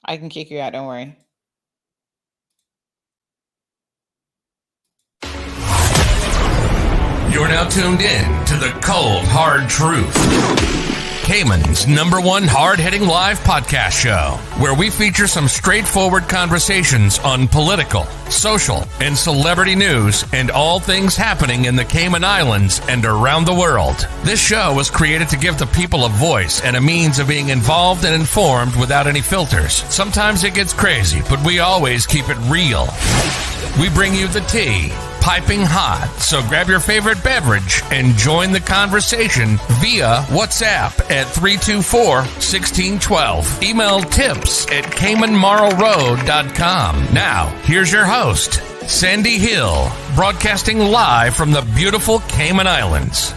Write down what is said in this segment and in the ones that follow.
I can kick you out, don't worry. You're now tuned in to the Cold Hard Truth, Cayman's #1 hard-hitting live podcast show, where we feature some straightforward conversations on political, social, and celebrity news and all things happening in the Cayman Islands and around the world. This show was created to give the people a voice and a means of being involved and informed without any filters. Sometimes it gets crazy, but we always keep it real. We bring you the tea, piping hot, so grab your favorite beverage and join the conversation via WhatsApp at 324-1612. Email tips at CaymanMarlRoad.com. Now, here's your host, Sandy Hill, broadcasting live from the beautiful Cayman Islands.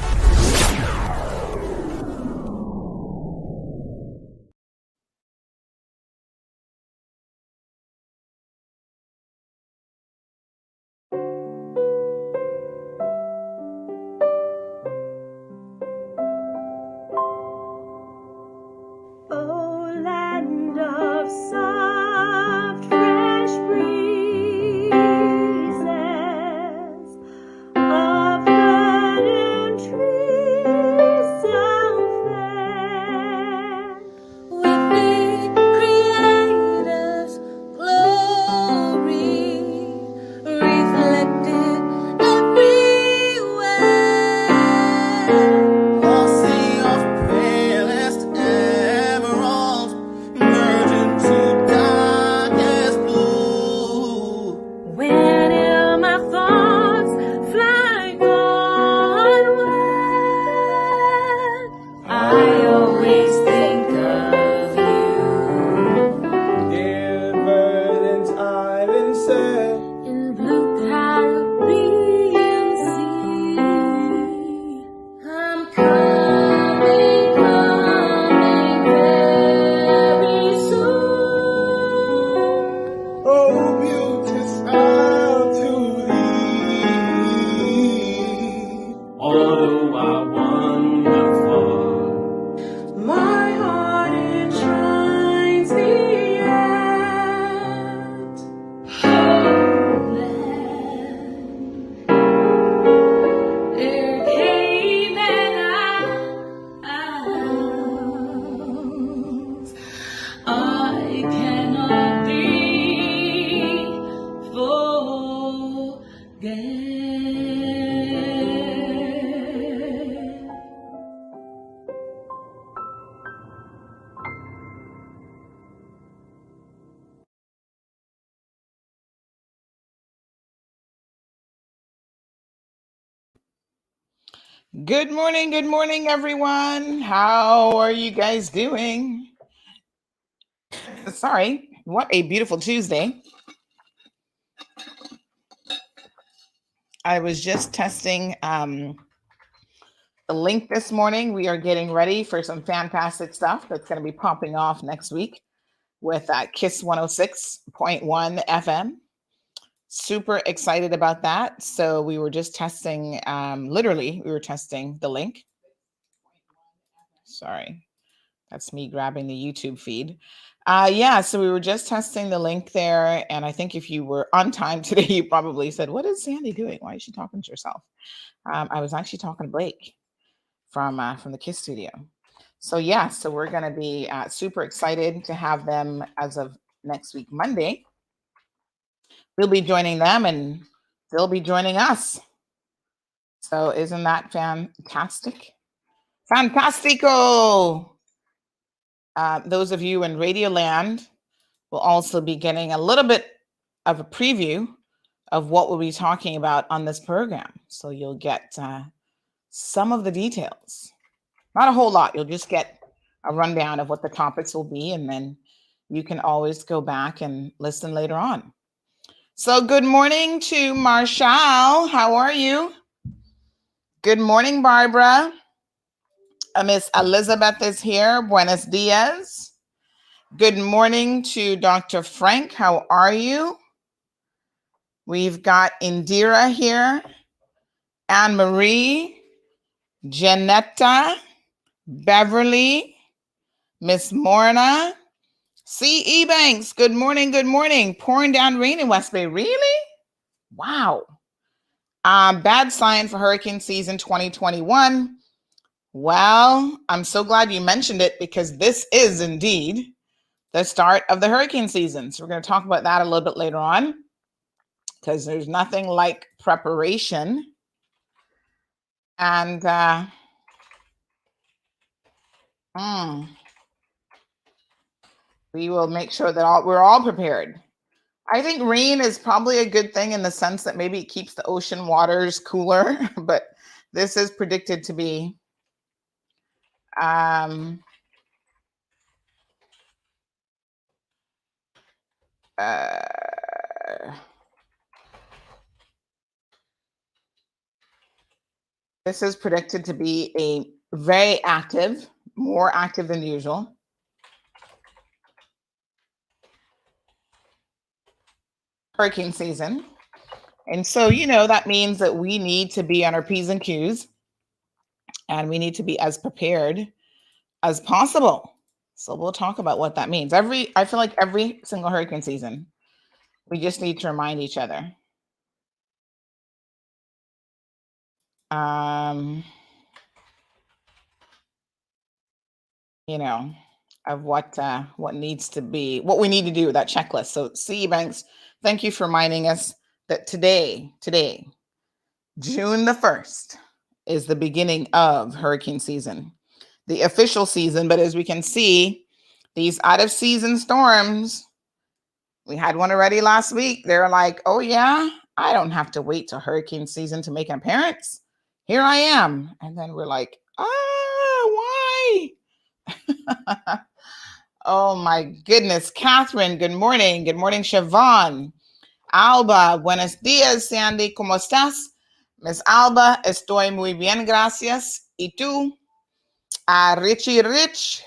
Good morning, everyone. How are you guys doing? Sorry, what a beautiful Tuesday. I was just testing the link this morning. We are getting ready for some fantastic stuff that's going to be popping off next week with KISS 106.1 FM. Super excited about that. So we were just testing, we were testing the link. Sorry, that's me grabbing the YouTube feed. So we were just testing the link there. And I think if you were on time today, you probably said, what is Sandy doing? Why is she talking to herself? I was actually talking to Blake from the KISS studio. So we're going to be super excited to have them as of next week, Monday. We'll be joining them and they'll be joining us. So isn't that fantastic? Fantastico! Those of you in Radio Land will also be getting a little bit of a preview of what we'll be talking about on this program. So you'll get some of the details. Not a whole lot. You'll just get a rundown of what the topics will be, and then you can always go back and listen later on. So good morning to Marshall. How are you? Good morning, Barbara. Miss Elizabeth is here. Buenos dias. Good morning to Dr. Frank. How are you? We've got Indira here, Anne-Marie, Janetta, Beverly, Miss Morna, C.E. Banks, good morning, good morning. Pouring down rain in West Bay. Really? Wow. Bad sign for hurricane season 2021. Well, I'm so glad you mentioned it because this is indeed the start of the hurricane season. So we're going to talk about that a little bit later on because there's nothing like preparation. And we will make sure that we're all prepared. I think rain is probably a good thing in the sense that maybe it keeps the ocean waters cooler, but this is predicted to be this is predicted to be a very active, more active than usual hurricane season. And so, that means that we need to be on our P's and Q's and we need to be as prepared as possible. So we'll talk about what that means. I feel like every single hurricane season, we just need to remind each other. Of what needs to be, what we need to do, that checklist. So CE Banks, thank you for reminding us that today, June the 1st, is the beginning of hurricane season, the official season. But as we can see, these out of season storms, we had one already last week. They're like, oh yeah, I don't have to wait till hurricane season to make an appearance. Here I am. And then we're like, why? Oh my goodness. Catherine, good morning. Good morning, Siobhan. Alba, buenos dias, Sandy. ¿Cómo estás? Miss Alba, estoy muy bien, gracias. ¿Y tú? Richie Rich,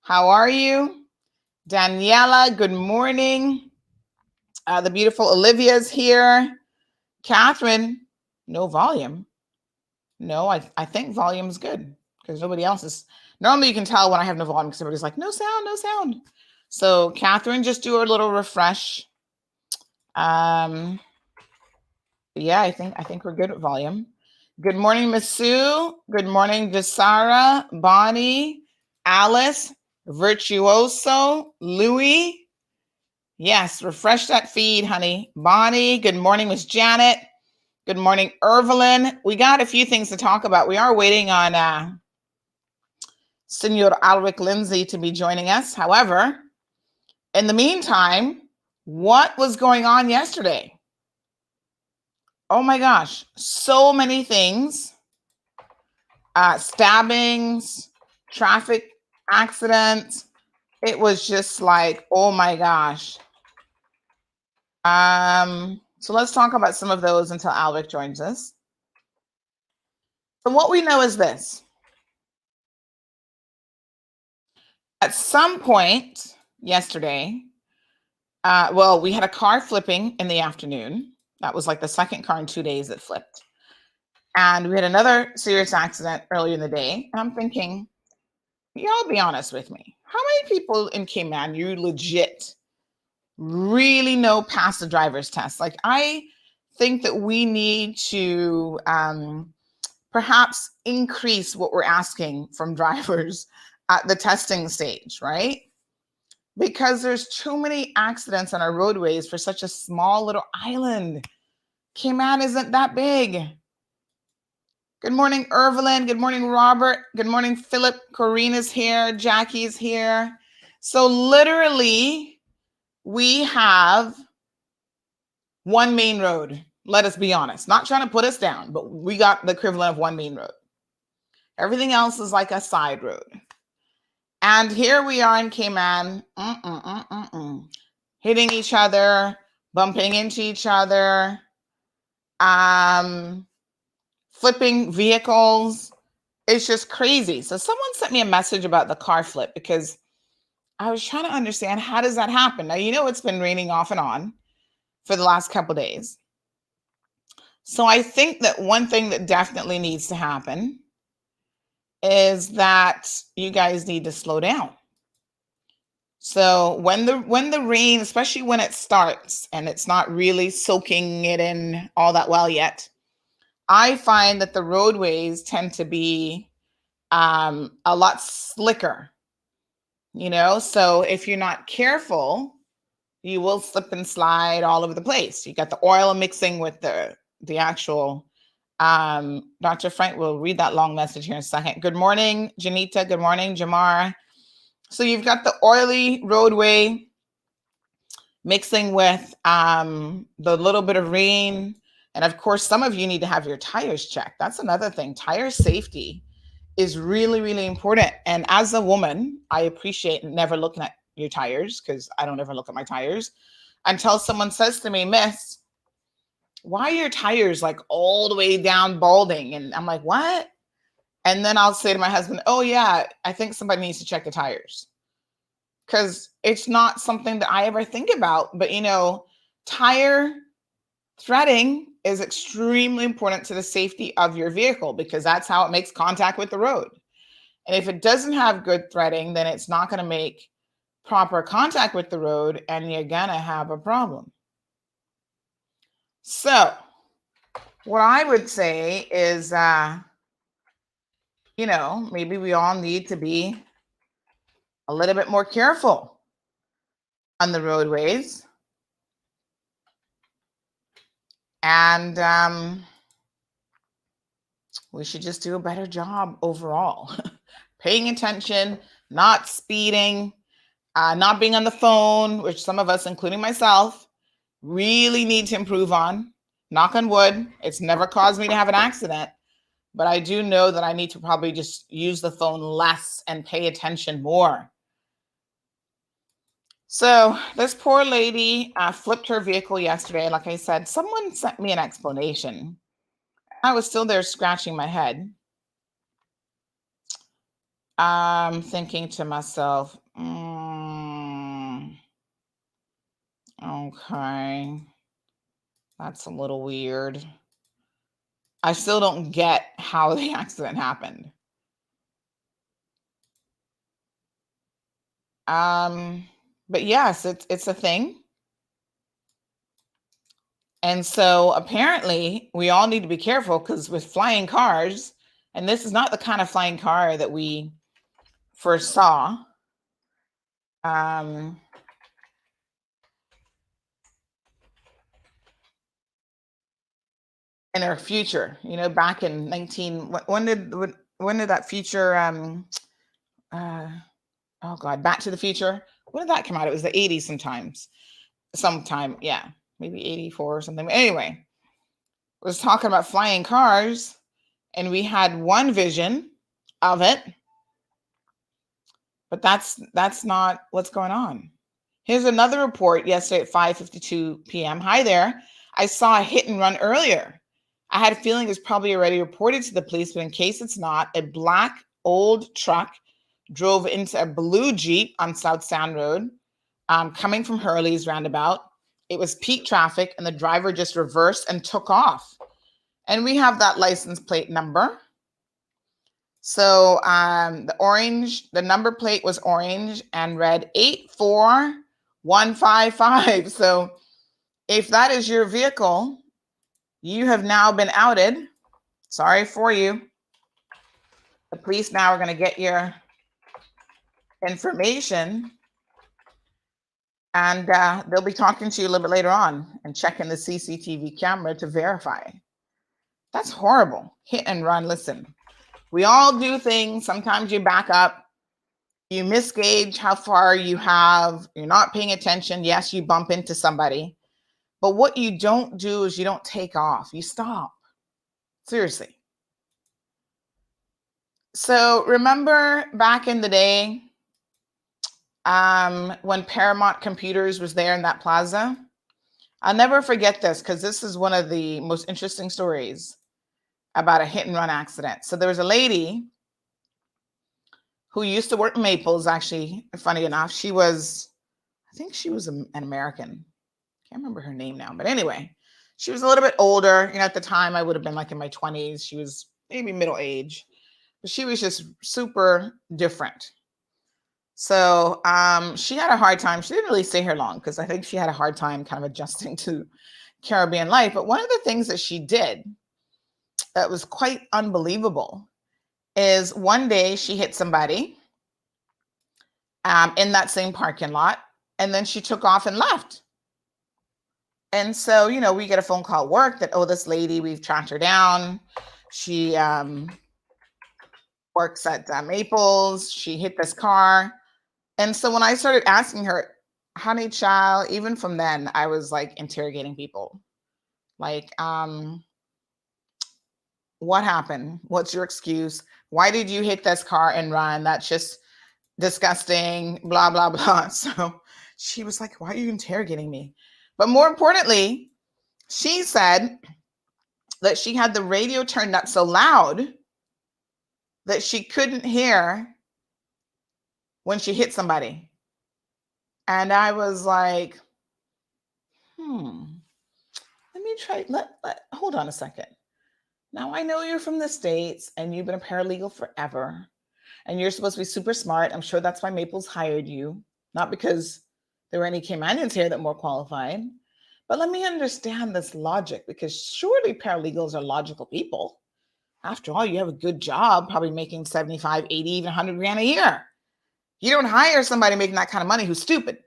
how are you? Daniela, good morning. The beautiful Olivia's here. Catherine, no volume. No, I think volume's good because nobody else is. Normally you can tell when I have no volume because everybody's like, no sound, no sound. So Catherine, just do a little refresh. Yeah, I think we're good at volume. Good morning, Miss Sue. Good morning, Desara, Bonnie, Alice, Virtuoso, Louie. Yes, refresh that feed, honey. Bonnie, good morning, Miss Janet. Good morning, Evelyn. We got a few things to talk about. We are waiting on Senor Alric Lindsay to be joining us. However, in the meantime, what was going on yesterday? Oh my gosh, so many things. Stabbings, traffic accidents. It was just like, oh my gosh. So let's talk about some of those until Alric joins us. So what we know is this. At some point yesterday, we had a car flipping in the afternoon. That was like the second car in 2 days that flipped. And we had another serious accident earlier in the day. And I'm thinking, y'all be honest with me. How many people in Cayman you legit really know pass the driver's test? Like, I think that we need to perhaps increase what we're asking from drivers at the testing stage, right? Because there's too many accidents on our roadways for such a small little island. Cayman isn't that big. Good morning, Evelyn. Good morning, Robert. Good morning, Philip. Corina's here. Jackie's here. So literally, we have one main road. Let us be honest. Not trying to put us down, but we got the equivalent of one main road. Everything else is like a side road. And here we are in Cayman, hitting each other, bumping into each other, flipping vehicles. It's just crazy. So someone sent me a message about the car flip because I was trying to understand, how does that happen? Now, it's been raining off and on for the last couple of days. So I think that one thing that definitely needs to happen is that you guys need to slow down. So when the rain, especially when it starts and it's not really soaking it in all that well yet, I find that the roadways tend to be a lot slicker, so if you're not careful, you will slip and slide all over the place. You got the oil mixing with the actual Dr. Frank will read that long message here in a second. Good morning, Janita. Good morning, Jamar. So you've got the oily roadway mixing with the little bit of rain. And of course, some of you need to have your tires checked. That's another thing. Tire safety is really, really important. And as a woman, I appreciate never looking at your tires, because I don't ever look at my tires until someone says to me, Miss, why are your tires like all the way down balding? And I'm like, what? And then I'll say to my husband, oh yeah, I think somebody needs to check the tires. Because it's not something that I ever think about. But tire threading is extremely important to the safety of your vehicle, because that's how it makes contact with the road. And if it doesn't have good threading, then it's not going to make proper contact with the road, and you're going to have a problem. So what I would say is, maybe we all need to be a little bit more careful on the roadways. And we should just do a better job overall. Paying attention, not speeding, not being on the phone, which some of us, including myself, really need to improve on. Knock on wood, it's never caused me to have an accident, but I do know that I need to probably just use the phone less and pay attention more. So this poor lady flipped her vehicle yesterday. Like I said, someone sent me an explanation. I was still there scratching my head. I'm thinking to myself, okay, that's a little weird. I still don't get how the accident happened. But yes, it's a thing. And so apparently we all need to be careful, because with flying cars, and this is not the kind of flying car that we first saw. In our future, back in when did that future, oh God, Back to the Future, when did that come out? It was the 80s sometime, yeah, maybe 84 or something. Anyway, was talking about flying cars, and we had one vision of it, but that's not what's going on. Here's another report yesterday at 5:52 p.m. Hi there. I saw a hit and run earlier. I had a feeling it's probably already reported to the police, but in case it's not, a black old truck drove into a blue Jeep on South Sound Road, coming from Hurley's roundabout. It was peak traffic, and the driver just reversed and took off. And we have that license plate number. So the number plate was orange and read 84155. So if that is your vehicle, you have now been outed. Sorry for you. The police now are going to get your information, and they'll be talking to you a little bit later on and checking the CCTV camera to verify. That's horrible. Hit and run. Listen, we all do things. Sometimes you back up, you misgauge how far you have, you're not paying attention. Yes, you bump into somebody, but what you don't do is you don't take off. You stop. Seriously. So remember back in the day, when Paramount Computers was there in that plaza? I'll never forget this, because this is one of the most interesting stories about a hit and run accident. So there was a lady who used to work Maples, actually, funny enough. I think she was an American. Can't remember her name now, but anyway, she was a little bit older. At the time I would have been like in my 20s. She was maybe middle age, but she was just super different. So she had a hard time. She didn't really stay here long because I think she had a hard time kind of adjusting to Caribbean life. But one of the things that she did that was quite unbelievable is one day she hit somebody in that same parking lot, and then she took off and left. And so, we get a phone call at work that, oh, this lady, we've tracked her down. She works at Maples. She hit this car. And so when I started asking her, honey child, even from then, I was like interrogating people. Like, what happened? What's your excuse? Why did you hit this car and run? That's just disgusting, blah, blah, blah. So she was like, why are you interrogating me? But more importantly, she said that she had the radio turned up so loud that she couldn't hear when she hit somebody. And I was like, let me try, hold on a second. Now I know you're from the States and you've been a paralegal forever and you're supposed to be super smart. I'm sure that's why Maples hired you, not because there were any Caymanians here that were more qualified. But let me understand this logic, because surely paralegals are logical people. After all, you have a good job, probably making 75, 80, even 100 grand a year. You don't hire somebody making that kind of money who's stupid.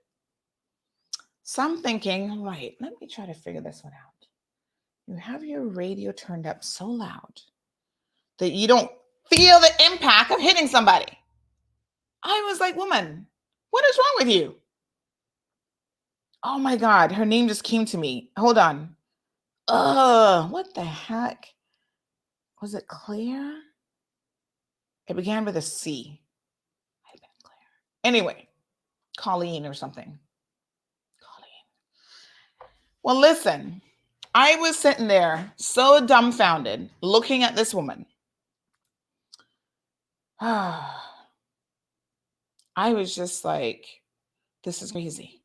So I'm thinking, right, let me try to figure this one out. You have your radio turned up so loud that you don't feel the impact of hitting somebody. I was like, woman, what is wrong with you? Oh my God, her name just came to me. Hold on. What the heck? Was it Claire? It began with a C. Anyway, Colleen or something. Colleen. Well, listen, I was sitting there so dumbfounded looking at this woman. I was just like, this is crazy.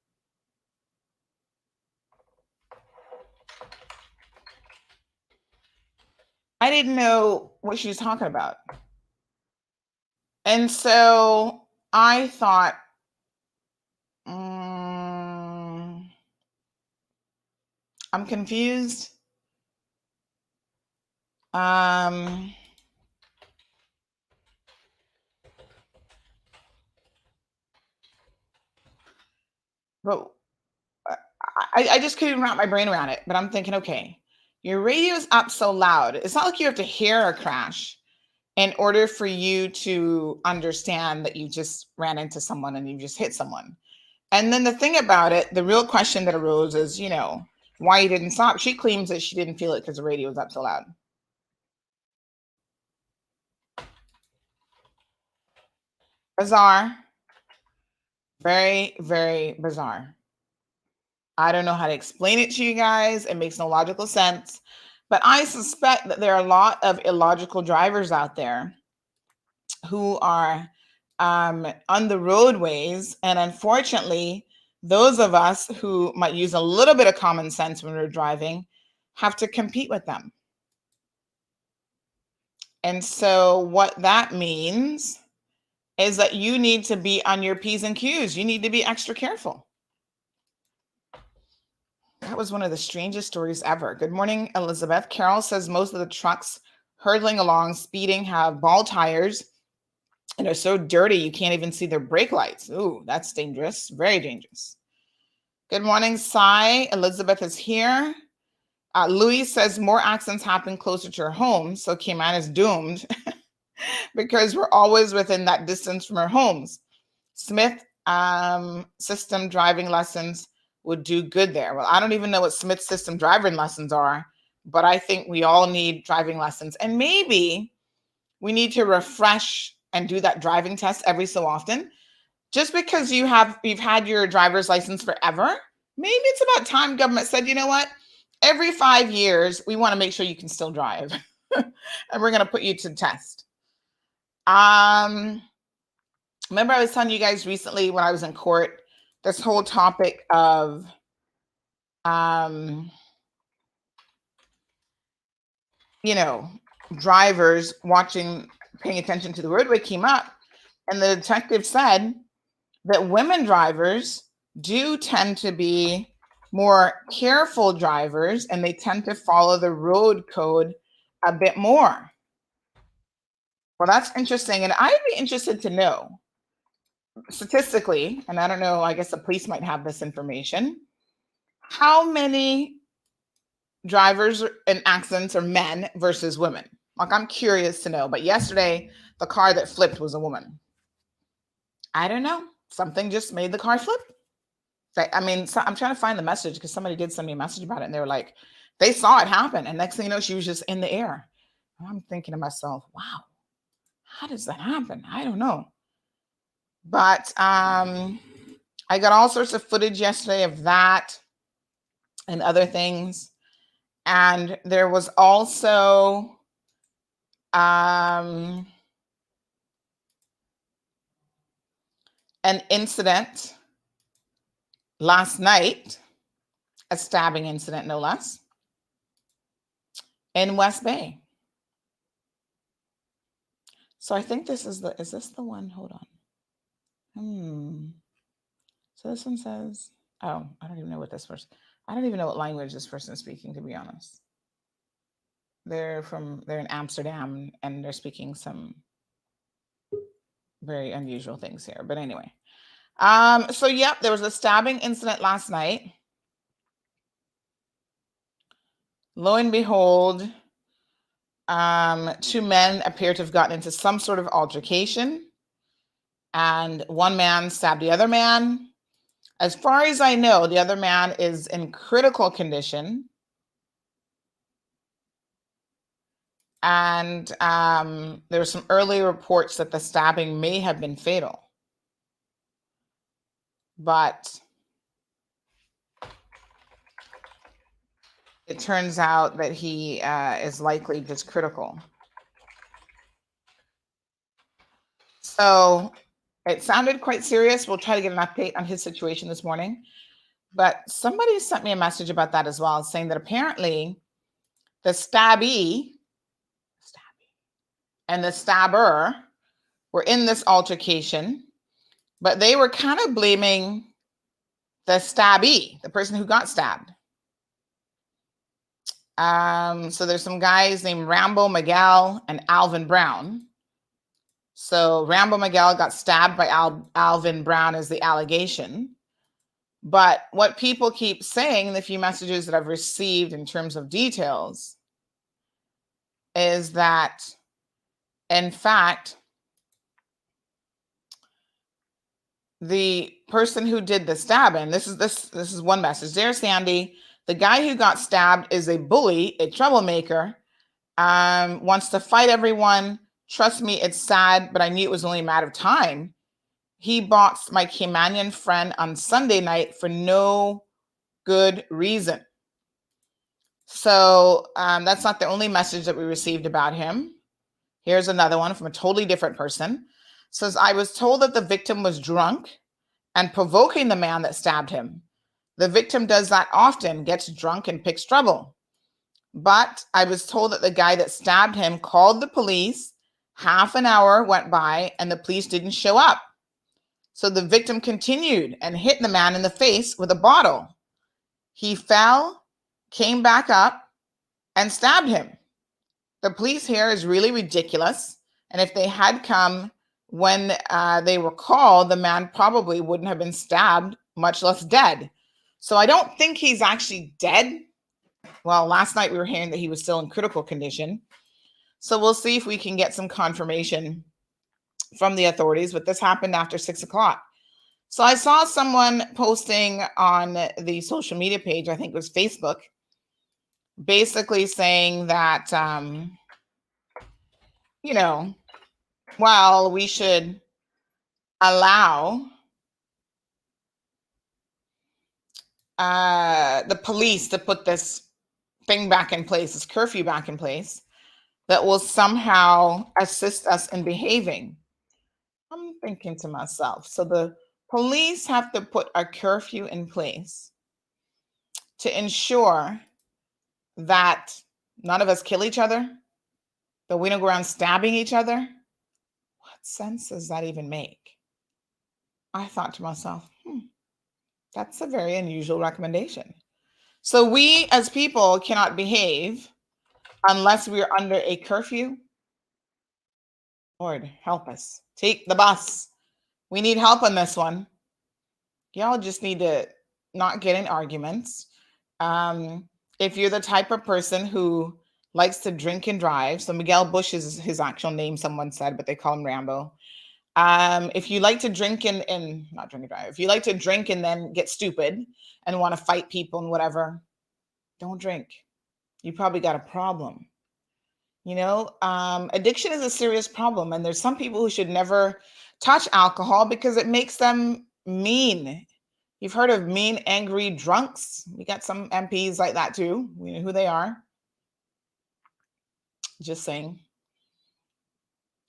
I didn't know what she was talking about. And so I thought, I'm confused. But I just couldn't wrap my brain around it. But I'm thinking, okay, your radio's up so loud. It's not like you have to hear a crash in order for you to understand that you just ran into someone and you just hit someone. And then the thing about it, the real question that arose is, why you didn't stop. She claims that she didn't feel it because the radio was up so loud. Bizarre. Very, very bizarre. I don't know how to explain it to you guys. It makes no logical sense. But I suspect that there are a lot of illogical drivers out there who are on the roadways. And unfortunately, those of us who might use a little bit of common sense when we're driving have to compete with them. And so what that means is that you need to be on your P's and Q's. You need to be extra careful. That was one of the strangest stories ever. Good morning, Elizabeth. Carol says most of the trucks hurtling along, speeding, have bald tires and are so dirty you can't even see their brake lights. Ooh, that's dangerous. Very dangerous. Good morning, Sai. Elizabeth is here. Louis says more accidents happen closer to her home, so Cayman is doomed because we're always within that distance from our homes. Smith system driving lessons would do good there. Well, I don't even know what Smith system driving lessons are, but I think we all need driving lessons. And maybe we need to refresh and do that driving test every so often. Just because you've had your driver's license forever, maybe it's about time government said, you know what? Every 5 years, we want to make sure you can still drive. And we're going to put you to test. Remember I was telling you guys recently when I was in court, this whole topic of drivers paying attention to the roadway came up, and the detective said, that women drivers do tend to be more careful drivers, and they tend to follow the road code a bit more. Well, that's interesting. And I'd be interested to know statistically, and I don't know, I guess the police might have this information, how many drivers in accidents are men versus women. Like, I'm curious to know. But yesterday, the car that flipped was a woman. I don't know. Something just made the car flip. I mean, so I'm trying to find the message because somebody did send me a message about it, and they were like, they saw it happen, and next thing you know, she was just in the air. And I'm thinking to myself, wow, how does that happen? I don't know. But I got all sorts of footage yesterday of that and other things. And there was also an incident last night, a stabbing incident, no less, in West Bay. So I think this is this the one? Hold on. So this one says, oh, I don't even know what this person, I don't even know what language this person is speaking, to be honest. They're in Amsterdam, and they're speaking some very unusual things here. But anyway, so yep, there was a stabbing incident last night. Lo and behold, 2 men appear to have gotten into some sort of altercation, and one man stabbed the other man. As far as I know, the other man is in critical condition. And there were some early reports that the stabbing may have been fatal. But it turns out that he is likely just critical. So it sounded quite serious. We'll try to get an update on his situation this morning. But somebody sent me a message about that as well, saying that apparently the stabbee and the stabber were in this altercation, but they were kind of blaming the stabbee, the person who got stabbed. So there's some guys named Rambo Miguel and Alvin Brown. So Rambo Miguel got stabbed by Alvin Brown is the allegation. But what people keep saying, the few messages that I've received in terms of details, is that, in fact, the person who did the stabbing, this is one message. Dear Sandy, the guy who got stabbed is a bully, a troublemaker, wants to fight everyone. Trust me, it's sad, but I knew it was only a matter of time. He boxed my Caymanian friend on Sunday night for no good reason. So that's not the only message that we received about him. Here's another one from a totally different person. Says, I was told that the victim was drunk and provoking the man that stabbed him. The victim does that often, gets drunk and picks trouble. But I was told that the guy that stabbed him called the police. Half an hour went by and the police didn't show up. So the victim continued and hit the man in the face with a bottle. He fell, came back up, and stabbed him. The police here is really ridiculous. And if they had come when they were called, the man probably wouldn't have been stabbed, much less dead. So I don't think he's actually dead. Well, last night we were hearing that he was still in critical condition. So we'll see if we can get some confirmation from the authorities, but this happened after 6 o'clock. So I saw someone posting on the social media page, I think it was Facebook, basically saying that, well, we should allow the police to put this thing back in place, this curfew back in place, that will somehow assist us in behaving. I'm thinking to myself, so the police have to put a curfew in place to ensure that none of us kill each other, that we don't go around stabbing each other. What sense does that even make? I thought to myself, that's a very unusual recommendation. So we as people cannot behave unless we are under a curfew. Lord, help us. Take the bus. We need help on this one. Y'all just need to not get in arguments. If you're the type of person who likes to drink and drive, so Miguel Bush is his actual name, someone said, but they call him Rambo. If you like to drink and not drink and drive, if you like to drink and then get stupid and want to fight people and whatever, don't drink. You probably got a problem. Addiction is a serious problem, and there's some people who should never touch alcohol because it makes them mean. You've heard of mean, angry drunks. We got some MPs like that too. We know who they are. Just saying.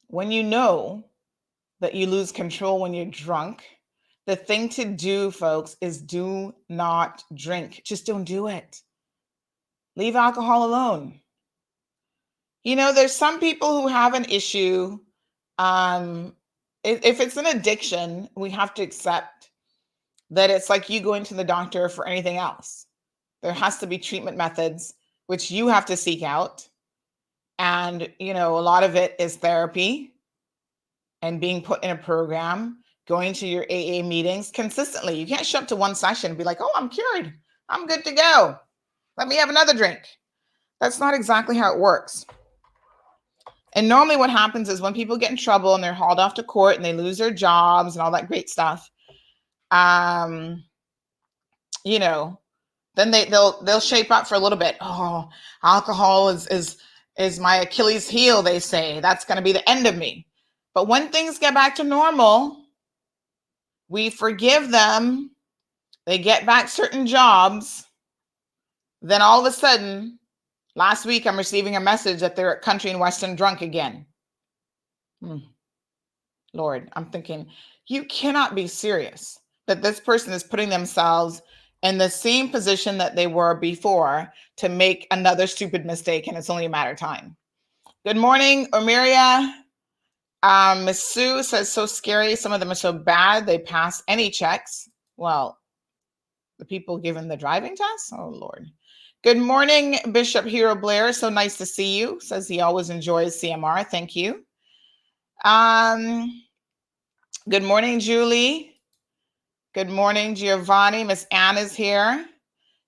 When you know that you lose control when you're drunk, the thing to do, folks, is do not drink. Just don't do it. Leave alcohol alone. There's some people who have an issue. If it's an addiction, we have to accept that it's like you going to the doctor for anything else. There has to be treatment methods, which you have to seek out. And, a lot of it is therapy and being put in a program, going to your AA meetings consistently. You can't show up to one session and be like, oh, I'm cured. I'm good to go. Let me have another drink. That's not exactly how it works. And normally what happens is when people get in trouble and they're hauled off to court and they lose their jobs and all that great stuff, then they'll shape up for a little bit. Oh, alcohol is my Achilles heel, they say. That's going to be the end of me. But when things get back to normal, we forgive them. They get back certain jobs. Then all of a sudden, last week, I'm receiving a message that they're at country and western drunk again. Lord, I'm thinking, you cannot be serious that this person is putting themselves in the same position that they were before to make another stupid mistake, and it's only a matter of time. Good morning, Omiria. Miss Sue says, so scary. Some of them are so bad, they pass any checks. Well, the people given the driving test? Oh, Lord. Good morning, Bishop Hero Blair. So nice to see you. Says he always enjoys CMR. Thank you. Good morning, Julie. Good morning, Giovanni. Miss Ann is here.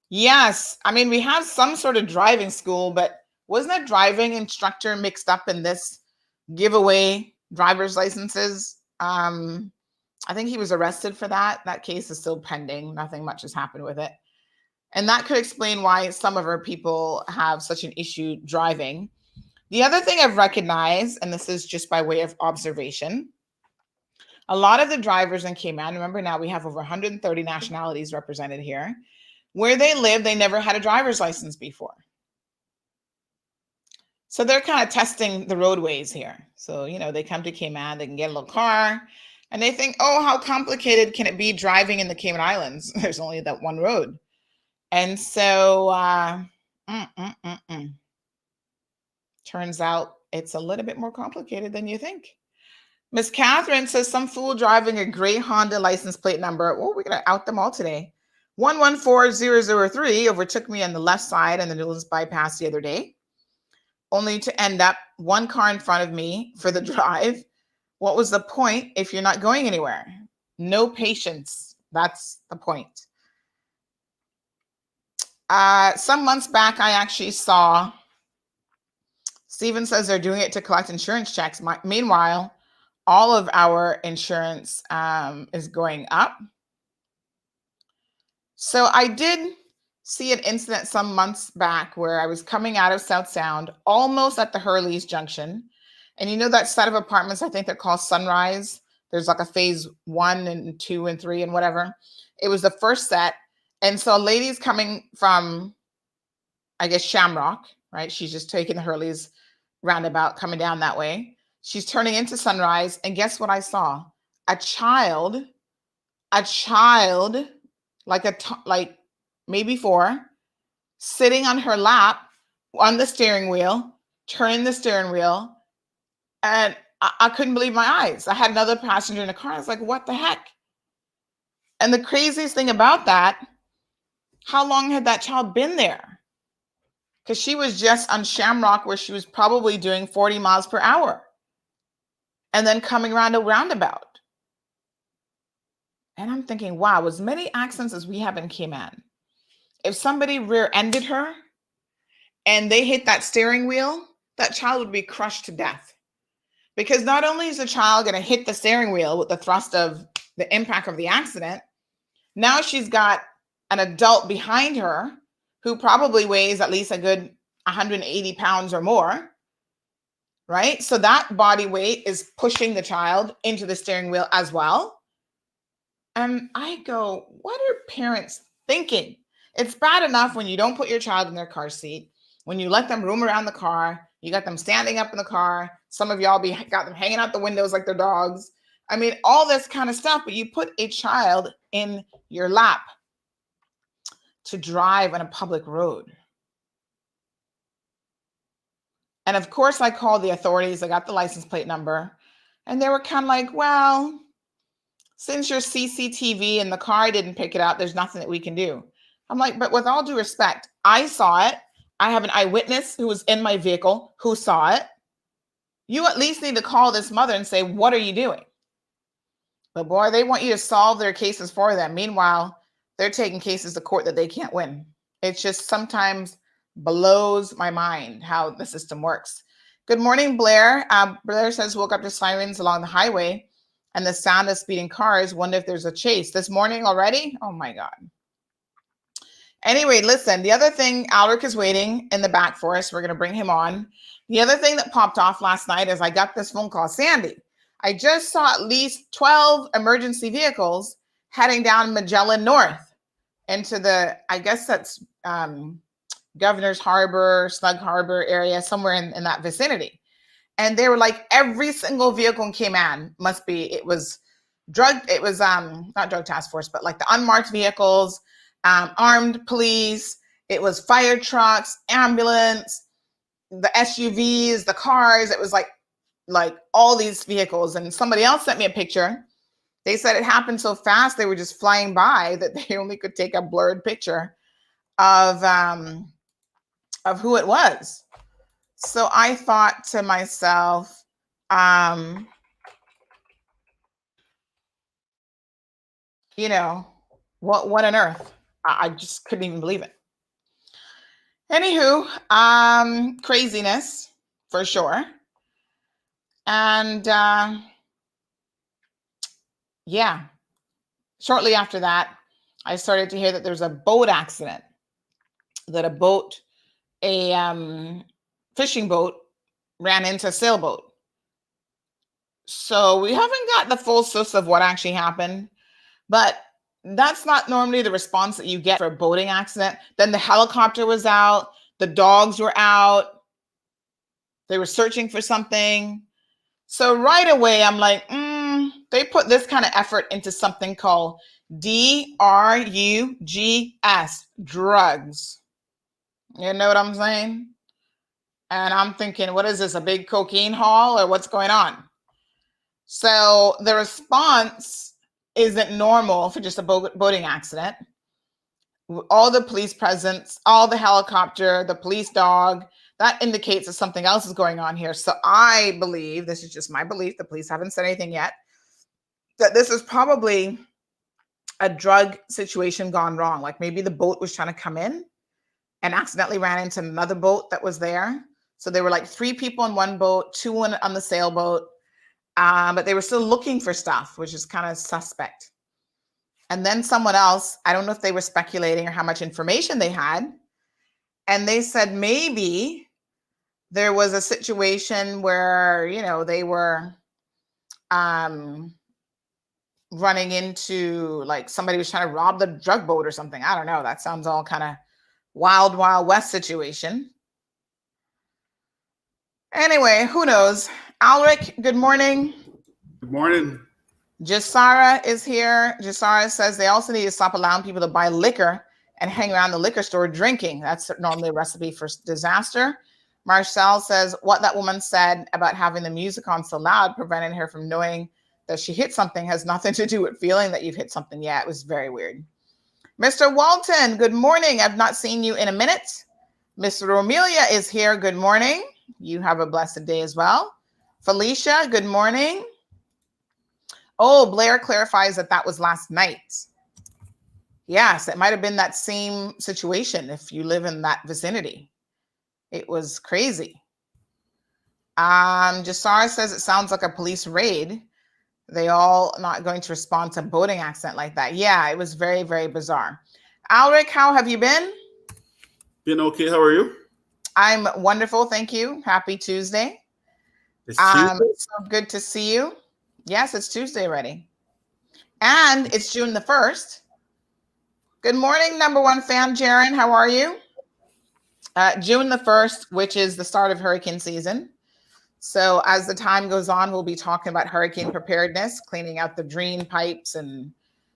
Yes. We have some sort of driving school, but wasn't a driving instructor mixed up in this giveaway driver's licenses? I think he was arrested for that. That case is still pending. Nothing much has happened with it. And that could explain why some of our people have such an issue driving. The other thing I've recognized, and this is just by way of observation, a lot of the drivers in Cayman, remember now we have over 130 nationalities represented here, where they live, they never had a driver's license before. So they're kind of testing the roadways here. So, they come to Cayman, they can get a little car, and they think, oh, how complicated can it be driving in the Cayman Islands? There's only that one road. And so, turns out it's a little bit more complicated than you think. Miss Catherine says some fool driving a gray Honda license plate number. Oh, we're going to out them all today. 114003 overtook me on the left side and the Newlands bypass the other day, only to end up one car in front of me for the drive. What was the point if you're not going anywhere? No patience. That's the point. Some months back, I actually saw, Stephen says they're doing it to collect insurance checks. Meanwhile, all of our insurance is going up. So I did see an incident some months back where I was coming out of South Sound, almost at the Hurley's Junction. And that set of apartments, I think they're called Sunrise. There's like a phase 1 and 2 and 3 and whatever. It was the first set. And so a lady's coming from, I guess, Shamrock, right? She's just taking the Hurley's roundabout, coming down that way. She's turning into Sunrise. And guess what I saw? A child, like maybe 4, sitting on her lap on the steering wheel, turning the steering wheel. And I couldn't believe my eyes. I had another passenger in the car. I was like, what the heck? And the craziest thing about that, how long had that child been there? Because she was just on Shamrock, where she was probably doing 40 miles per hour and then coming around a roundabout. And I'm thinking, wow, as many accidents as we have in Cayman, if somebody rear-ended her and they hit that steering wheel, that child would be crushed to death. Because not only is the child going to hit the steering wheel with the thrust of the impact of the accident, now she's got an adult behind her who probably weighs at least a good 180 pounds or more, right? So that body weight is pushing the child into the steering wheel as well. And I go, what are parents thinking? It's bad enough when you don't put your child in their car seat, when you let them roam around the car, you got them standing up in the car. Some of y'all got them hanging out the windows like they're dogs. I mean, all this kind of stuff, but you put a child in your lap to drive on a public road. And of course, I called the authorities. I got the license plate number, and they were kind of like, well, since your CCTV in the car didn't pick it up, there's nothing that we can do. I'm like, but with all due respect, I saw it. I have an eyewitness who was in my vehicle who saw it. You at least need to call this mother and say, what are you doing? But boy, they want you to solve their cases for them. Meanwhile, they're taking cases to court that they can't win. It just sometimes blows my mind how the system works. Good morning, Blair. Blair says, woke up to sirens along the highway and the sound of speeding cars. Wonder if there's a chase this morning already. Oh my God. Anyway, listen, the other thing, Alric is waiting in the back for us. We're going to bring him on. The other thing that popped off last night is I got this phone call. Sandy, I just saw at least 12 emergency vehicles heading down Magellan North into the, I guess that's Governor's Harbor, Snug Harbor area, somewhere in that vicinity. And they were like, every single vehicle in Cayman must be, it was not drug task force, but like the unmarked vehicles, armed police, it was fire trucks, ambulance, the SUVs, the cars. It was like all these vehicles. And somebody else sent me a picture. They said it happened so fast, they were just flying by that they only could take a blurred picture of who it was. So I thought to myself, you know, what on earth? I just couldn't even believe it. Anywho, craziness for sure. And yeah, shortly after that, I started to hear that there's a boat accident, that a fishing boat ran into a sailboat. So we haven't got the full source of what actually happened, but that's not normally the response that you get for a boating accident. Then the helicopter was out, the dogs were out, they were searching for something. So right away, I'm like, they put this kind of effort into something called DRUGS, drugs. You know what I'm saying? And I'm thinking, what is this, a big cocaine haul or what's going on? So the response isn't normal for just a boating accident. All the police presence, all the helicopter, the police dog, that indicates that something else is going on here. So I believe, this is just my belief, the police haven't said anything yet, that this is probably a drug situation gone wrong. Like maybe the boat was trying to come in and accidentally ran into another boat that was there. So there were like 3 people in one boat, 2 on the sailboat, but they were still looking for stuff, which is kind of suspect. And then someone else, I don't know if they were speculating or how much information they had, and they said maybe there was a situation where, they were running into, like, somebody was trying to rob the drug boat or something. I don't know. That sounds all kind of wild, wild west situation. Anyway, who knows? Alric, good morning. Good morning. Jasara is here. Jasara says they also need to stop allowing people to buy liquor and hang around the liquor store drinking. That's normally a recipe for disaster. Marcel says what that woman said about having the music on so loud prevented her from knowing that she hit something has nothing to do with feeling that you've hit something. Yeah, it was very weird. Mr. Walton, good morning. I've not seen you in a minute. Miss Romelia is here. Good morning. You have a blessed day as well. Felicia, good morning. Oh, Blair clarifies that that was last night. Yes, it might have been that same situation if you live in that vicinity. It was crazy. Jasara says it sounds like a police raid. They all not going to respond to boating accident like that. Yeah, it was very, very bizarre. Alric, how have you been? Been okay. How are you? I'm wonderful, thank you. Happy Tuesday. It's Tuesday. So good to see you. Yes, it's Tuesday already. And it's June the 1st. Good morning, number one fan, Jaron. How are you? June the 1st, which is the start of hurricane season. So as the time goes on, we'll be talking about hurricane preparedness, cleaning out the drain pipes and,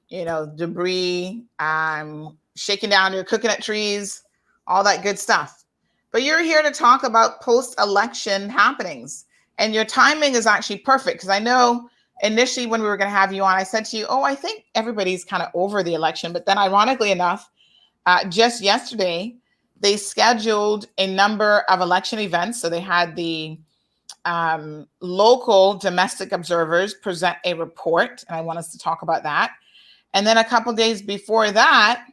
debris, shaking down your coconut trees, all that good stuff. But you're here to talk about post-election happenings. And your timing is actually perfect because I know initially when we were going to have you on, I said to you, I think everybody's kind of over the election. But then ironically enough, just yesterday, they scheduled a number of election events. So they had the local domestic observers present a report, and I want us to talk about that. And then a couple of days before that,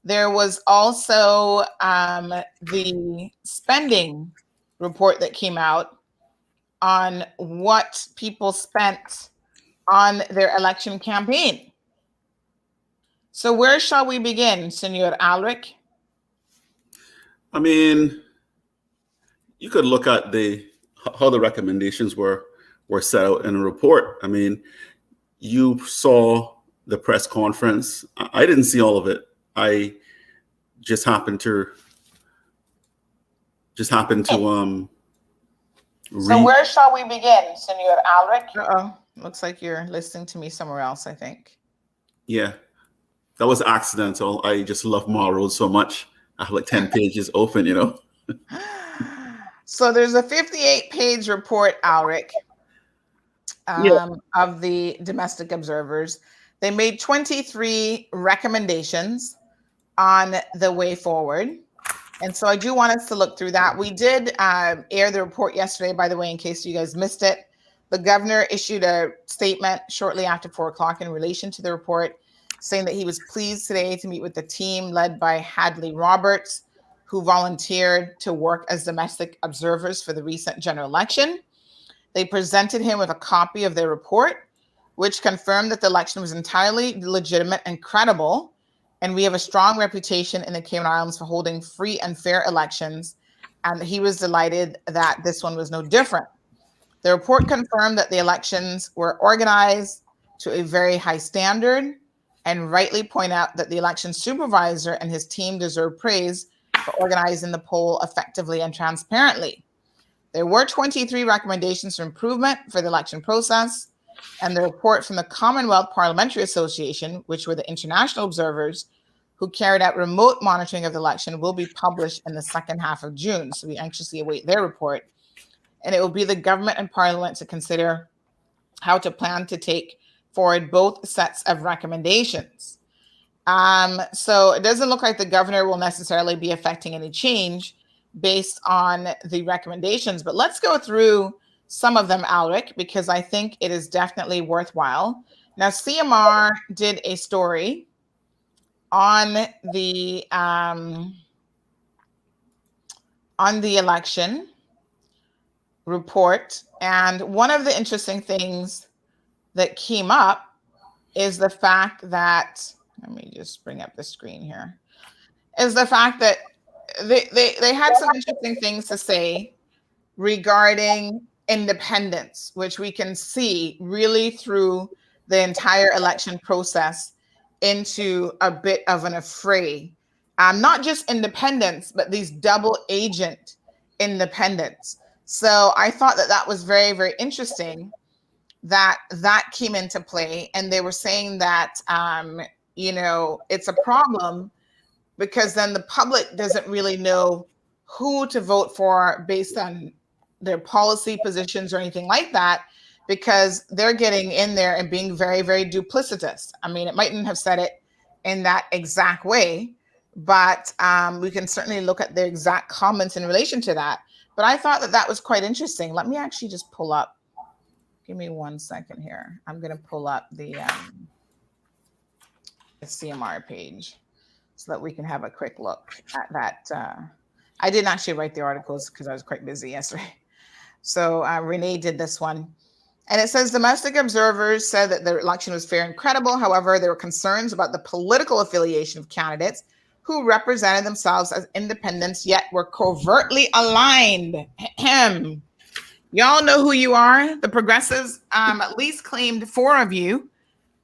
there was also the spending report that came out on what people spent on their election campaign. So where shall we begin, Senor Alric? I mean, you could look at how the recommendations were set out in a report. I mean, you saw the press conference. I didn't see all of it. I just happened to So where shall we begin, Senor Alric? Looks like you're listening to me somewhere else, I think. Yeah, that was accidental. I just love Marrow so much. I have like 10 pages open, So there's a 58-page report, Alric, of the domestic observers. They made 23 recommendations on the way forward. And so I do want us to look through that. We did air the report yesterday, by the way, in case you guys missed it. The governor issued a statement shortly after 4 o'clock in relation to the report, saying that he was pleased today to meet with the team led by Hadley Roberts, who volunteered to work as domestic observers for the recent general election. They presented him with a copy of their report, which confirmed that the election was entirely legitimate and credible. And we have a strong reputation in the Cayman Islands for holding free and fair elections. And he was delighted that this one was no different. The report confirmed that the elections were organized to a very high standard and rightly point out that the election supervisor and his team deserve praise for organizing the poll effectively and transparently. There were 23 recommendations for improvement for the election process, and the report from the Commonwealth Parliamentary Association, which were the international observers who carried out remote monitoring of the election, will be published in the second half of June. So we anxiously await their report. And it will be the government and parliament to consider how to plan to take forward both sets of recommendations. So it doesn't look like the governor will necessarily be affecting any change based on the recommendations, but let's go through some of them, Alric, because I think it is definitely worthwhile. Now, CMR did a story on the election report, and one of the interesting things that came up is the fact that, let me just bring up the screen here, is the fact that they had some interesting things to say regarding independence, which we can see really through the entire election process into a bit of an affray. Not just independence, but these double agent independents. So I thought that that was very, very interesting that came into play. And they were saying that, it's a problem because then the public doesn't really know who to vote for based on their policy positions or anything like that, because they're getting in there and being very, very duplicitous. I mean, it mightn't have said it in that exact way, but we can certainly look at their exact comments in relation to that. But I thought that that was quite interesting. Let me actually just pull up. Give me 1 second here. I'm going to pull up the CMR page so that we can have a quick look at that. I didn't actually write the articles because I was quite busy yesterday. So Renee did this one. And it says domestic observers said that the election was fair and credible. However, there were concerns about the political affiliation of candidates who represented themselves as independents, yet were covertly aligned. Y'all know who you are. The progressives at least claimed 4 of you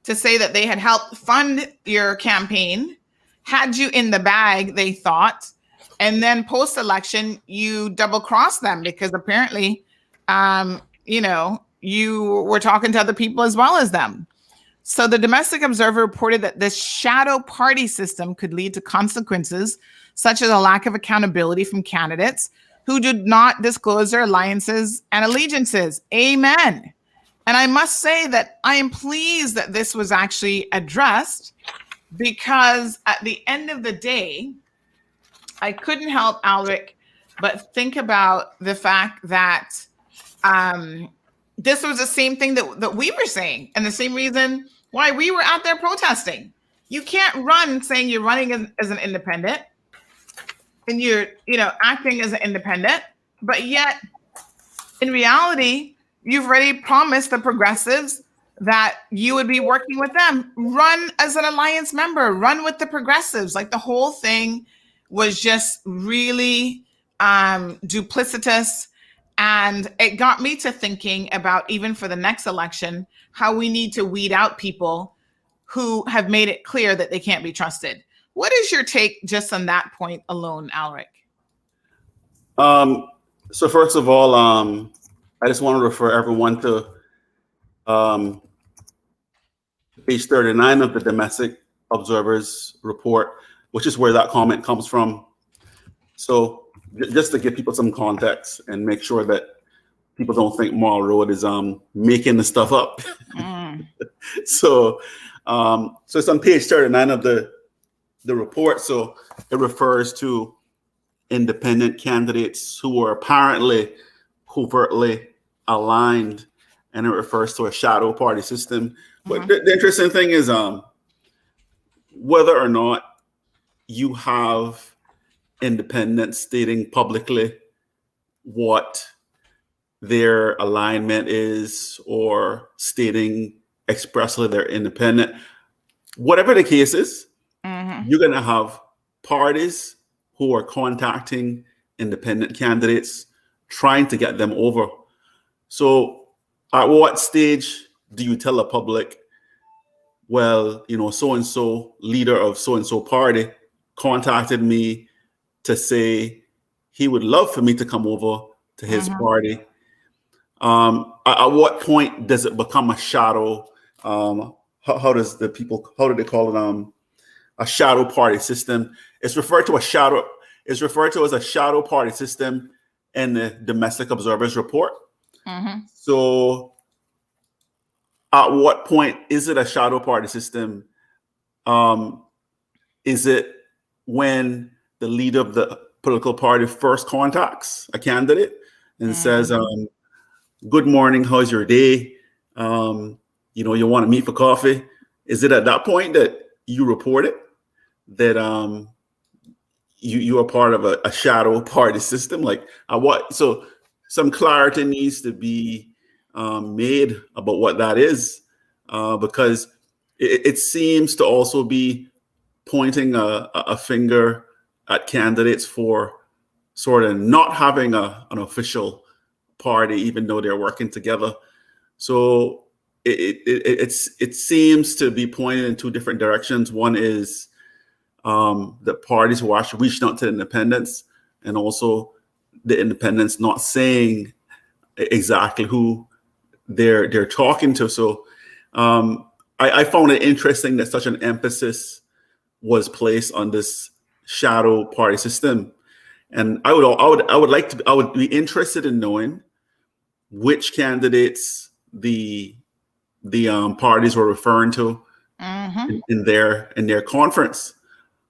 to say that they had helped fund your campaign, had you in the bag, they thought. And then post-election, you double-crossed them because apparently, you were talking to other people as well as them. So the Domestic Observer reported that this shadow party system could lead to consequences such as a lack of accountability from candidates who did not disclose their alliances and allegiances. Amen. And I must say that I am pleased that this was actually addressed, because at the end of the day, I couldn't help, Alric, but think about the fact that this was the same thing that we were saying, and the same reason why we were out there protesting. You can't run saying you're running as an independent and you're acting as an independent, but yet in reality, you've already promised the progressives that you would be working with them. Run as an alliance member, run with the progressives. Like, the whole thing was just really duplicitous. And it got me to thinking about, even for the next election, how we need to weed out people who have made it clear that they can't be trusted. What is your take just on that point alone, Alric? So first of all, I just want to refer everyone to page 39 of the Domestic Observer's report, which is where that comment comes from. So just to give people some context and make sure that people don't think Marl Road is making the stuff up. So it's on page 39 of the report. So it refers to independent candidates who were apparently covertly aligned, and it refers to a shadow party system. But the interesting thing is whether or not you have independents stating publicly what their alignment is, or stating expressly they're independent, whatever the case is, you're going to have parties who are contacting independent candidates, trying to get them over. So at what stage do you tell the public, well, so-and-so leader of so-and-so party contacted me to say he would love for me to come over to his party? At what point does it become a shadow? How do they call it? A shadow party system. It's referred to as a shadow party system in the Domestic Observer's report. So at what point is it a shadow party system? Is it when the leader of the political party first contacts a candidate and says, good morning, how's your day? You want to meet for coffee? Is it at that point that you report it, that you are part of a shadow party system? Like, what? So some clarity needs to be made about what that is, because it seems to also be pointing a finger at candidates for sort of not having an official party, even though they're working together. So it seems to be pointing in 2 different directions. One is the parties who are actually reaching out to the independents, and also the independents not saying exactly who they're talking to. So I found it interesting that such an emphasis was placed on this shadow party system, and I would be interested in knowing which candidates the parties were referring to in their conference.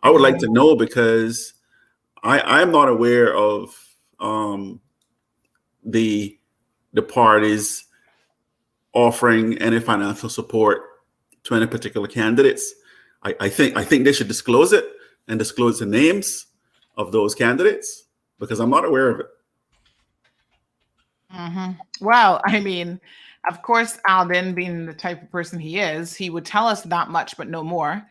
I would like to know, because I'm not aware of the parties offering any financial support to any particular candidates. I think they should disclose it and disclose the names of those candidates, because I'm not aware of it. Well, I mean, of course, Alden, being the type of person he is, he would tell us that much, but no more,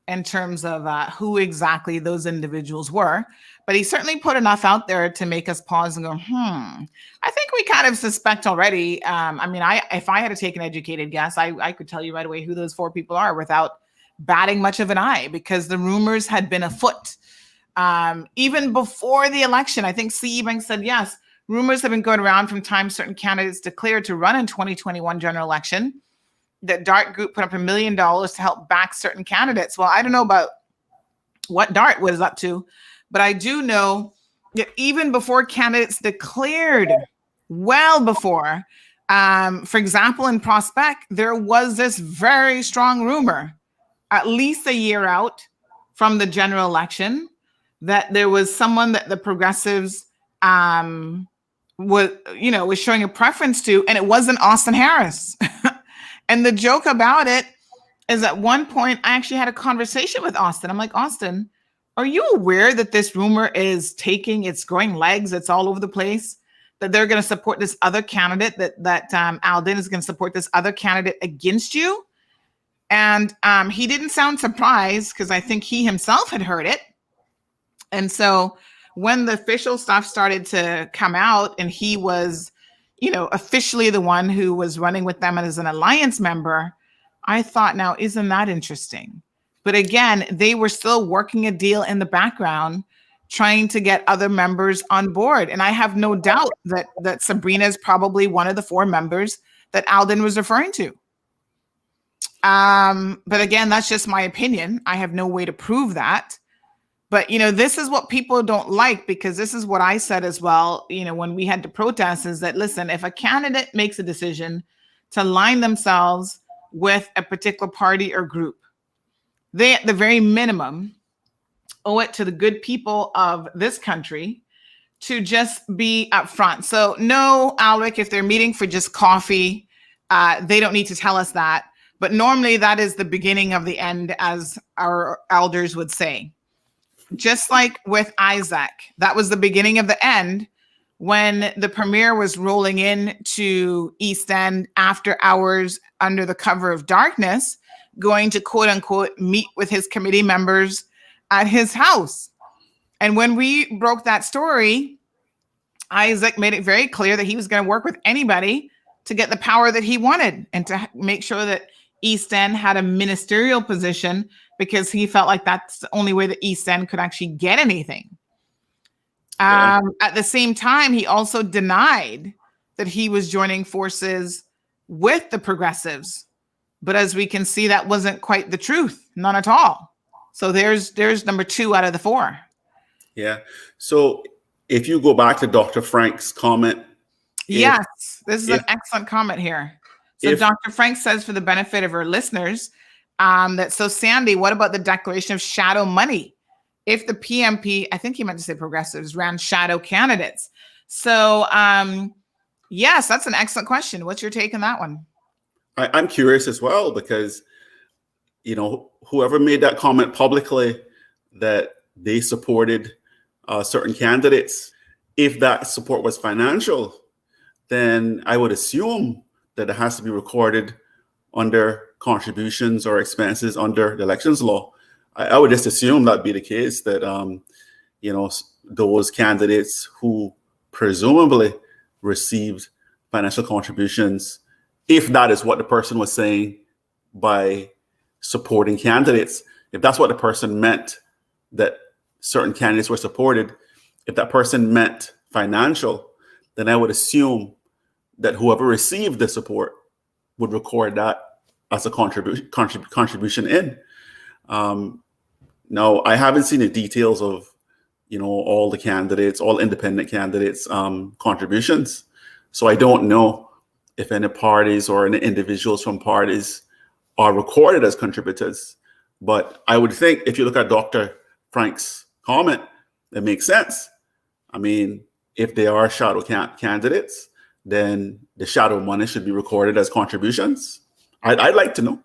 in terms of who exactly those individuals were. But he certainly put enough out there to make us pause and go, I think we kind of suspect already. I mean, if I had to take an educated guess, I could tell you right away who those 4 people are without batting much of an eye, because the rumors had been afoot. Even before the election, I think C.E. Banks said, yes, rumors have been going around from time certain candidates declared to run in 2021 general election. That DART group put up $1 million to help back certain candidates. Well, I don't know about what DART was up to, but I do know that even before candidates declared, well before, for example, in Prospect, there was this very strong rumor, at least a year out from the general election, that there was someone that the progressives was showing a preference to, and it wasn't Austin Harris. And the joke about it is, at one point, I actually had a conversation with Austin. I'm like, Austin, are you aware that this rumor is it's growing legs, it's all over the place, that they're going to support this other candidate, that Alden is going to support this other candidate against you? And he didn't sound surprised, because I think he himself had heard it. And so when the official stuff started to come out, and he was, officially the one who was running with them as an alliance member, I thought, now, isn't that interesting? But again, they were still working a deal in the background, trying to get other members on board. And I have no doubt that Sabrina is probably one of the 4 members that Alden was referring to. But again, that's just my opinion. I have no way to prove that. But, this is what people don't like, because this is what I said as well, when we had to protest, is that, listen, if a candidate makes a decision to line themselves with a particular party or group, they, at the very minimum, owe it to the good people of this country to just be upfront. So no, Alric, if they're meeting for just coffee, they don't need to tell us that. But normally that is the beginning of the end, as our elders would say. Just like with Isaac, that was the beginning of the end, when the premier was rolling in to East End after hours under the cover of darkness, going to quote unquote meet with his committee members at his house. And when we broke that story, Isaac made it very clear that he was going to work with anybody to get the power that he wanted, and to make sure that East End had a ministerial position, because he felt like that's the only way that East End could actually get anything. At the same time, he also denied that he was joining forces with the progressives. But as we can see, that wasn't quite the truth, none at all. So there's number 2 out of the 4. Yeah. So if you go back to Dr. Frank's comment. Yes, this is an excellent comment here. So Dr. Frank says, for the benefit of our listeners, so Sandy, what about the declaration of shadow money? If the PMP, I think he meant to say progressives, ran shadow candidates. So yes, that's an excellent question. What's your take on that one? I'm curious as well, because, whoever made that comment publicly that they supported certain candidates, if that support was financial, then I would assume that it has to be recorded under contributions or expenses under the elections law. I would just assume that'd be the case, that those candidates who presumably received financial contributions, if that is what the person was saying by supporting candidates, if that's what the person meant, that certain candidates were supported, if that person meant financial, then I would assume that whoever received the support would record that as a contribution in. Now, I haven't seen the details of, all the candidates, all independent candidates' contributions. So I don't know if any parties or any individuals from parties are recorded as contributors. But I would think if you look at Dr. Frank's comment, it makes sense. I mean, if they are shadow candidates, then the shadow money should be recorded as contributions. I'd like to know.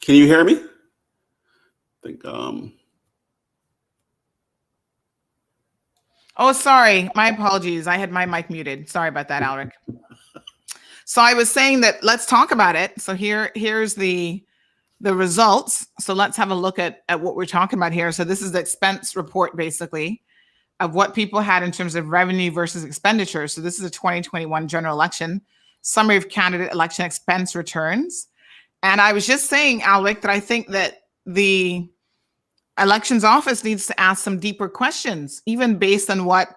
Can you hear me? I think Oh, sorry. My apologies. I had my mic muted. Sorry about that, Alric. So I was saying that let's talk about it. So here's the results. So let's have a look at what we're talking about here. So this is the expense report, basically, of what people had in terms of revenue versus expenditure. So this is a 2021 general election summary of candidate election expense returns. And I was just saying, Alric, that I think that the elections office needs to ask some deeper questions, even based on what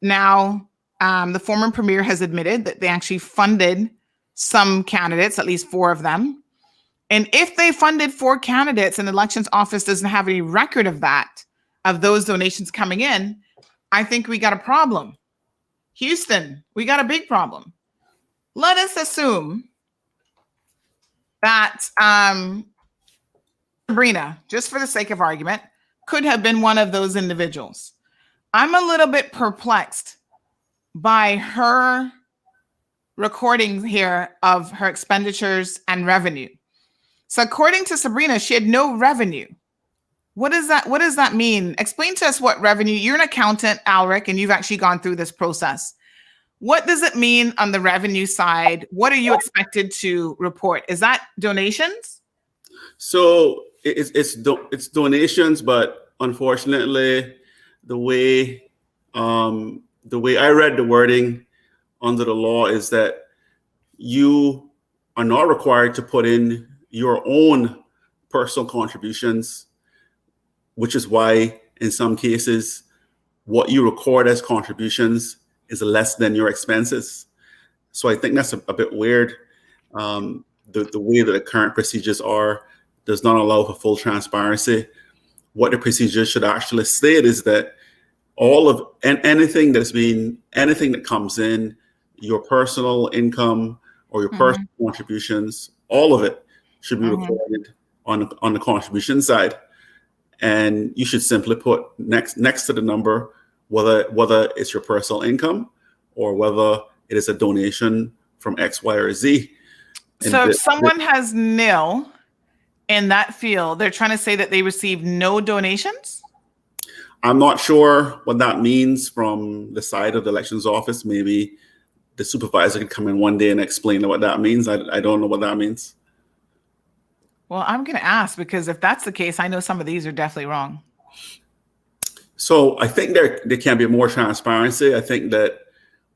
now the former premier has admitted that they actually funded some candidates, at least 4 of them. And if they funded 4 candidates and the elections office doesn't have any record of that, of those donations coming in, I think we got a problem. Houston, we got a big problem. Let us assume that Sabrina, just for the sake of argument, could have been one of those individuals. I'm a little bit perplexed by her recording here of her expenditures and revenue. So according to Sabrina, she had no revenue. What does that mean? Explain to us what revenue. You're an accountant, Alric, and you've actually gone through this process. What does it mean on the revenue side? What are you expected to report? Is that donations? So it's donations, but unfortunately, the way I read the wording under the law is that you are not required to put in your own personal contributions, which is why in some cases, what you record as contributions is less than your expenses. So I think that's a bit weird. The way that the current procedures are does not allow for full transparency. What the procedure should actually state is that all of anything that comes in, your personal income or your personal contributions, all of it should be recorded on the contribution side. And you should simply put next to the number whether it's your personal income or whether it is a donation from X, Y, or Z. So if someone has nil in that field, they're trying to say that they received no donations? I'm not sure what that means from the side of the elections office. Maybe the supervisor could come in one day and explain what that means. I don't know what that means. Well, I'm going to ask, because if that's the case, I know some of these are definitely wrong. So I think there can be more transparency. I think that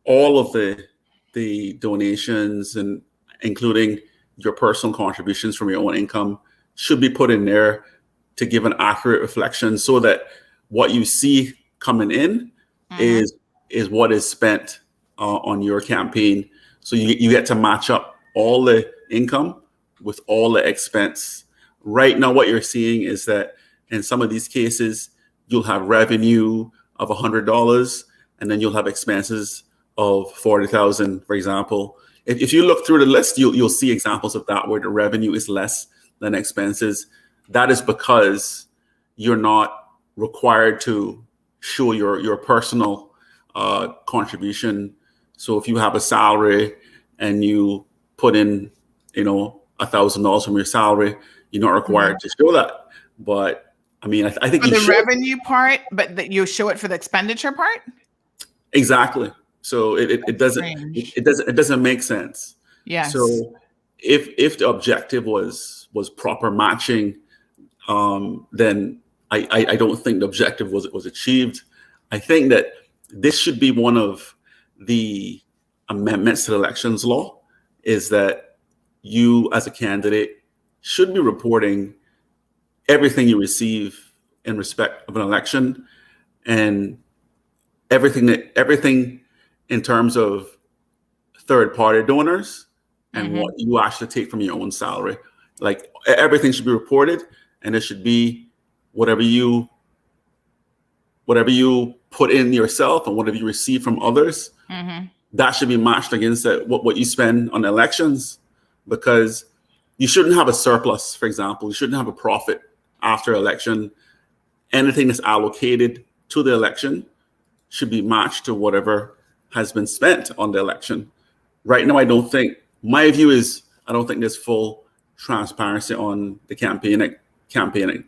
all of the donations, and including your personal contributions from your own income, should be put in there to give an accurate reflection, so that what you see coming in is what is spent on your campaign. So you get to match up all the income with all the expense. Right now, what you're seeing is that in some of these cases, you'll have revenue of $100, and then you'll have expenses of $40,000, for example. If you look through the list, you'll see examples of that where the revenue is less than expenses. That is because you're not required to show your personal contribution. So if you have a salary and you put in, $1,000 from your salary, you're not required to show that. But I mean, I think for the revenue part, but that you show it for the expenditure part. Exactly. So it doesn't make sense. Yes. So if the objective was proper matching, then I don't think the objective was achieved. I think that this should be one of the amendments to the elections law, is that you as a candidate should be reporting everything you receive in respect of an election, and everything in terms of third party donors and what you actually take from your own salary. Like everything should be reported, and it should be whatever you put in yourself and whatever you receive from others. That should be matched against what you spend on elections, because you shouldn't have a surplus. For example, you shouldn't have a profit after election. Anything that's allocated to the election should be matched to whatever has been spent on the election. Right now, my view is I don't think there's full transparency on the campaign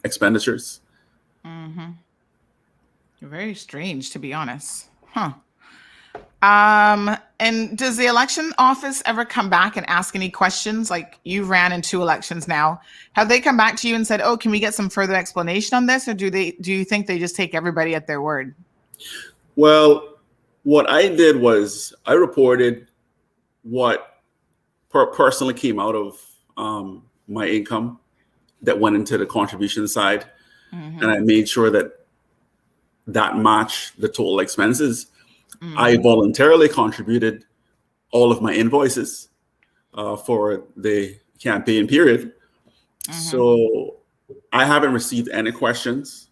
expenditures. Very strange, to be honest. And does the election office ever come back and ask any questions? Like, you ran in 2 elections now. Have they come back to you and said, "Oh, can we get some further explanation on this?" Or do you think they just take everybody at their word? Well, what I did was I reported what personally came out of my income that went into the contribution side, and I made sure that matched the total expenses. I voluntarily contributed all of my invoices for the campaign period. So I haven't received any questions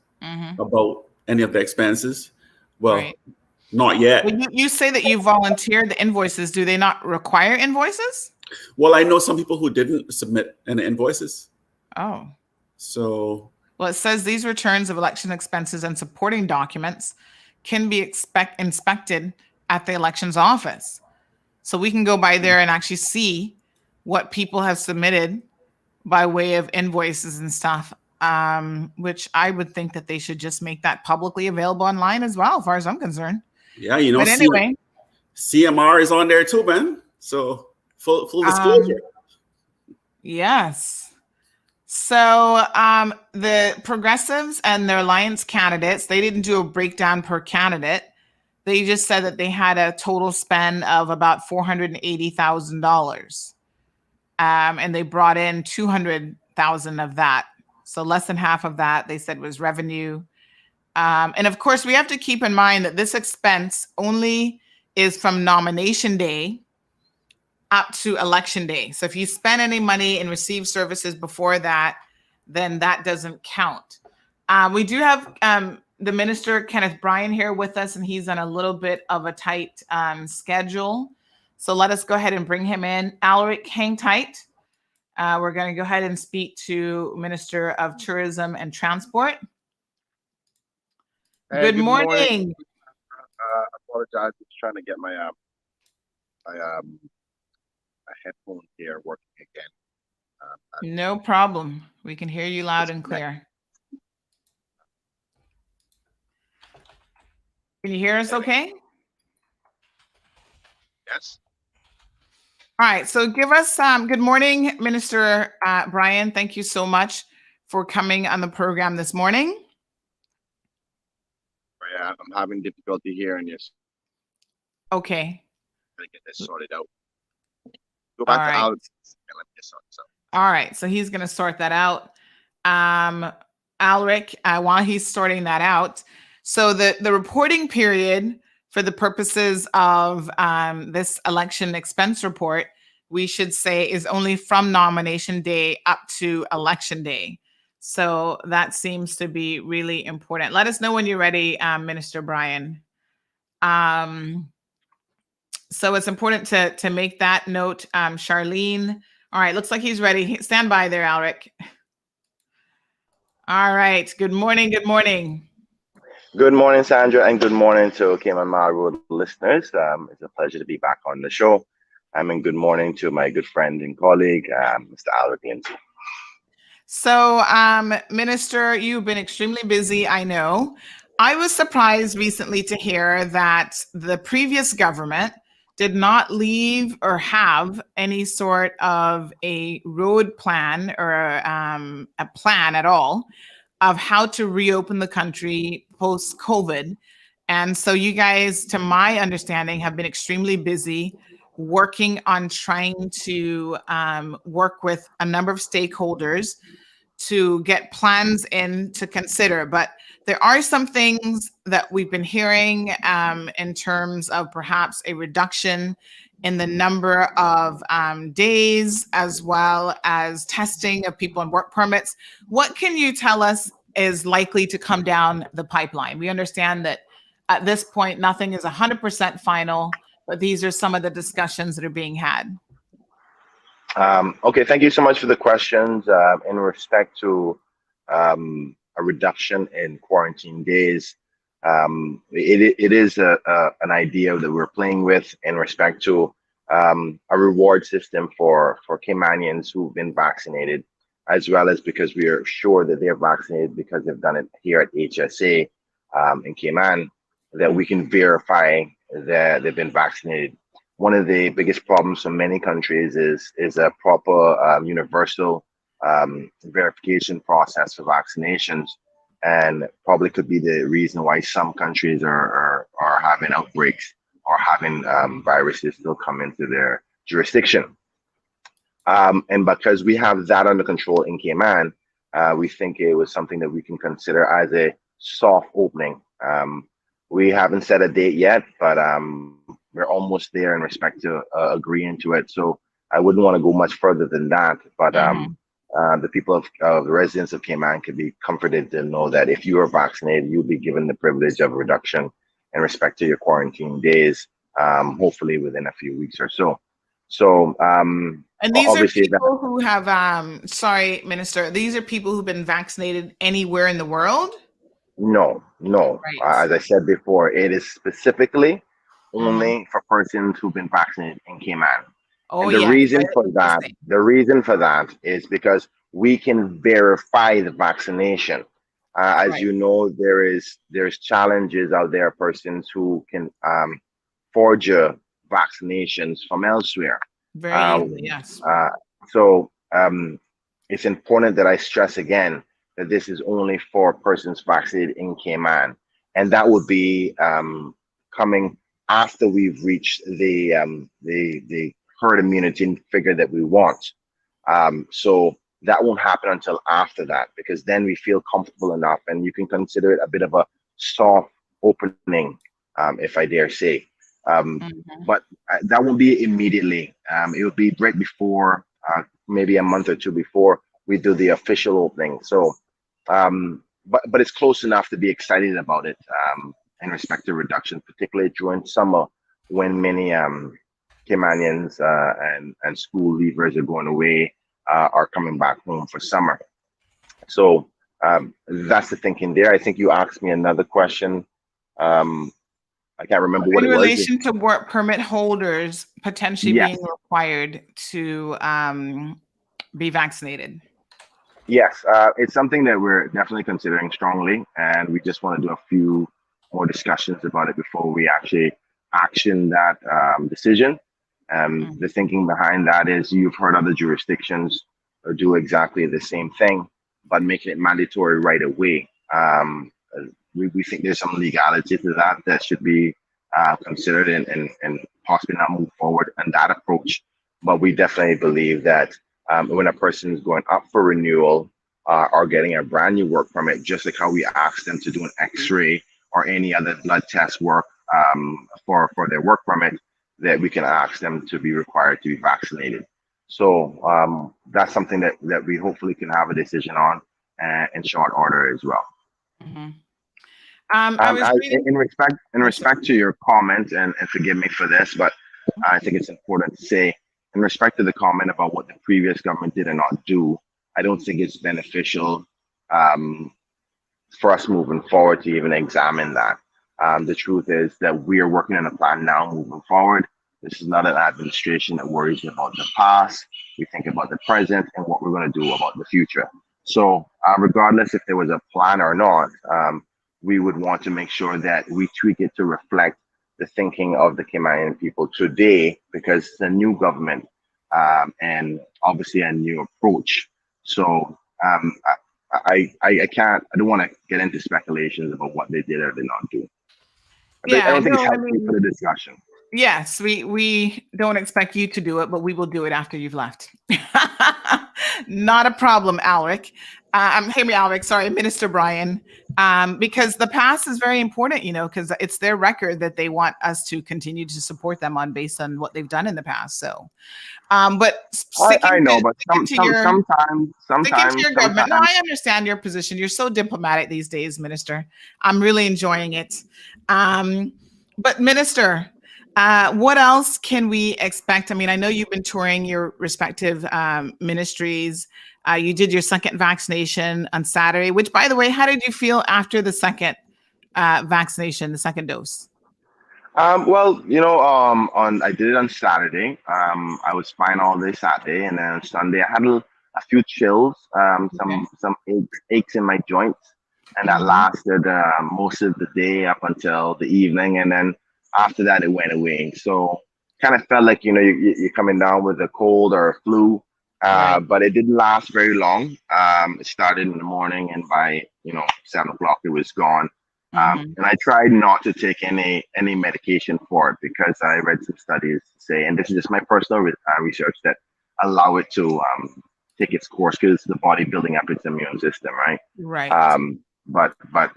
about any of the expenses. Well, Right. not yet. When you say that you volunteered the invoices, do they not require invoices? Well, I know some people who didn't submit any invoices. Oh. So, Well, it says these returns of election expenses and supporting documents can be inspected at the elections office. So we can go by there and actually see what people have submitted by way of invoices and stuff, which I would think that they should just make that publicly available online as well, as far as I'm concerned. yeah, But anyway, CMR is on there too, man. So full disclosure. Yes. So the progressives and their alliance candidates, they didn't do a breakdown per candidate. They just said that they had a total spend of about $480,000. And they brought in 200,000 of that. So less than half of that, they said, was revenue. And of course, we have to keep in mind that this expense only is from nomination day up to election day. So if you spend any money and receive services before that, then that doesn't count. We do have the Minister, Kenneth Bryan, here with us, and he's on a little bit of a tight schedule. So let us go ahead and bring him in. Alric, hang tight. We're going to go ahead and speak to Minister of Tourism and Transport. Good morning. Apologize, just trying to get my headphone here working again. No problem. We can hear you loud and clear. Can you hear us okay? Yes. All right. So give us good morning, Minister Bryan. Thank you so much for coming on the program this morning. Yeah, I'm having difficulty hearing you. Okay. Trying to get this sorted out. Go back to Alex. Let me just sort this out. All right. So he's going to sort that out. Alric, while he's sorting that out. So the reporting period for the purposes of this election expense report, we should say, is only from nomination day up to election day. So that seems to be really important. Let us know when you're ready, Minister Bryan. So it's important to make that note. Charlene. All right, looks like he's ready. Stand by there, Alric. All right. Good morning. Good morning. Good morning, Sandra, and good morning to Cayman Mile Road listeners. It's a pleasure to be back on the show. And good morning to my good friend and colleague, Mr. Alric Lindsay. So, Minister, you've been extremely busy, I know. I was surprised recently to hear that the previous government did not leave or have any sort of a road plan or a plan at all of how to reopen the country post-COVID. And so you guys, to my understanding, have been extremely busy working on trying to work with a number of stakeholders to get plans in to consider. But there are some things that we've been hearing in terms of perhaps a reduction in the number of days, as well as testing of people on work permits. What can you tell us is likely to come down the pipeline? We understand that at this point, nothing is 100% final, but these are some of the discussions that are being had. Okay, thank you so much for the questions. In respect to a reduction in quarantine days, it is an idea that we're playing with in respect to a reward system for Caymanians who've been vaccinated, as well as because we are sure that they're vaccinated because they've done it here at HSA in Cayman, that we can verify that they've been vaccinated. One of the biggest problems for many countries is a proper universal verification process for vaccinations, and probably could be the reason why some countries are having outbreaks or having viruses still come into their jurisdiction. And because we have that under control in Cayman, we think it was something that we can consider as a soft opening. We haven't set a date yet, but we're almost there in respect to agreeing to it. So I wouldn't want to go much further than that. But the people of the residents of Cayman can be comforted to know that if you are vaccinated, you'll be given the privilege of reduction in respect to your quarantine days, hopefully within a few weeks or so. So, and these are obviously people who have, sorry, Minister, these are people who've been vaccinated anywhere in the world? No. Right. As I said before, it is specifically only for persons who've been vaccinated in Cayman. Oh, and the yeah. reason for that is because we can verify the vaccination. As Right. you know, there's challenges out there, persons who can forge vaccinations from elsewhere. Very easily, yes. So it's important that I stress again that this is only for persons vaccinated in Cayman, and that would be coming after we've reached the herd immunity figure that we want. So that won't happen until after that, because then we feel comfortable enough, and you can consider it a bit of a soft opening, if I dare say. But that won't be immediately. It will be right before, maybe a month or two before we do the official opening. So, but it's close enough to be excited about it in respect to reduction, particularly during summer when many Caymanians and school leavers are going away, are coming back home for summer. So that's the thinking there. I think you asked me another question. I can't remember what it was. In relation to work permit holders potentially being required to be vaccinated. Yes, it's something that we're definitely considering strongly, and we just want to do a few more discussions about it before we actually action that decision. The thinking behind that is you've heard other jurisdictions do exactly the same thing, but making it mandatory right away. We think there's some legality to that should be considered and possibly not move forward on that approach. But we definitely believe that when a person is going up for renewal or getting a brand new work permit, just like how we ask them to do an X-ray or any other blood test work for their work permit, that we can ask them to be required to be vaccinated. So that's something that we hopefully can have a decision on in short order as well. In respect to your comment, and forgive me for this, but I think it's important to say, in respect to the comment about what the previous government did and not do, I don't think it's beneficial for us moving forward to even examine that. The truth is that we are working on a plan now moving forward. This is not an administration that worries about the past. We think about the present and what we're going to do about the future. So regardless if there was a plan or not, we would want to make sure that we tweak it to reflect the thinking of the Caymanian people today, because it's a new government and obviously a new approach. So I can't, I don't want to get into speculations about what they did or did not do. I Yeah, don't think it's no, I healthy for mean, the discussion. yes, we don't expect you to do it, but we will do it after you've left. Not a problem, Alric. Alric, sorry, Minister Brian, because the past is very important, because it's their record that they want us to continue to support them on based on what they've done in the past. So, but I know, but sticking to your government. No, sometimes. I understand your position. You're so diplomatic these days, Minister. I'm really enjoying it. But Minister, what else can we expect? I mean, I know you've been touring your respective ministries. You did your second vaccination on Saturday, which, by the way, how did you feel after the second vaccination, the second dose? Well, I did it on Saturday. I was fine all day Saturday, and then on Sunday I had a few chills, some aches in my joints, and that lasted most of the day up until the evening, and then after that it went away. So kind of felt like you're coming down with a cold or a flu, Right. but it didn't last very long. It started in the morning, and by 7 o'clock it was gone. And I tried not to take any medication for it, because I read some studies say, and this is just my personal research, that allow it to take its course, because it's the body building up its immune system, right? Right. But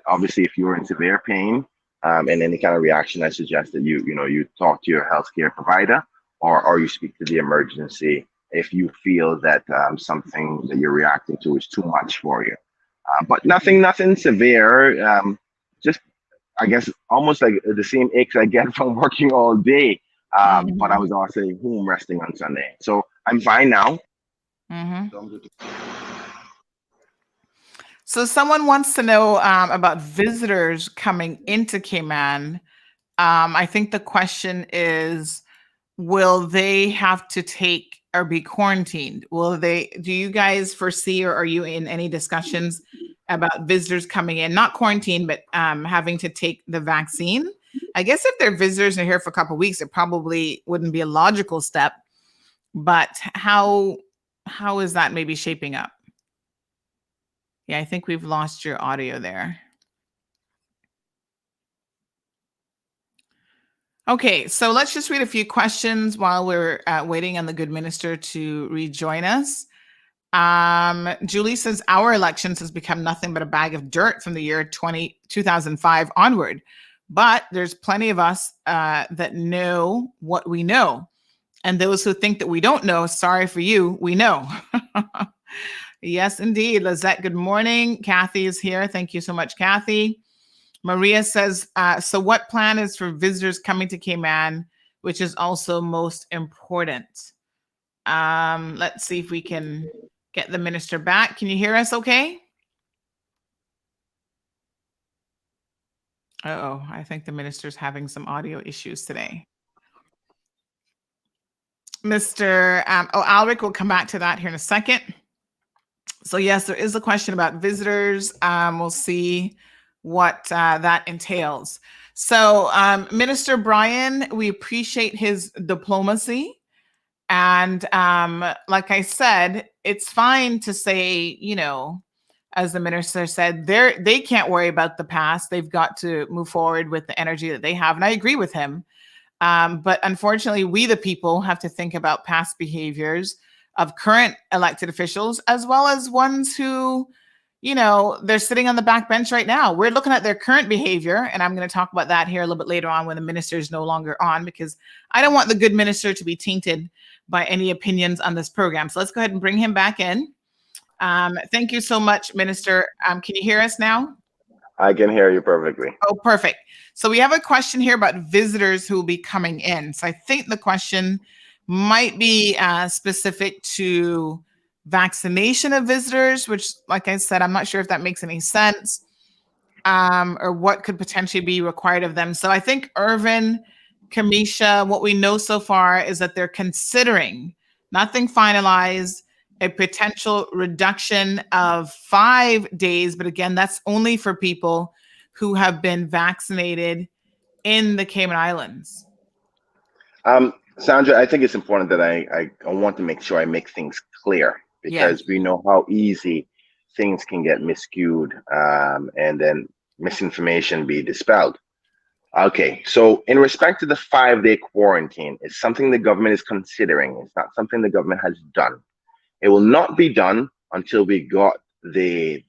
obviously, if you're in severe pain and any kind of reaction, I suggest that you talk to your healthcare provider, or you speak to the emergency if you feel that something that you're reacting to is too much for you. But nothing severe. Just, I guess, almost like the same aches I get from working all day. But I was also home resting on Sunday. So I'm fine now. So someone wants to know about visitors coming into Cayman. I think the question is, will they have to take or be quarantined? Do you guys foresee, or are you in any discussions about visitors coming in, not quarantined, but having to take the vaccine? I guess if they're visitors and are here for a couple of weeks, it probably wouldn't be a logical step. But how is that maybe shaping up? Yeah, I think we've lost your audio there. Okay, so let's just read a few questions while we're waiting on the good minister to rejoin us. Julie says, our elections has become nothing but a bag of dirt from the year 2005 onward. But there's plenty of us that know what we know. And those who think that we don't know, sorry for you, we know. Yes, indeed. Lizette, good morning. Kathy is here. Thank you so much, Kathy. Maria says, so what plan is for visitors coming to Cayman, which is also most important? Let's see if we can get the minister back. Can you hear us okay? Uh-oh, I think the minister's having some audio issues today. Alric will come back to that here in a second. So yes, there is a question about visitors. We'll see what that entails. So Minister Brian, we appreciate his diplomacy. And like I said, it's fine to say, as the minister said, they can't worry about the past. They've got to move forward with the energy that they have. And I agree with him. But unfortunately, we, the people, have to think about past behaviors of current elected officials, as well as ones who, they're sitting on the back bench right now. We're looking at their current behavior, and I'm going to talk about that here a little bit later on when the minister is no longer on, because I don't want the good minister to be tainted by any opinions on this program. So let's go ahead and bring him back in. Thank you so much, Minister. Can you hear us now? I can hear you perfectly. Oh, perfect. So we have a question here about visitors who will be coming in. So I think the question might be specific to vaccination of visitors, which, like I said, I'm not sure if that makes any sense, or what could potentially be required of them. So I think Irvin, Kamisha, what we know so far is that they're considering, nothing finalized, a potential reduction of 5 days. But again, that's only for people who have been vaccinated in the Cayman Islands? Sandra, I think it's important that I want to make sure I make things clear, Yes. because we know how easy things can get miscued, and then misinformation be dispelled. Okay, so in respect to the 5-day quarantine, it's something the government is considering. It's not something the government has done. It will not be done until we got the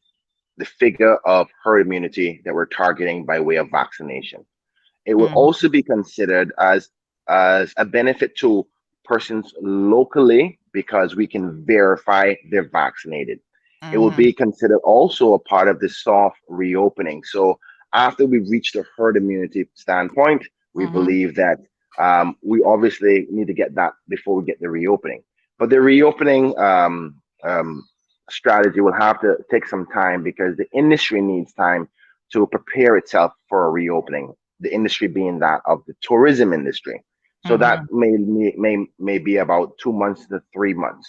figure of herd immunity that we're targeting by way of vaccination. It will also be considered as a benefit to persons locally, because we can verify they're vaccinated. It will be considered also a part of the soft reopening. So after we reach the herd immunity standpoint, we believe that we obviously need to get that before we get the reopening. But the reopening strategy will have to take some time, because the industry needs time to prepare itself for a reopening. The industry being that of the tourism industry. So that may be about 2 months to 3 months.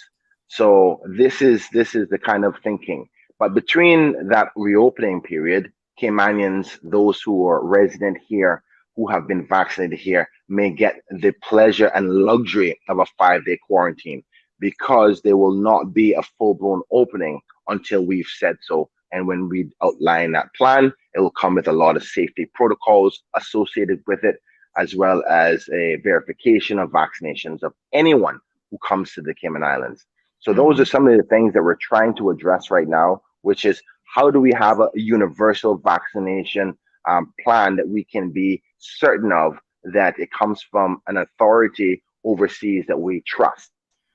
So this is the kind of thinking. But between that reopening period, Caymanians, those who are resident here, who have been vaccinated here, may get the pleasure and luxury of a 5-day quarantine, because there will not be a full-blown opening until we've said so. And when we outline that plan, it will come with a lot of safety protocols associated with it, as well as a verification of vaccinations of anyone who comes to the Cayman Islands. So those are some of the things that we're trying to address right now, which is how do we have a universal vaccination plan that we can be certain of that it comes from an authority overseas that we trust.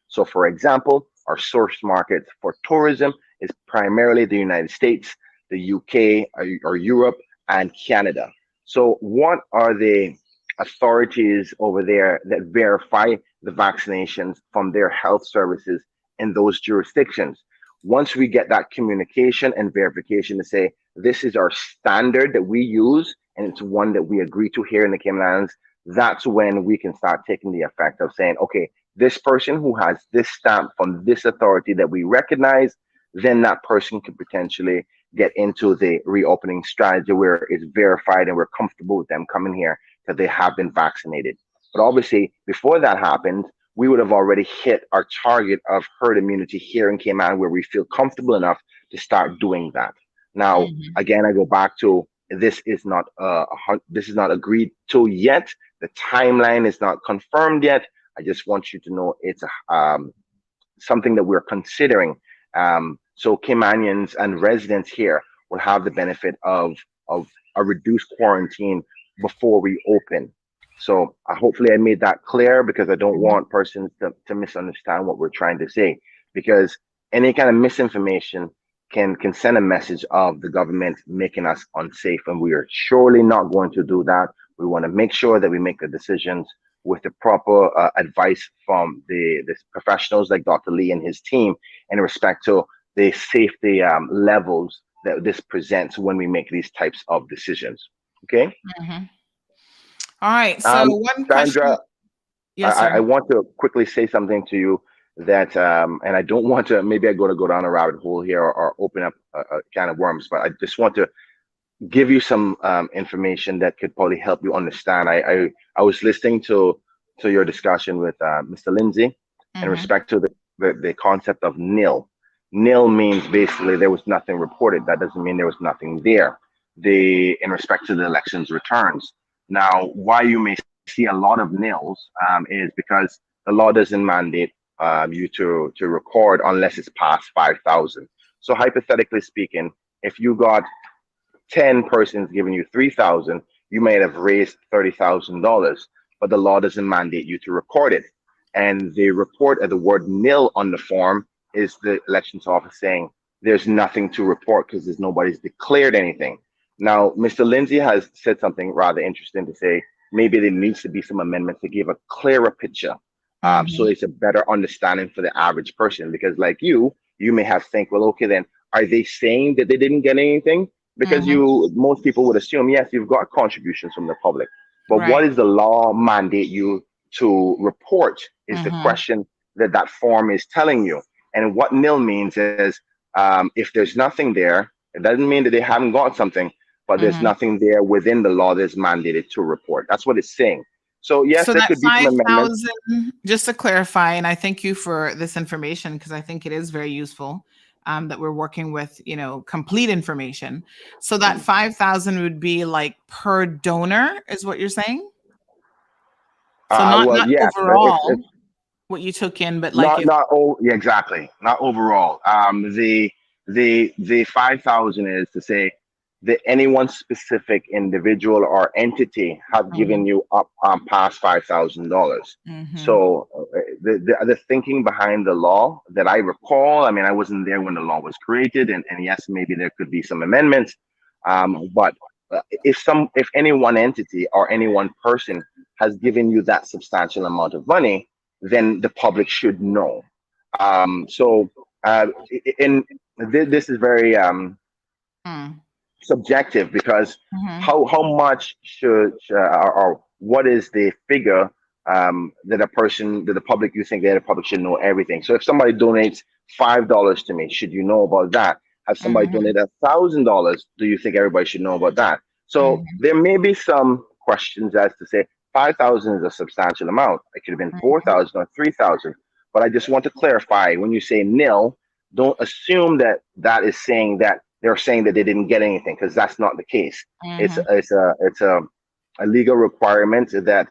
So for example, our source markets for tourism is primarily the United States, the UK, or Europe, and Canada. So what are the authorities over there that verify the vaccinations from their health services in those jurisdictions? Once we get that communication and verification to say, this is our standard that we use, and it's one that we agree to here in the Cayman Islands, that's when we can start taking the effect of saying, okay, this person who has this stamp from this authority that we recognize, then that person could potentially get into the reopening strategy where it's verified and we're comfortable with them coming here that they have been vaccinated. But obviously, before that happened, we would have already hit our target of herd immunity here in Cayman, where we feel comfortable enough to start doing that. Now, again, I go back to this is not agreed to yet. The timeline is not confirmed yet. I just want you to know it's something that we're considering. So Caymanians and residents here will have the benefit of a reduced quarantine before we open. So hopefully I made that clear, because I don't want persons to misunderstand what we're trying to say, because any kind of misinformation can send a message of the government making us unsafe, and we are surely not going to do that. We want to make sure that we make the decisions with the proper advice from the professionals like Dr. Lee and his team in respect to the safety levels that this presents when we make these types of decisions. Okay. All right. So one question. Sandra, Yes, sir. I want to quickly say something to you that, and I don't want to, maybe I go down a rabbit hole here, or open up a can of worms, but I just want to give you some information that could probably help you understand. I was listening to your discussion with Mr. Lindsay in respect to the concept of nil. Nil means basically there was nothing reported. That doesn't mean there was nothing there. In respect to the elections returns. Now, why you may see a lot of nils is because the law doesn't mandate you to record unless it's past 5,000. So hypothetically speaking, if you got 10 persons giving you 3,000, you may have raised $30,000, but the law doesn't mandate you to record it. And the report of the word nil on the form is the elections office saying there's nothing to report because nobody's declared anything. Now, Mr. Lindsay has said something rather interesting to say, maybe there needs to be some amendments to give a clearer picture. So it's a better understanding for the average person, because like you may have think, well, okay, then are they saying that they didn't get anything? Because most people would assume, yes, you've got contributions from the public, but what does the law mandate you to report is the question that form is telling you. And what nil means is if there's nothing there, it doesn't mean that they haven't got something, but there's Mhm. nothing there within the law that's mandated to report. That's what it's saying. So yes, So there that could be some amendments. 5,000, just to clarify, and I thank you for this information because I think it is very useful, that we're working with, complete information. So that 5,000 would be like per donor, is what you're saying? So not Well, not yes, overall it's what you took in, but like not if not oh yeah, exactly, not overall. The 5,000 is to say that any one specific individual or entity have given Mhm, you up past $5,000. mhm, So the thinking behind the law that I recall, I mean, I wasn't there when the law was created, and yes, maybe there could be some amendments, but if any one entity or any one person has given you that substantial amount of money, then the public should know. So, in this is very mm, subjective because mhm, how much should or what is the figure that a person that the public you think that the public should know everything. So if somebody donates $5 to me, should you know about that? Have somebody mhm, donate $1,000? Do you think everybody should know about that? So mhm, there may be some questions as to say 5,000 is a substantial amount. It could have been mhm, 4,000 or 3,000. But I just want to clarify when you say nil, don't assume that that is saying that they're saying that they didn't get anything, because that's not the case. It's mhm, a legal requirement that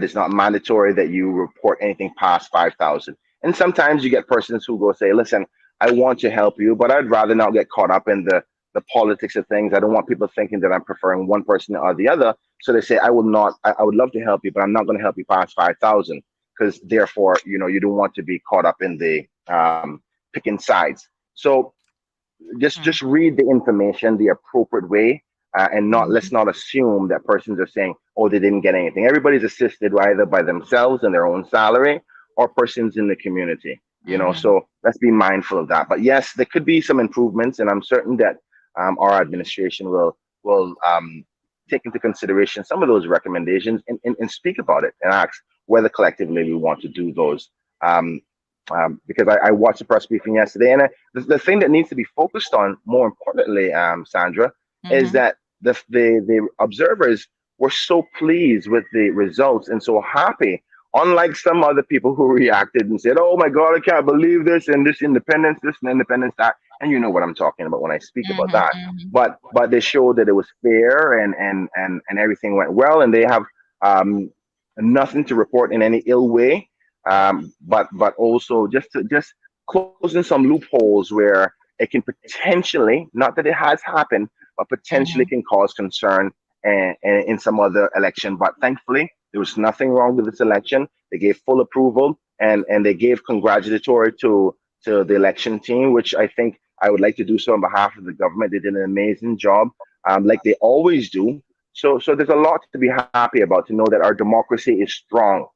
is not mandatory that you report anything past 5,000. And sometimes you get persons who go say, "Listen, I want to help you, but I'd rather not get caught up in the politics of things. I don't want people thinking that I'm preferring one person or the other." So they say, "I will not. I would love to help you, but I'm not going to help you past 5,000 because therefore, you don't want to be caught up in the picking sides." So just mhm, read the information the appropriate way, and not let's mhm, not assume that persons are saying, oh, they didn't get anything. Everybody's assisted either by themselves and their own salary or persons in the community, mhm, so let's be mindful of that. But yes, there could be some improvements, and I'm certain that our administration will take into consideration some of those recommendations, and speak about it and ask whether collectively we want to do those. um, because I watched the press briefing yesterday, and the thing that needs to be focused on, more importantly, Sandra, is mhm, that the observers were so pleased with the results and so happy. Unlike some other people who reacted and said, "Oh my God, I can't believe this and this independence, this and independence that," and you know what I'm talking about when I speak about mhm, that. mhm, But they showed that it was fair, and everything went well, and they have um, nothing to report in any ill way, but also just closing some loopholes where it can potentially, not that it has happened, but potentially mhm, can cause concern and in some other election. But thankfully, there was nothing wrong with this election. They gave full approval, and they gave congratulatory to the election team, which I think I would like to do so on behalf of the government. They did an amazing job, like they always do. So there's a lot to be happy about, to know that our democracy is strong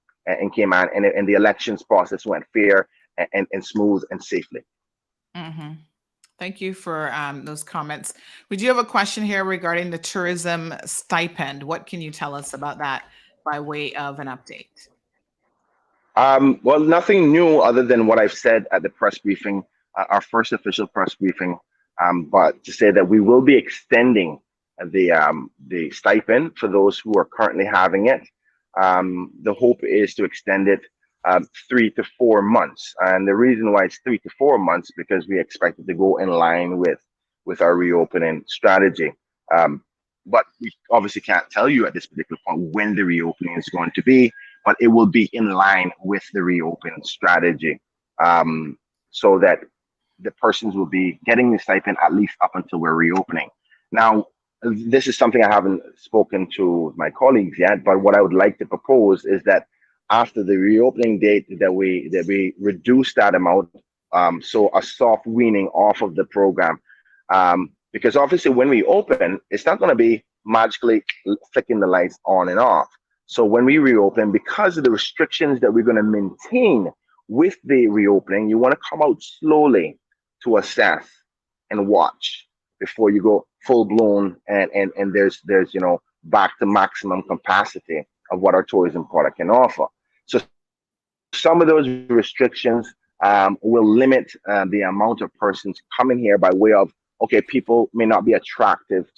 in Cayman, and the elections process went fair and smooth and safely. mhm. Thank you for those comments. We do have a question here regarding the tourism stipend. What can you tell us about that by way of an update? Well, nothing new other than what I've said at the press briefing, our first official press briefing. But to say that we will be extending the stipend for those who are currently having it. The hope is to extend it 3 to 4 months, and the reason why it's 3 to 4 months because we expect it to go in line with our reopening strategy. Um, but we obviously can't tell you at this particular point when the reopening is going to be, but it will be in line with the reopen strategy, um, so that the persons will be getting the stipend at least up until we're reopening. Now, this is something I haven't spoken to my colleagues yet, but what I would like to propose is that after the reopening date, that we reduce that amount, so a soft weaning off of the program, because obviously when we open, it's not going to be magically flicking the lights on and off. So when we reopen, because of the restrictions that we're going to maintain with the reopening, you want to come out slowly to assess and watch before you go full blown, and there's back to maximum capacity of what our tourism product can offer. So some of those restrictions will limit the amount of persons coming here by way of, okay, people may not be attractive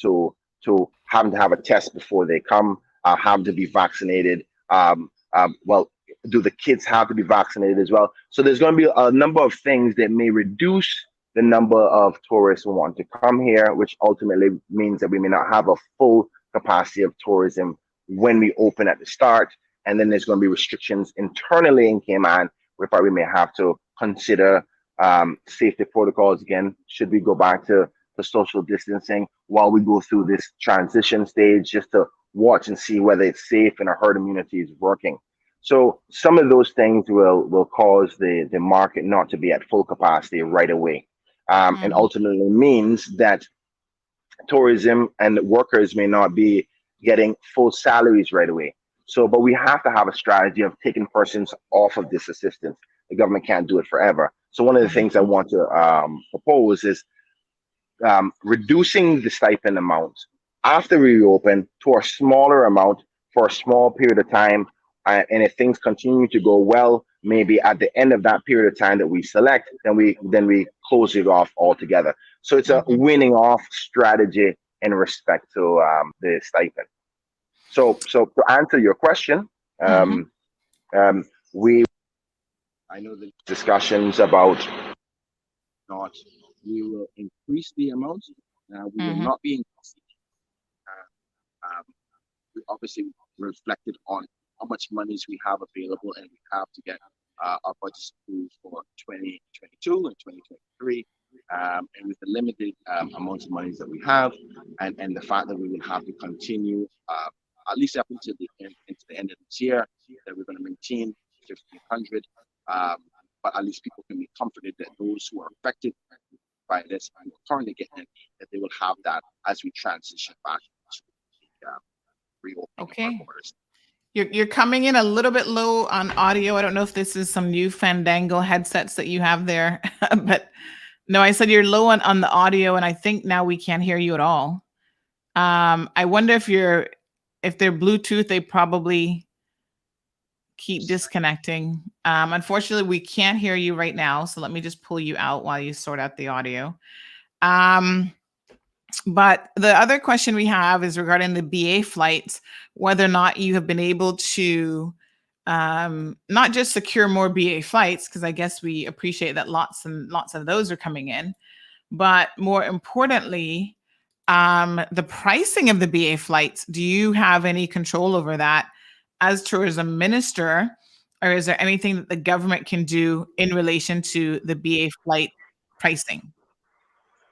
to having to have a test before they come, having to be vaccinated. Well, do the kids have to be vaccinated as well? So there's going to be a number of things that may reduce the number of tourists who want to come here, which ultimately means that we may not have a full capacity of tourism when we open at the start. And then there's going to be restrictions internally in Cayman, whereby we may have to consider safety protocols again. Should we go back to social distancing while we go through this transition stage, just to watch and see whether it's safe and our herd immunity is working? So some of those things will cause the market not to be at full capacity right away. And ultimately means that tourism and workers may not be getting full salaries right away. So, but we have to have a strategy of taking persons off of this assistance. The government can't do it forever. So one of the things I want to propose is reducing the stipend amount after we reopen to a smaller amount for a small period of time. And if things continue to go well, maybe at the end of that period of time that we select, then we close it off altogether. So it's a winning off strategy in respect to the stipend. So to answer your question, I know the discussions about not we will increase the amount. We will not be increasing. We obviously reflected on how much monies we have available, and we have to get our budgets approved for 2022 and 2023. And with the limited amount of monies that we have, and the fact that we will have to continue at least up until the end of this year, that we're going to maintain 1,500. But at least people can be comforted that those who are affected by this and currently getting it, that they will have that as we transition back to the reopening of our borders. You're coming in a little bit low on audio. I don't know if this is some new Fandango headsets that you have there, but no, I said you're low on the audio, and I think now we can't hear you at all. I wonder if they're Bluetooth, they probably keep disconnecting. Unfortunately, we can't hear you right now, so let me just pull you out while you sort out the audio. But the other question we have is regarding the BA flights, whether or not you have been able to not just secure more BA flights, because I guess we appreciate that lots and lots of those are coming in, but more importantly, the pricing of the BA flights. Do you have any control over that as tourism minister, or is there anything that the government can do in relation to the BA flight pricing?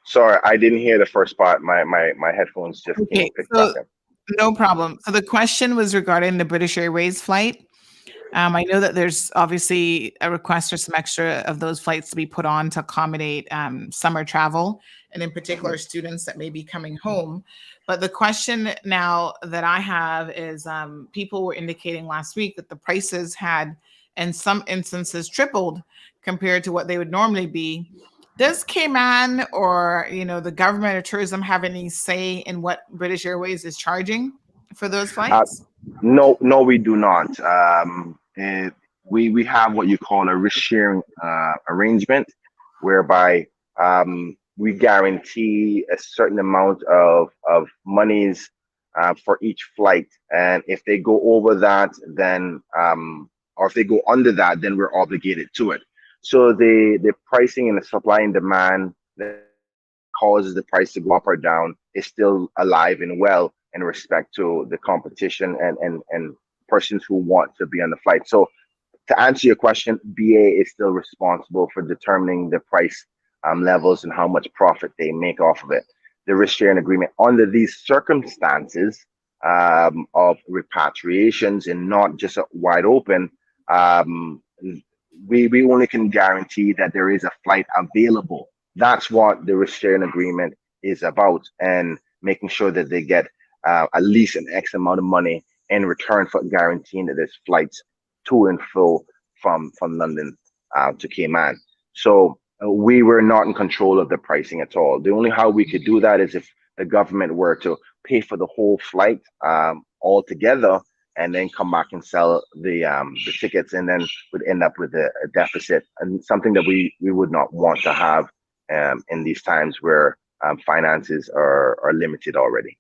Sorry, I didn't hear the first part. My headphones just picked back up. No problem. So the question was regarding the British Airways flight. I know that there's obviously a request for some extra of those flights to be put on to accommodate summer travel, and in particular students that may be coming home. But the question now that I have is people were indicating last week that the prices had, in some instances, tripled compared to what they would normally be. Does Cayman or the government or tourism have any say in what British Airways is charging for those flights? No, we do not. We have what you call a risk sharing arrangement, whereby we guarantee a certain amount of monies for each flight, and if they go over that, then or if they go under that, then we're obligated to it. So the pricing and the supply and demand that causes the price to go up or down is still alive and well in respect to the competition and persons who want to be on the flight. So to answer your question, BA is still responsible for determining the price levels and how much profit they make off of it. The risk sharing agreement under these circumstances of repatriations and not just a wide open, we only can guarantee that there is a flight available. That's what the risk sharing agreement is about, and making sure that they get at least an X amount of money in return for guaranteeing that there's flights to and fro from London to Cayman. So we were not in control of the pricing at all. The only how we could do that is if the government were to pay for the whole flight altogether, and then come back and sell the tickets, and then would end up with a deficit, and something that we would not want to have in these times where finances are limited already.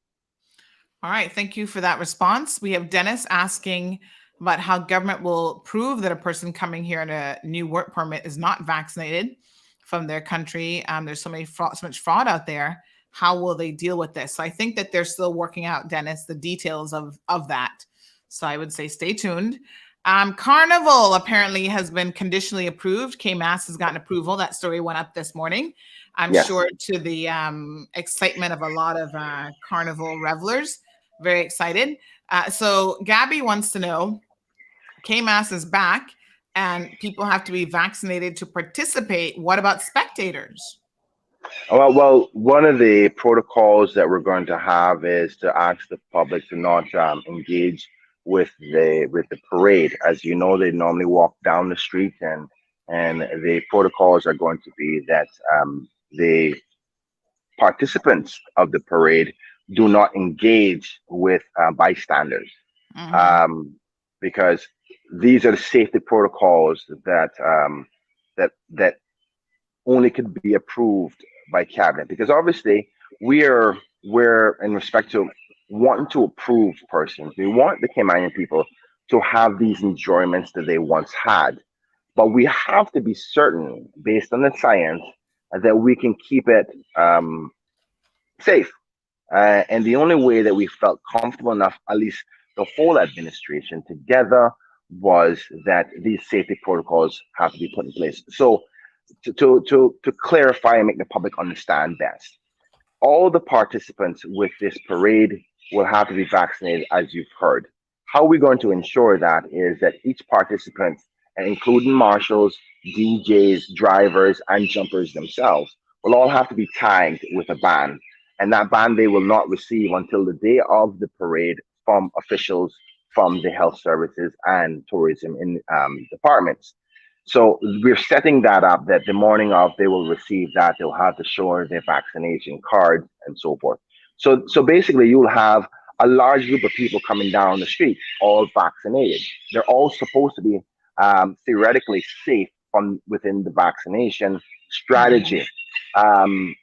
All right, thank you for that response. We have Dennis asking about how government will prove that a person coming here on a new work permit is not vaccinated from their country. There's so much fraud out there. How will they deal with this? So I think that they're still working out, Dennis, the details of that. So I would say stay tuned. Carnival apparently has been conditionally approved. KMAS has gotten approval. That story went up this morning. I'm Yes. sure to the excitement of a lot of Carnival revelers. Very excited. So Gabby wants to know, KMAS is back and people have to be vaccinated to participate. What about spectators? Well, one of the protocols that we're going to have is to ask the public to not engage with the parade. As you know, they normally walk down the street, and the protocols are going to be that the participants of the parade do not engage with bystanders, because these are the safety protocols that only could be approved by cabinet. Because obviously we're in respect to wanting to approve persons, we want the Caymanian people to have these enjoyments that they once had, but we have to be certain, based on the science, that we can keep it safe. And the only way that we felt comfortable enough, at least the whole administration together, was that these safety protocols have to be put in place. So to clarify and make the public understand best, all the participants with this parade will have to be vaccinated, as you've heard. How we're going to ensure that is that each participant, including marshals, DJs, drivers, and jumpers themselves, will all have to be tagged with a band. And that band they will not receive until the day of the parade from officials from the health services and tourism in departments. So we're setting that up that the morning of they will receive that, they'll have to show their vaccination card and so forth. So basically you'll have a large group of people coming down the street, all vaccinated. They're all supposed to be theoretically safe from within the vaccination strategy. And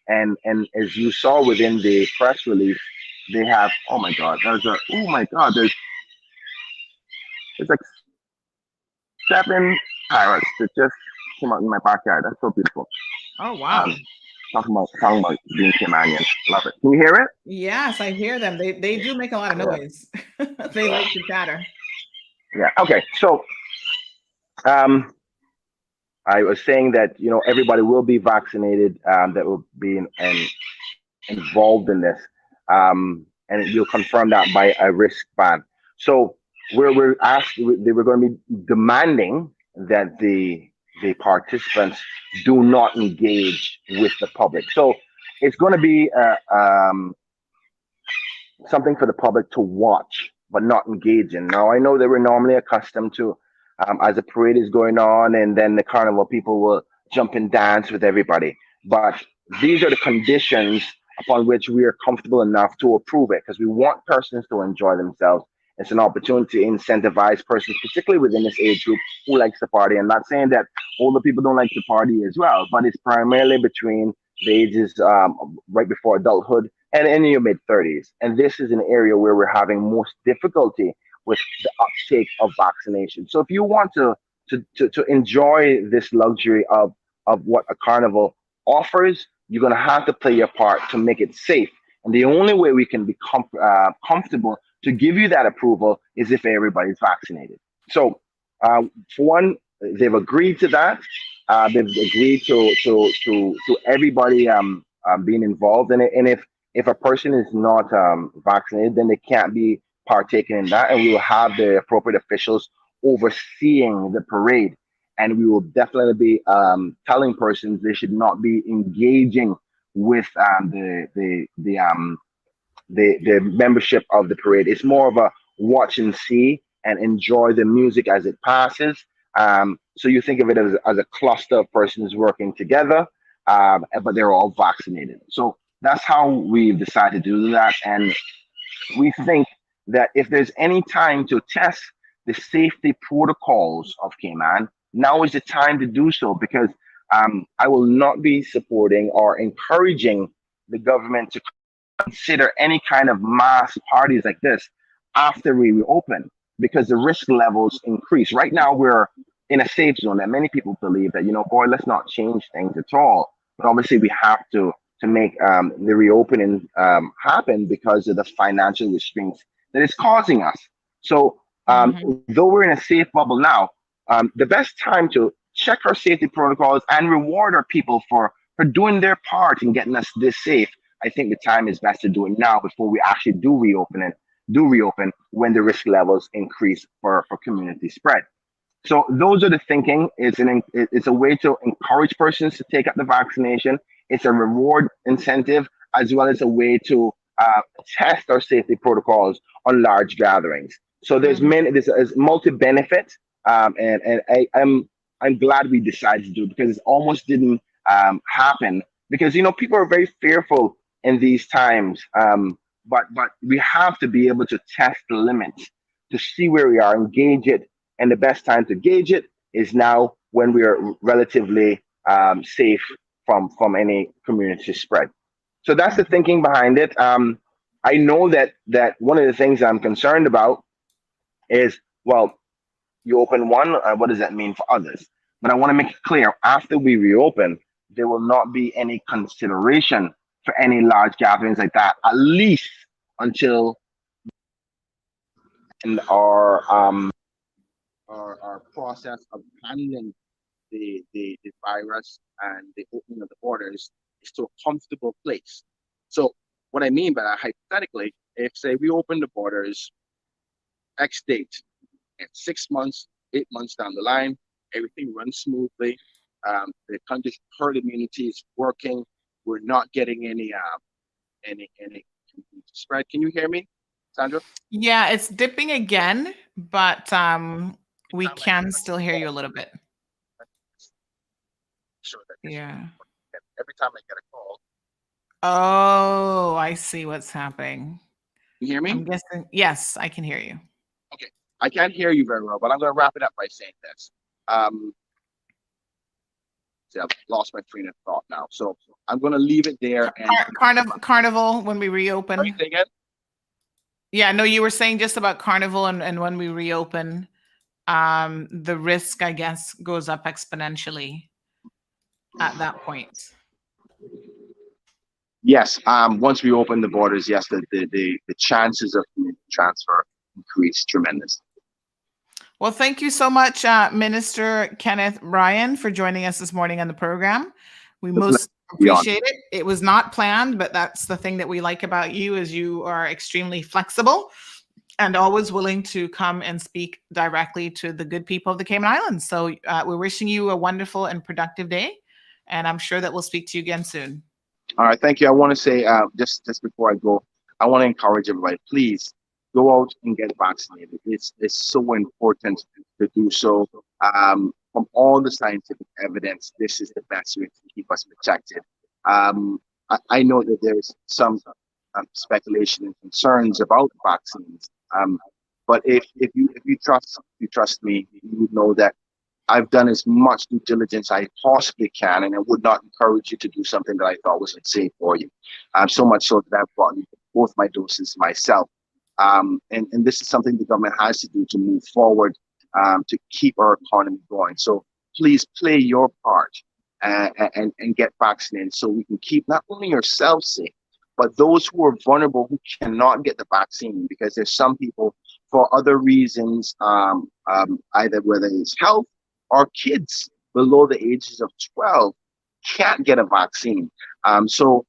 as you saw within the press release, they have, there's like 7 parrots that just came out in my backyard. That's so beautiful. Oh, wow. Talking about being Caymanian. Love it. Can you hear it? Yes, I hear them. They do make a lot of noise. They like to chatter. Yeah. Okay. So I was saying that, everybody will be vaccinated, that will be involved in this. And you'll confirm that by a wristband. So we're asking, they were going to be demanding that the participants do not engage with the public. So it's going to be something for the public to watch, but not engage in. Now, I know they were normally accustomed to, as a parade is going on, and then the carnival people will jump and dance with everybody. But these are the conditions upon which we are comfortable enough to approve it, because we want persons to enjoy themselves. It's an opportunity to incentivize persons, particularly within this age group, who likes to party. I'm not saying that older people don't like to party as well, but it's primarily between the ages right before adulthood and in your mid-30s. And this is an area where we're having most difficulty with the uptake of vaccination. So if you want to enjoy this luxury of what a carnival offers, you're going to have to play your part to make it safe. And the only way we can be comfortable to give you that approval is if everybody's vaccinated. So for one, they've agreed to that. They've agreed to everybody being involved in it. And if a person is not vaccinated, then they can't be partaking in that. And we will have the appropriate officials overseeing the parade. And we will definitely be telling persons they should not be engaging with the membership of the parade. It's more of a watch and see and enjoy the music as it passes. So you think of it as a cluster of persons working together, but they're all vaccinated. So that's how we've decided to do that. And we think that if there's any time to test the safety protocols of Cayman, now is the time to do so, because I will not be supporting or encouraging the government to consider any kind of mass parties like this after we reopen because the risk levels increase. Right now, we're in a safe zone that many people believe that, boy, let's not change things at all. But obviously, we have to make the reopening happen because of the financial restraints that it's causing us. So, though we're in a safe bubble now, the best time to check our safety protocols and reward our people for doing their part in getting us this safe, I think the time is best to do it now before we actually do reopen when the risk levels increase for community spread. So those are the thinking. It's a way to encourage persons to take up the vaccination. It's a reward incentive as well as a way to test our safety protocols on large gatherings. So there's multi benefit, and I'm glad we decided to do it because it almost didn't happen because people are very fearful in these times. But we have to be able to test the limits to see where we are and gauge it. And the best time to gauge it is now when we are relatively safe from any community spread. So that's the thinking behind it. I know that one of the things I'm concerned about is, well, you open one, what does that mean for others? But I want to make it clear, after we reopen, there will not be any consideration for any large gatherings like that, at least until our process of handling the virus and the opening of the borders is to a comfortable place. So what I mean by that, hypothetically, if say we open the borders X date, and 6 months, 8 months down the line, everything runs smoothly. The country's herd immunity is working. We're not getting any spread. Can you hear me, Sandra? Yeah, it's dipping again, but we can still hear you a little bit. Sure. Yeah. Every time I get a call. Oh, I see what's happening. You hear me? I'm guessing. Yes, I can hear you. Okay. I can't hear you very well, but I'm going to wrap it up by saying this. See, I've lost my train of thought now. So I'm going to leave it there. And Carnival when we reopen. Sorry, say again? Yeah, no, you were saying just about Carnival and when we reopen, the risk, I guess, goes up exponentially at that point. Yes. Once we open the borders, yes, the chances of transfer increase tremendously. Well, thank you so much, Minister Kenneth Ryan, for joining us this morning on the program. We most appreciate it. It was not planned, but that's the thing that we like about you is you are extremely flexible and always willing to come and speak directly to the good people of the Cayman Islands. So we're wishing you a wonderful and productive day, and I'm sure that we'll speak to you again soon. All right, thank you. I want to say, just before I go, I want to encourage everybody, please go out and get vaccinated. It's so important to do so. From all the scientific evidence, this is the best way to keep us protected. I know that there's some speculation and concerns about vaccines, but if you trust me, you would know that I've done as much due diligence I possibly can, and I would not encourage you to do something that I thought was unsafe for you. So much so that I've bought both my doses myself. And this is something the government has to do to move forward, to keep our economy going. So please play your part and get vaccinated so we can keep not only yourselves safe, but those who are vulnerable who cannot get the vaccine, because there's some people for other reasons, either whether it's health or kids below the ages of 12 can't get a vaccine. So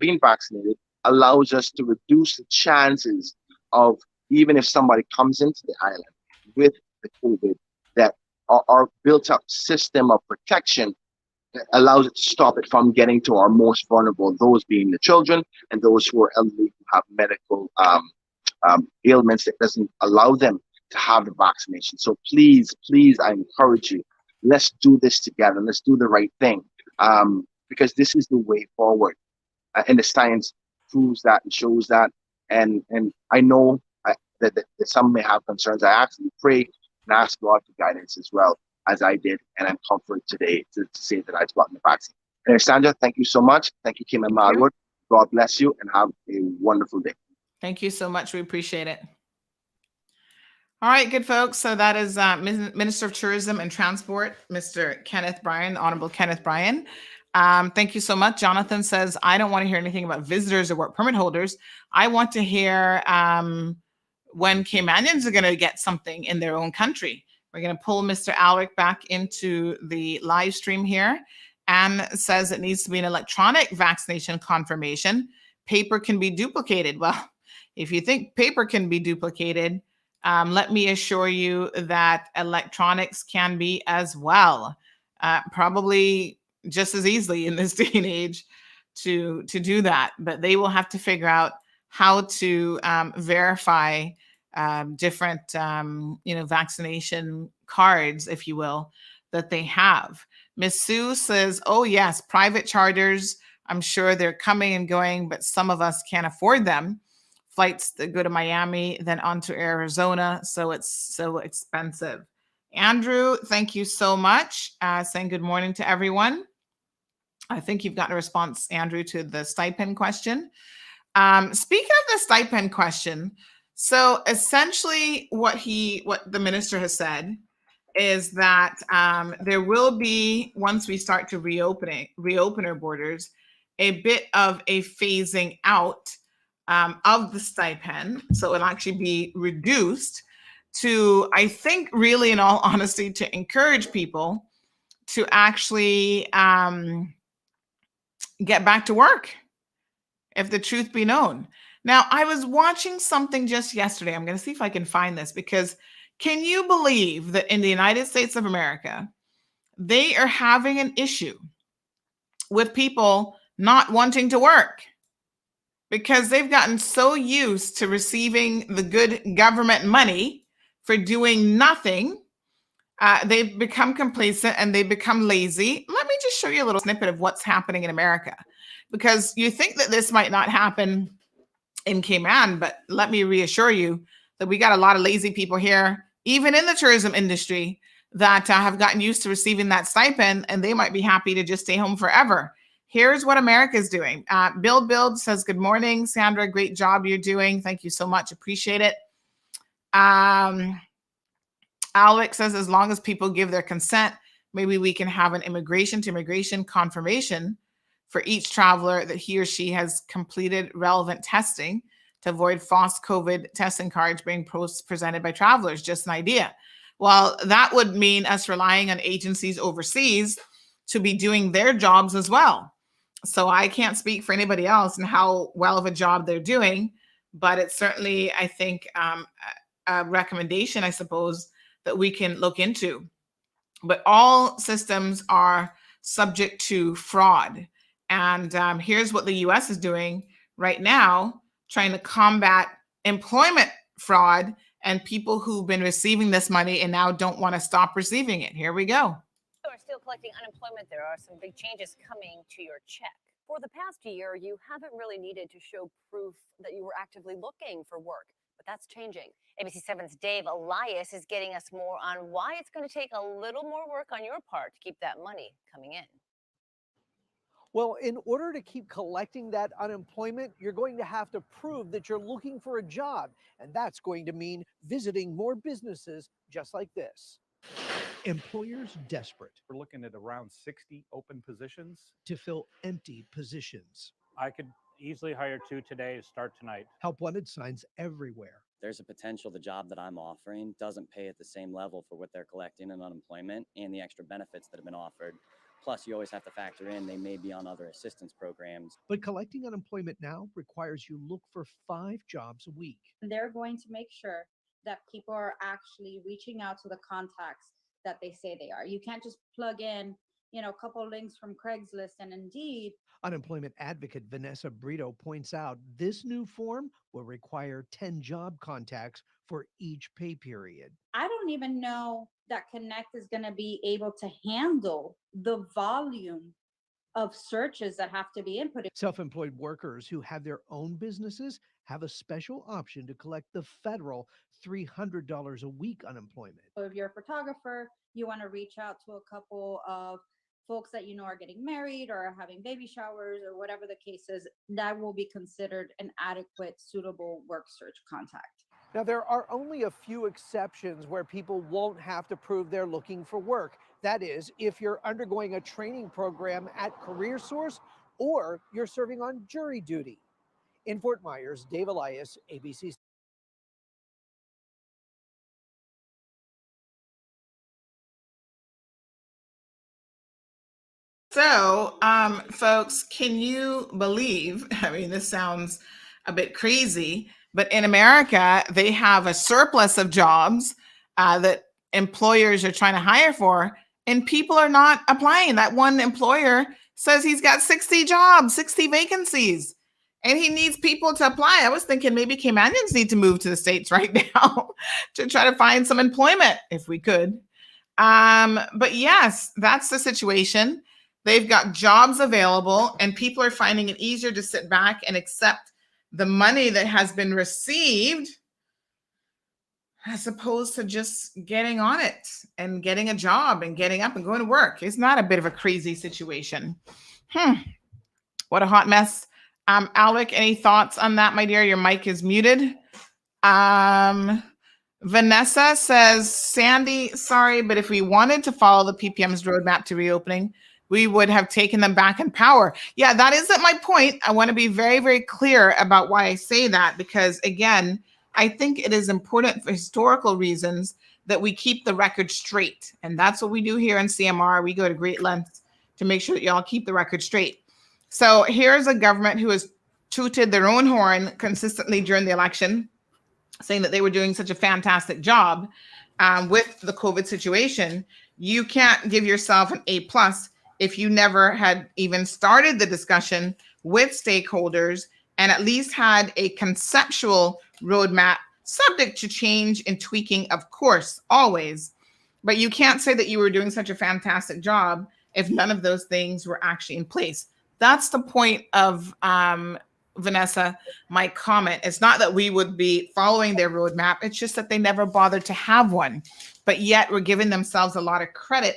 being vaccinated allows us to reduce the chances of, even if somebody comes into the island with the COVID, that our built up system of protection allows it to stop it from getting to our most vulnerable, those being the children and those who are elderly, who have medical ailments that doesn't allow them to have the vaccination. So please, I encourage you, let's do this together. Let's do the right thing, because this is the way forward. And the science proves that and shows that. And I know that some may have concerns. I actually pray and ask God for guidance as well, as I did. And I'm comforted today to say that I've gotten the vaccine. And Sandra, thank you so much. Thank you, Kim and Marwood. God bless you and have a wonderful day. Thank you so much. We appreciate it. All right, good folks. So that is Minister of Tourism and Transport, Mr. Kenneth Bryan, Honorable Kenneth Bryan. Thank you so much. Jonathan says, I don't want to hear anything about visitors or work permit holders. I want to hear when Caymanians are going to get something in their own country. We're going to pull Mr. Alric back into the live stream here. And says it needs to be an electronic vaccination confirmation. Paper can be duplicated. Well, if you think paper can be duplicated, let me assure you that electronics can be as well, probably just as easily in this day and age to do that. But they will have to figure out how to verify different, vaccination cards, if you will, that they have. Miss Sue says, "Oh yes, private charters. I'm sure they're coming and going, but some of us can't afford them. Flights that go to Miami, then on to Arizona. So it's so expensive." Andrew, thank you so much. Saying good morning to everyone. I think you've gotten a response, Andrew, to the stipend question. Speaking of the stipend question, so essentially what the minister has said is that there will be, once we start to reopen our borders, a bit of a phasing out of the stipend. So it'll actually be reduced to, I think, really, in all honesty, to encourage people to actually get back to work, if the truth be known. Now, I was watching something just yesterday. I'm going to see if I can find this, because can you believe that in the United States of America, they are having an issue with people not wanting to work because they've gotten so used to receiving the good government money for doing nothing. They've become complacent and they've become lazy. Let me just show you a little snippet of what's happening in America, because you think that this might not happen in Cayman, but let me reassure you that we got a lot of lazy people here, even in the tourism industry, that have gotten used to receiving that stipend, and they might be happy to just stay home forever. Here's what America is doing. Build says, good morning, Sandra. Great job you're doing. Thank you so much. Appreciate it. Alex says, as long as people give their consent, maybe we can have an immigration to immigration confirmation for each traveler that he or she has completed relevant testing to avoid false COVID testing cards being presented by travelers. Just an idea. Well, that would mean us relying on agencies overseas to be doing their jobs as well. So I can't speak for anybody else and how well of a job they're doing, but it's certainly, I think, a recommendation, I suppose, that we can look into. But all systems are subject to fraud. And here's what the US is doing right now, trying to combat employment fraud and people who've been receiving this money and now don't want to stop receiving it. Here we go. You are still collecting unemployment. There are some big changes coming to your check. For the past year, you haven't really needed to show proof that you were actively looking for work, but that's changing. ABC 7's Dave Elias is getting us more on why it's going to take a little more work on your part to keep that money coming in. Well, in order to keep collecting that unemployment, you're going to have to prove that you're looking for a job. And that's going to mean visiting more businesses just like this. Employers desperate. We're looking at around 60 open positions to fill empty positions. I could easily hire 2 today to start tonight. Help wanted signs everywhere. There's a potential the job that I'm offering doesn't pay at the same level for what they're collecting in unemployment and the extra benefits that have been offered. Plus, you always have to factor in they may be on other assistance programs. But collecting unemployment now requires you look for 5 jobs a week. They're going to make sure that people are actually reaching out to the contacts that they say they are. You can't just plug in, a couple of links from Craigslist and Indeed. Unemployment advocate Vanessa Brito points out this new form will require 10 job contacts for each pay period. I don't even know that Connect is going to be able to handle the volume of searches that have to be inputted. Self-employed workers who have their own businesses have a special option to collect the federal $300 a week unemployment. So if you're a photographer, you want to reach out to a couple of folks that are getting married or having baby showers or whatever the case is, that will be considered an adequate, suitable work search contact. Now, there are only a few exceptions where people won't have to prove they're looking for work. That is, if you're undergoing a training program at CareerSource or you're serving on jury duty. In Fort Myers, Dave Elias, ABC. So, folks, can you believe? I mean, this sounds a bit crazy, but in America, they have a surplus of jobs that employers are trying to hire for, and people are not applying. That one employer says he's got 60 jobs, 60 vacancies, and he needs people to apply. I was thinking maybe Caymanians need to move to the States right now to try to find some employment if we could. But yes, that's the situation. They've got jobs available, and people are finding it easier to sit back and accept the money that has been received as opposed to just getting on it and getting a job and getting up and going to work. It's not a bit of a crazy situation. What a hot mess. Alric, any thoughts on that, my dear? Your mic is muted. Vanessa says, Sandy, sorry, but if we wanted to follow the PPM's roadmap to reopening, we would have taken them back in power. Yeah, that isn't my point. I want to be very, very clear about why I say that, because again, I think it is important for historical reasons that we keep the record straight. And that's what we do here in CMR. We go to great lengths to make sure that y'all keep the record straight. So here's a government who has tooted their own horn consistently during the election, saying that they were doing such a fantastic job with the COVID situation. You can't give yourself an A+ if you never had even started the discussion with stakeholders and at least had a conceptual roadmap, subject to change and tweaking, of course, always. But you can't say that you were doing such a fantastic job if none of those things were actually in place. That's the point of Vanessa, my comment. It's not that we would be following their roadmap. It's just that they never bothered to have one. But yet we're giving themselves a lot of credit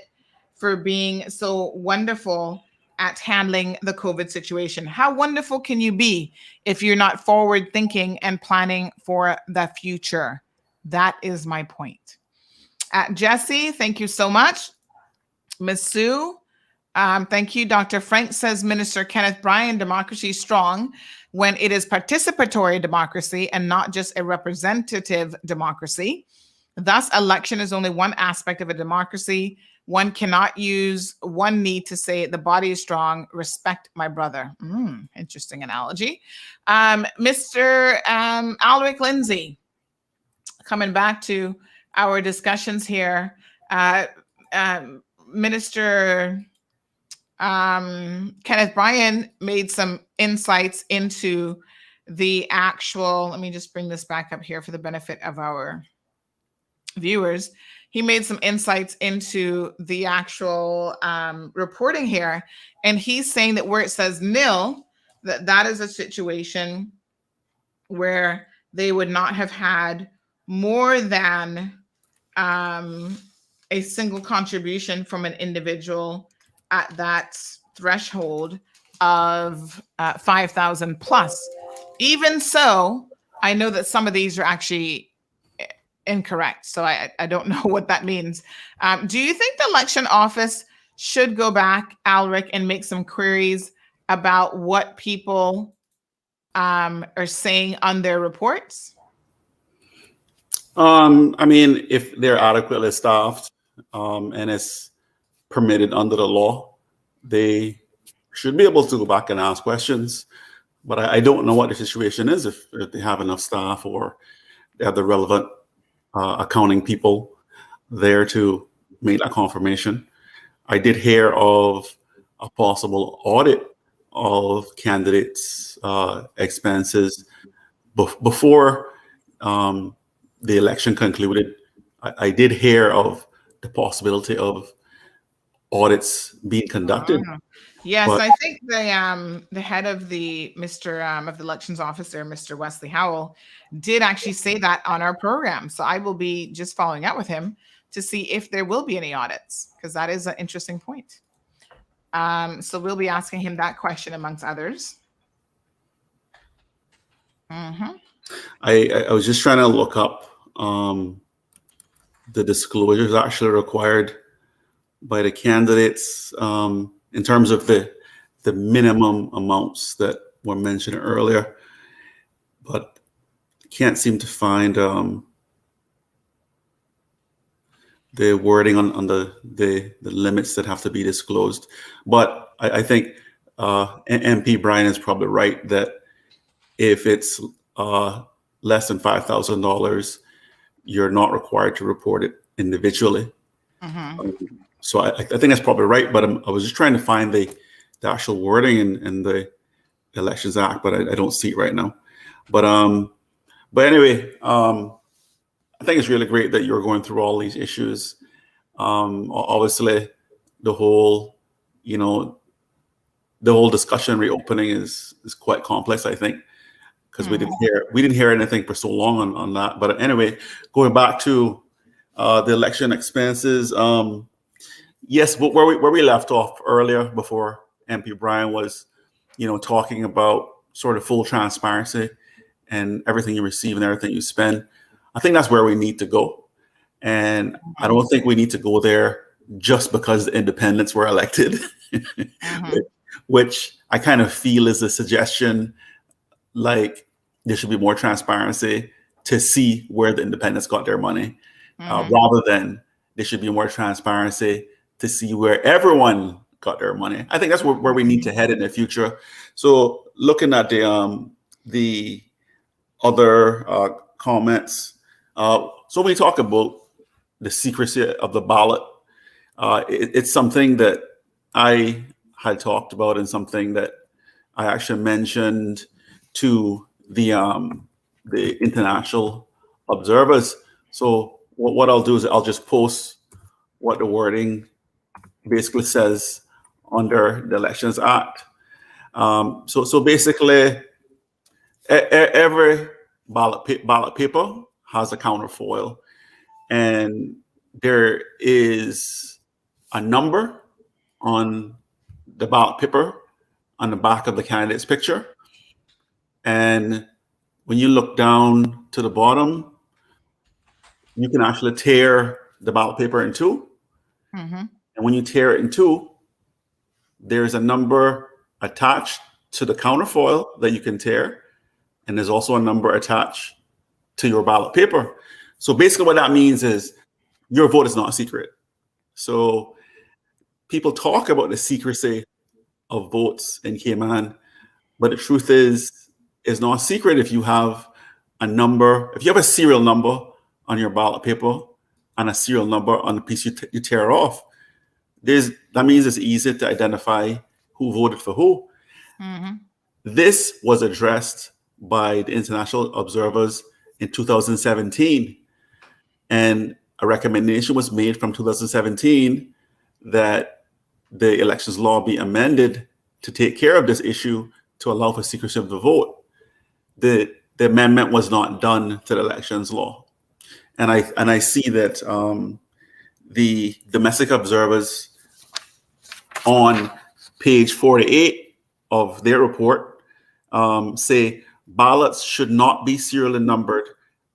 for being so wonderful at handling the COVID situation. How wonderful can you be if you're not forward thinking and planning for the future? That is my point. Jesse, thank you so much. Ms. Sue, thank you. Dr. Frank says, Minister Kenneth Bryan, democracy is strong when it is participatory democracy and not just a representative democracy. Thus, election is only one aspect of a democracy. One cannot use one need to say the body is strong. Respect my brother. Interesting analogy. Mr. Alric Lindsay, coming back to our discussions here. Minister Kenneth Bryan made some insights into the actual, let me just bring this back up here for the benefit of our viewers. He made some insights into the actual reporting here. And he's saying that where it says nil, that is a situation where they would not have had more than a single contribution from an individual at that threshold of 5,000 plus. Even so, I know that some of these are actually incorrect. So I don't know what that means. Do you think the election office should go back, Alric, and make some queries about what people are saying on their reports? I mean, if they're adequately staffed and it's permitted under the law, they should be able to go back and ask questions. But I don't know what the situation is, if they have enough staff or they have the relevant accounting people there to make that confirmation. I did hear of a possible audit of candidates' expenses before the election concluded. I did hear of the possibility of audits being conducted. Yes, but I think the head of the of the elections officer, Mr. Wesley Howell, did actually say that on our program. So I will be just following up with him to see if there will be any audits, because that is an interesting point. So we'll be asking him that question amongst others. Mm-hmm. I was just trying to look up the disclosures actually required by the candidates in terms of the minimum amounts that were mentioned earlier, but can't seem to find the wording on the limits that have to be disclosed. But I think MP Brian is probably right that if it's less than $5,000, you're not required to report it individually. Mm-hmm. So I think that's probably right. But I was just trying to find the actual wording in the Elections Act, but I don't see it right now. But anyway, I think it's really great that you're going through all these issues. Obviously, the whole discussion reopening is quite complex, I think, because we didn't hear anything for so long on that. But anyway, going back to the election expenses, yes, where we left off earlier before MP Brian was, talking about sort of full transparency and everything you receive and everything you spend. I think that's where we need to go. And I don't think we need to go there just because the independents were elected, which I kind of feel is a suggestion, like there should be more transparency to see where the independents got their money, rather than there should be more transparency to see where everyone got their money. I think that's where we need to head in the future. So looking at the other comments, so we talk about the secrecy of the ballot. It's something that I had talked about and something that I actually mentioned to the international observers. So what I'll do is I'll just post what the wording basically says under the Elections Act. So basically, every ballot paper has a counterfoil, and there is a number on the ballot paper on the back of the candidate's picture. And when you look down to the bottom, you can actually tear the ballot paper in two. Mm-hmm. And when you tear it in two, there's a number attached to the counterfoil that you can tear. And there's also a number attached to your ballot paper. So basically what that means is your vote is not secret. So people talk about the secrecy of votes in Cayman, but the truth is, it's not a secret if you have a number, if you have a serial number on your ballot paper and a serial number on the piece you tear off. That means it's easy to identify who voted for who. Mm-hmm. This was addressed by the international observers in 2017. And a recommendation was made from 2017 that the elections law be amended to take care of this issue to allow for secrecy of the vote. The amendment was not done to the elections law. And I see that the domestic observers on page 48 of their report say ballots should not be serially numbered,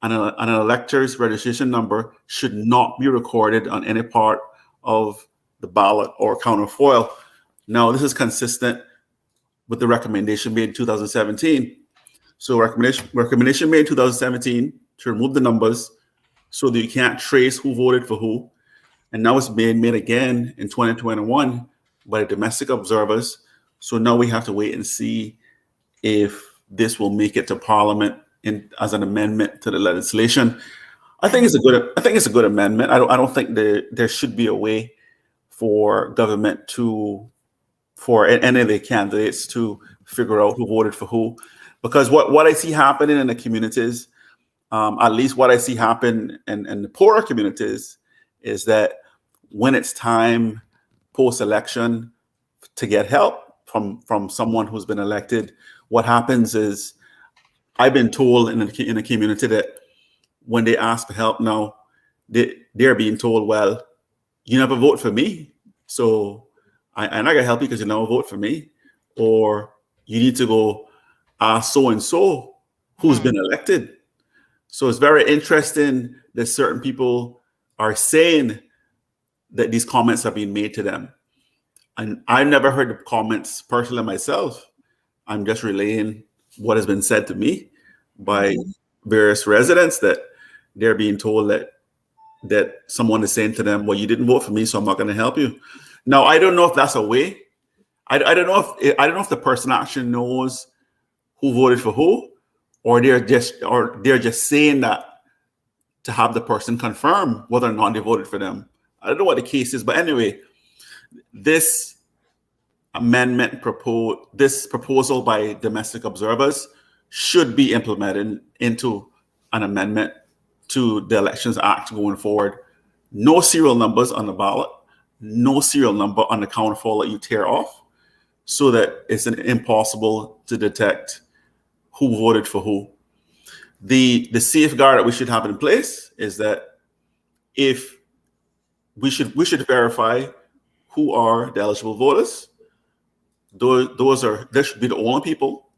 and an elector's registration number should not be recorded on any part of the ballot or counterfoil. Now, this is consistent with the recommendation made in 2017. So recommendation made in 2017 to remove the numbers so that you can't trace who voted for who. And now it's being made again in 2021 by the domestic observers. So now we have to wait and see if this will make it to Parliament as an amendment to the legislation. I think it's a good amendment. I don't think there should be a way for government for any of the candidates to figure out who voted for who, because what I see happening in the communities, at least what I see happen in the poorer communities, is that when it's time post-election to get help from someone who's been elected, what happens is, I've been told in a community that when they ask for help now, they're being told, well, you never vote for me, so I'm not going to help you because you never vote for me. Or you need to go ask so-and-so who's been elected. So it's very interesting that certain people are saying that these comments have been made to them. And I've never heard the comments personally myself. I'm just relaying what has been said to me by various residents, that they're being told that someone is saying to them, well, you didn't vote for me, so I'm not going to help you. Now, I don't know if that's a way. I don't know if the person actually knows who voted for who, or they're just saying that to have the person confirm whether or not they voted for them. I don't know what the case is, but anyway, this proposal by domestic observers should be implemented into an amendment to the Elections Act going forward. No serial numbers on the ballot, no serial number on the counterfoil that you tear off, so that it's impossible to detect who voted for who. The safeguard that we should have in place is that if we should verify who are the eligible voters. There should be the only people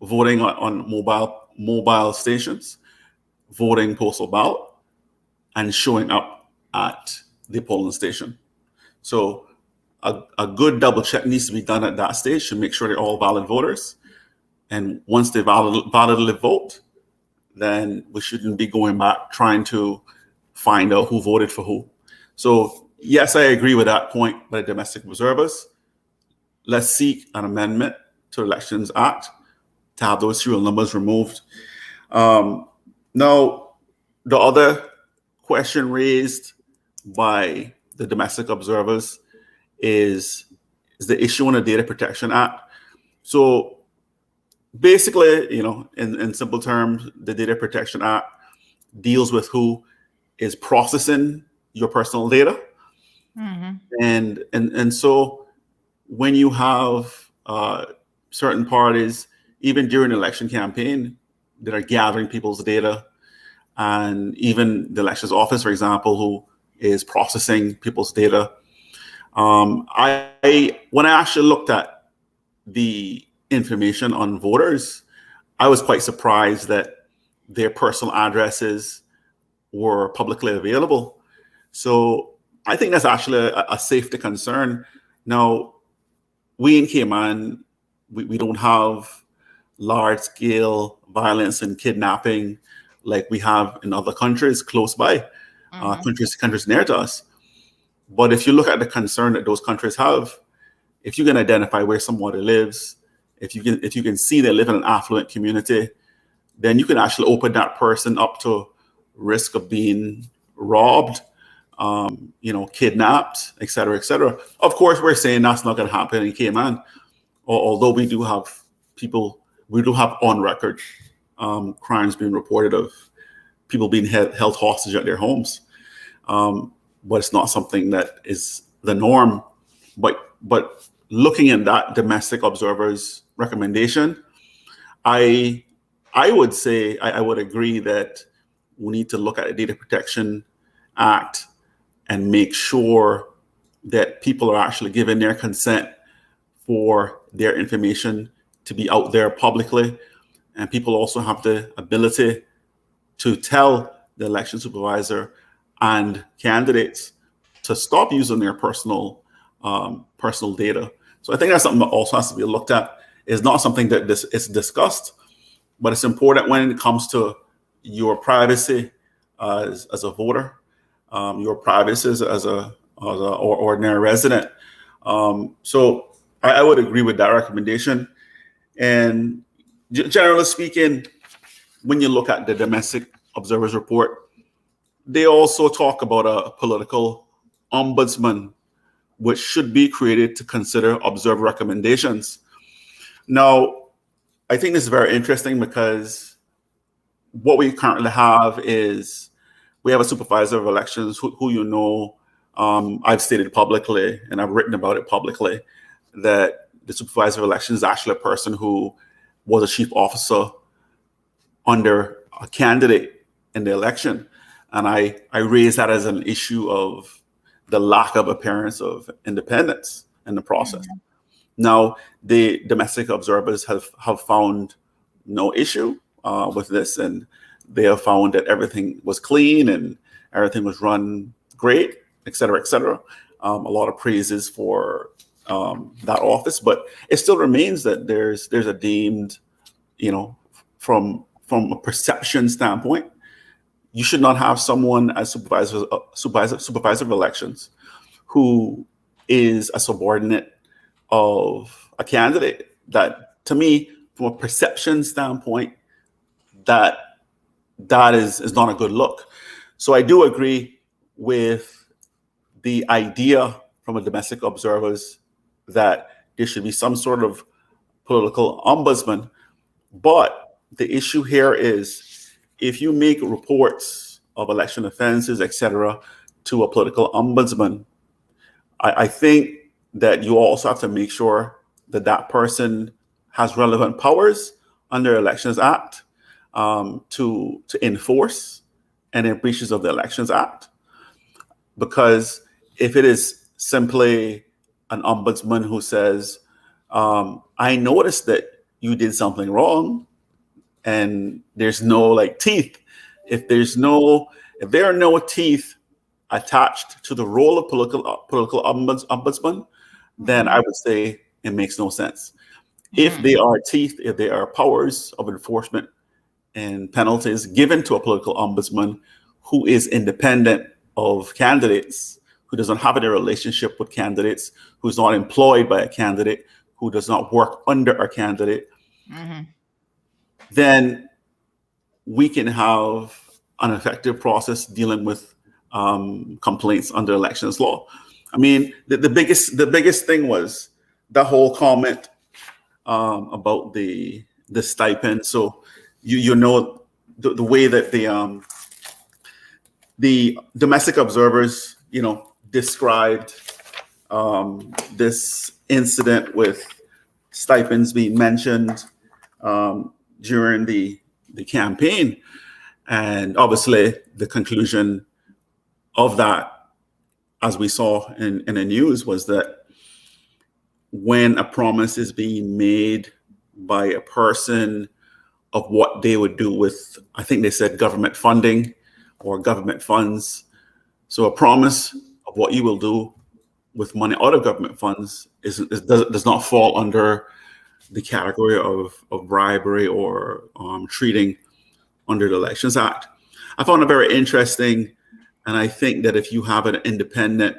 voting on mobile stations, voting postal ballot, and showing up at the polling station. So a good double check needs to be done at that stage to make sure they're all valid voters. And once they validly vote, then we shouldn't be going back trying to find out who voted for who. So yes, I agree with that point by domestic observers. Let's seek an amendment to the Elections Act to have those serial numbers removed. Now, the other question raised by the domestic observers is the issue on the Data Protection Act. So basically, in simple terms, the Data Protection Act deals with who is processing your personal data. And so when you have certain parties, even during the election campaign, that are gathering people's data, and even the elections office, for example, who is processing people's data. When I actually looked at the information on voters, I was quite surprised that their personal addresses were publicly available. So I think that's actually a safety concern. Now, we in Cayman, we don't have large-scale violence and kidnapping like we have in other countries close by, countries near to us. But if you look at the concern that those countries have, if you can identify where somebody lives, if you can see they live in an affluent community, then you can actually open that person up to risk of being robbed, kidnapped, et cetera, et cetera. Of course, we're saying that's not going to happen in Cayman, although we do have on record crimes being reported of people being held hostage at their homes. But it's not something that is the norm. But looking at that domestic observers recommendation, I would say I would agree that we need to look at the Data Protection Act and make sure that people are actually giving their consent for their information to be out there publicly. And people also have the ability to tell the election supervisor and candidates to stop using their personal data. So I think that's something that also has to be looked at. It's not something that is discussed, but it's important when it comes to your privacy as a voter, your privacy as a ordinary resident. So I would agree with that recommendation. And generally speaking, when you look at the domestic observers report, they also talk about a political ombudsman, which should be created to consider observer recommendations. Now, I think this is very interesting because what we currently have is we have a supervisor of elections who I've stated publicly, and I've written about it publicly, that the supervisor of elections is actually a person who was a chief officer under a candidate in the election. And I raise that as an issue of the lack of appearance of independence. in the process. Now, the domestic observers have found no issue with this, and they have found that everything was clean and everything was run great, et cetera, et cetera. A lot of praises for that office, but it still remains that there's a deemed, from a perception standpoint, you should not have someone as supervisor of elections who is a subordinate of a candidate. That, to me, from a perception standpoint, that is not a good look. So I do agree with the idea from a domestic observers that there should be some sort of political ombudsman. But the issue here is, if you make reports of election offenses, etc., to a political ombudsman, I think that you also have to make sure that that person has relevant powers under Elections Act to enforce any breaches of the Elections Act. Because if it is simply an ombudsman who says, I noticed that you did something wrong, and there's no teeth, if there are no teeth attached to the role of political ombudsman, then I would say it makes no sense. If there are teeth, if there are powers of enforcement and penalties given to a political ombudsman who is independent of candidates, who doesn't have any relationship with candidates, who's not employed by a candidate, who does not work under a candidate, then we can have an effective process dealing with complaints under elections law. I mean, the biggest thing was the whole comment about the stipend. So the way that the domestic observers described this incident with stipends being mentioned during the campaign, and obviously the conclusion of that, as we saw in the news, was that when a promise is being made by a person of what they would do with, I think they said, government funding or government funds. So a promise of what you will do with money out of government funds does not fall under the category of bribery or treating under the Elections Act. I found it very interesting, and I think that if you have an independent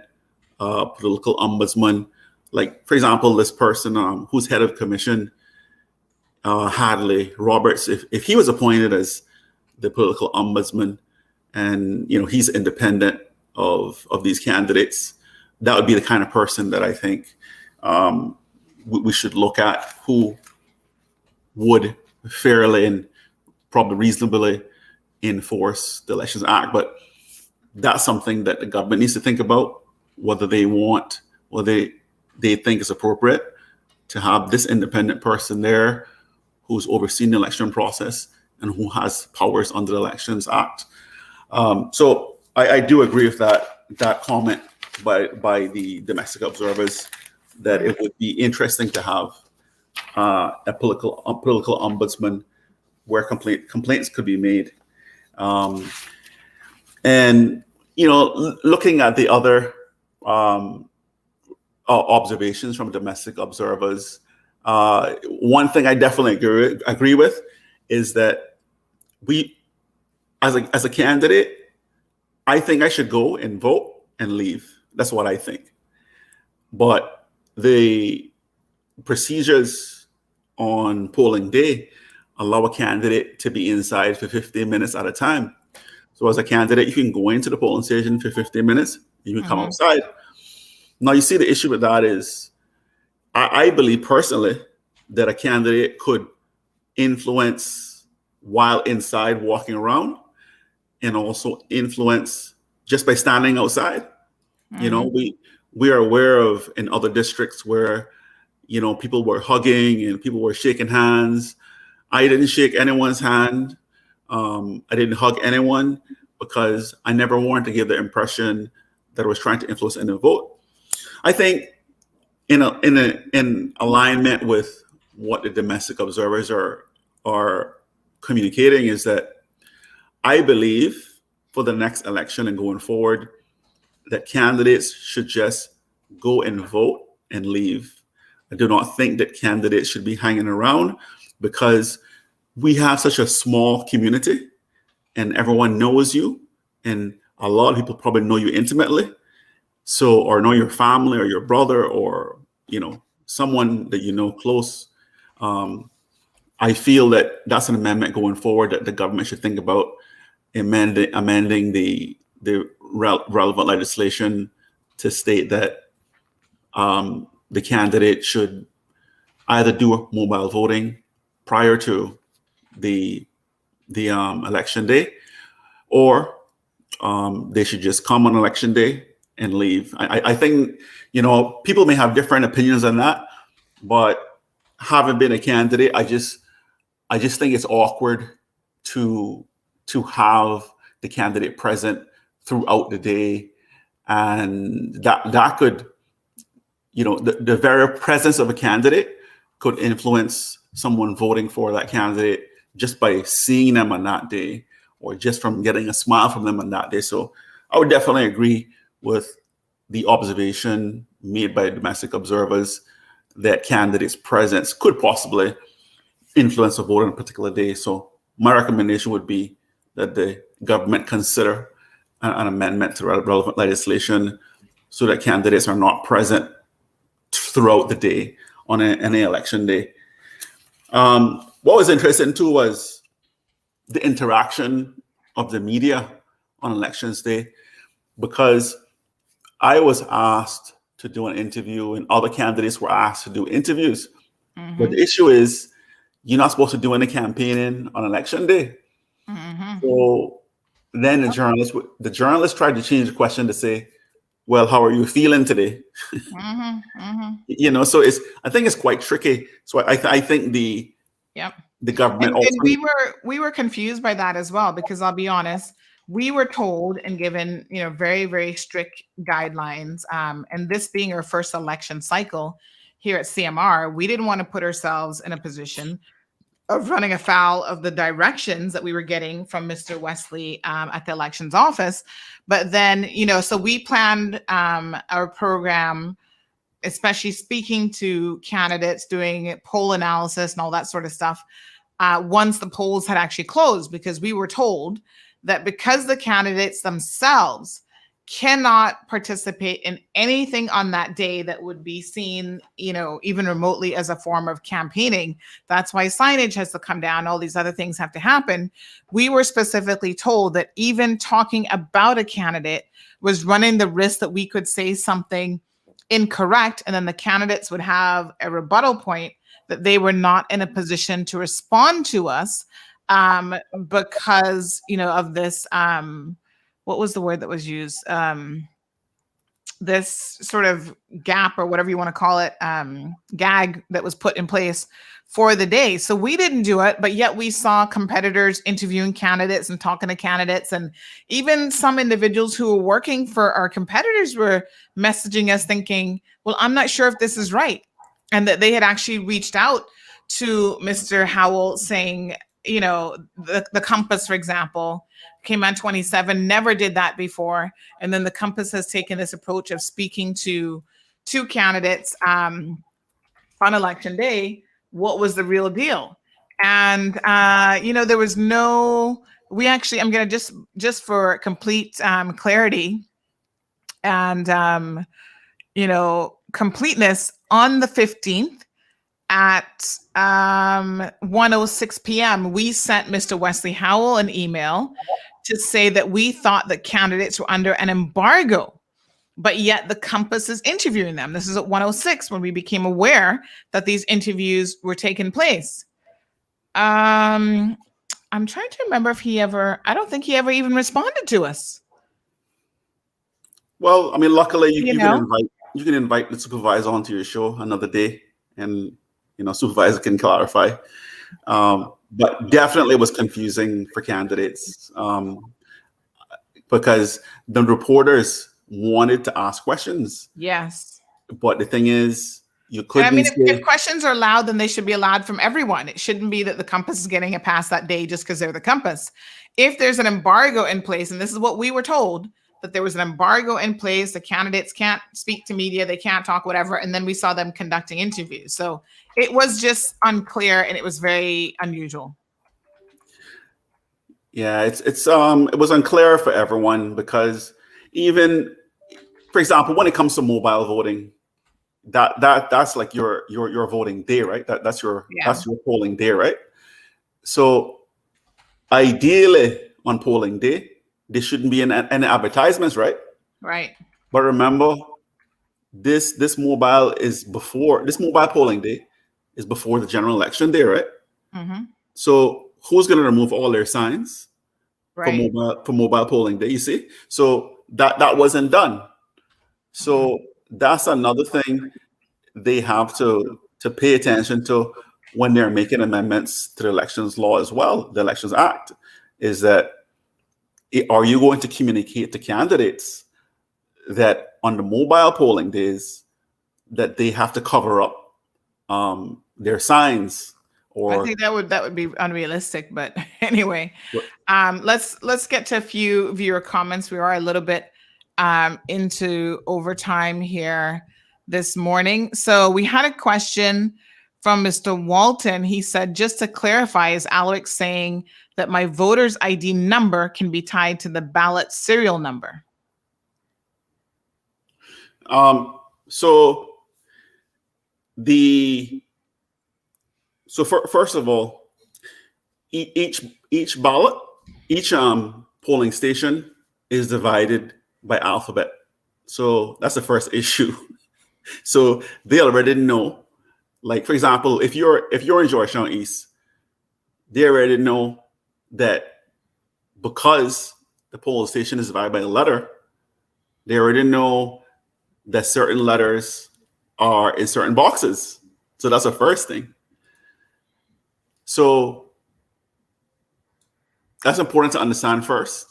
political ombudsman, like, for example, this person who's head of commission, Hadley Roberts, if he was appointed as the political ombudsman, and he's independent of these candidates, that would be the kind of person that I think we should look at, who would fairly and probably reasonably enforce the Elections Act. But that's something that the government needs to think about, whether they want, or they think is appropriate to have this independent person there who's overseeing the election process and who has powers under the Elections Act. So I do agree with that comment by the domestic observers, that it would be interesting to have a political ombudsman where complaints could be made. And looking at the other observations from domestic observers, one thing I definitely agree with is that we, as a candidate, I think I should go and vote and leave. That's what I think. But the procedures on polling day allow a candidate to be inside for 15 minutes at a time. So as a candidate, you can go into the polling station for 15 minutes, you can come outside. Now, you see, the issue with that is, I believe personally that a candidate could influence while inside walking around, and also influence just by standing outside. We are aware of in other districts where people were hugging and people were shaking hands. I didn't shake anyone's hand. I didn't hug anyone, because I never wanted to give the impression that I was trying to influence any vote. I think in alignment with what the domestic observers are communicating, is that I believe for the next election and going forward, that candidates should just go and vote and leave. I do not think that candidates should be hanging around, because we have such a small community and everyone knows you, and a lot of people probably know you intimately, so, or know your family or your brother, or someone that you know close. I feel that that's an amendment going forward that the government should think about, amending the relevant legislation to state that the candidate should either do mobile voting prior to the election day, or they should just come on election day and leave. I think people may have different opinions on that, but having been a candidate, I just think it's awkward to have the candidate present throughout the day, and that could, the very presence of a candidate could influence someone voting for that candidate just by seeing them on that day, or just from getting a smile from them on that day. So I would definitely agree with the observation made by domestic observers that candidates' presence could possibly influence a vote on a particular day. So my recommendation would be that the government consider an amendment to relevant legislation so that candidates are not present throughout the day on any election day. What was interesting too was the interaction of the media on elections day, because I was asked to do an interview and other candidates were asked to do interviews. Mm-hmm. But the issue is, you're not supposed to do any campaigning on election day. Mm-hmm. So then the journalist tried to change the question to say, well, how are you feeling today? Mm-hmm. Mm-hmm. So I think it's quite tricky. So I think the government and we were confused by that as well, because I'll be honest, we were told and given very, very strict guidelines, and this being our first election cycle here at CMR, we didn't want to put ourselves in a position of running afoul of the directions that we were getting from Mr. Wesley at the elections office. But then, so we planned our program, especially speaking to candidates, doing poll analysis and all that sort of stuff, once the polls had actually closed, because we were told that because the candidates themselves cannot participate in anything on that day that would be seen, even remotely as a form of campaigning. That's why signage has to come down. All these other things have to happen. We were specifically told that even talking about a candidate was running the risk that we could say something incorrect, and then the candidates would have a rebuttal point that they were not in a position to respond to us because, of this, what was the word that was used? This sort of gap, or whatever you want to call it, gag that was put in place for the day. So we didn't do it, but yet we saw competitors interviewing candidates and talking to candidates. And even some individuals who were working for our competitors were messaging us thinking, well, I'm not sure if this is right. And that they had actually reached out to Mr. Howell saying, the Compass, for example, came on 27, never did that before. And then the Compass has taken this approach of speaking to two candidates on election day. What was the real deal? And, there was I'm going to just for complete clarity and, completeness, on the 15th at 1:06 p.m., we sent Mr. Wesley Howell an email to say that we thought that candidates were under an embargo, but yet the Compass is interviewing them. This is at 1:06 when we became aware that these interviews were taking place. I'm trying to remember if I don't think he ever even responded to us. Well, I mean, luckily you can invite the supervisor onto your show another day, and supervisor can clarify. But definitely it was confusing for candidates because the reporters wanted to ask questions. Yes. But the thing is, you And I couldn't mean, say, if questions are allowed, then they should be allowed from everyone. It shouldn't be that the Compass is getting a pass that day just because they're the Compass. If there's an embargo in place, and this is what we were told, that there was an embargo in place, the candidates can't speak to media, they can't talk, whatever, and then we saw them conducting interviews. So it was just unclear, and it was very unusual. yeah, it was unclear for everyone because even, for example, when it comes to mobile voting, that's like your voting day, right? That's your polling day, right? So ideally on polling day, there shouldn't be any advertisements, right? Right. But remember, this mobile polling day is before the general election day, right? Mm-hmm. So who's going to remove all their signs Right. for mobile polling day? You see, so that wasn't done. So that's another thing they have to pay attention to when they're making amendments to the elections law as well, the Elections Act, is that are you going to communicate to candidates that on the mobile polling days that they have to cover up their signs? Or I think that would be unrealistic, but anyway, What- let's get to a few viewer comments. We are a little bit into overtime here this morning. So we had a question from Mr. Walton. He said, just to clarify, is Alric saying that my voter's ID number can be tied to the ballot serial number? First of all, each ballot, each polling station is divided by alphabet. So that's the first issue. So they already know. Like, for example, if you're in Georgetown East, they already know that because the polling station is divided by a letter, they already know that certain letters are in certain boxes. So that's the first thing. So that's important to understand first.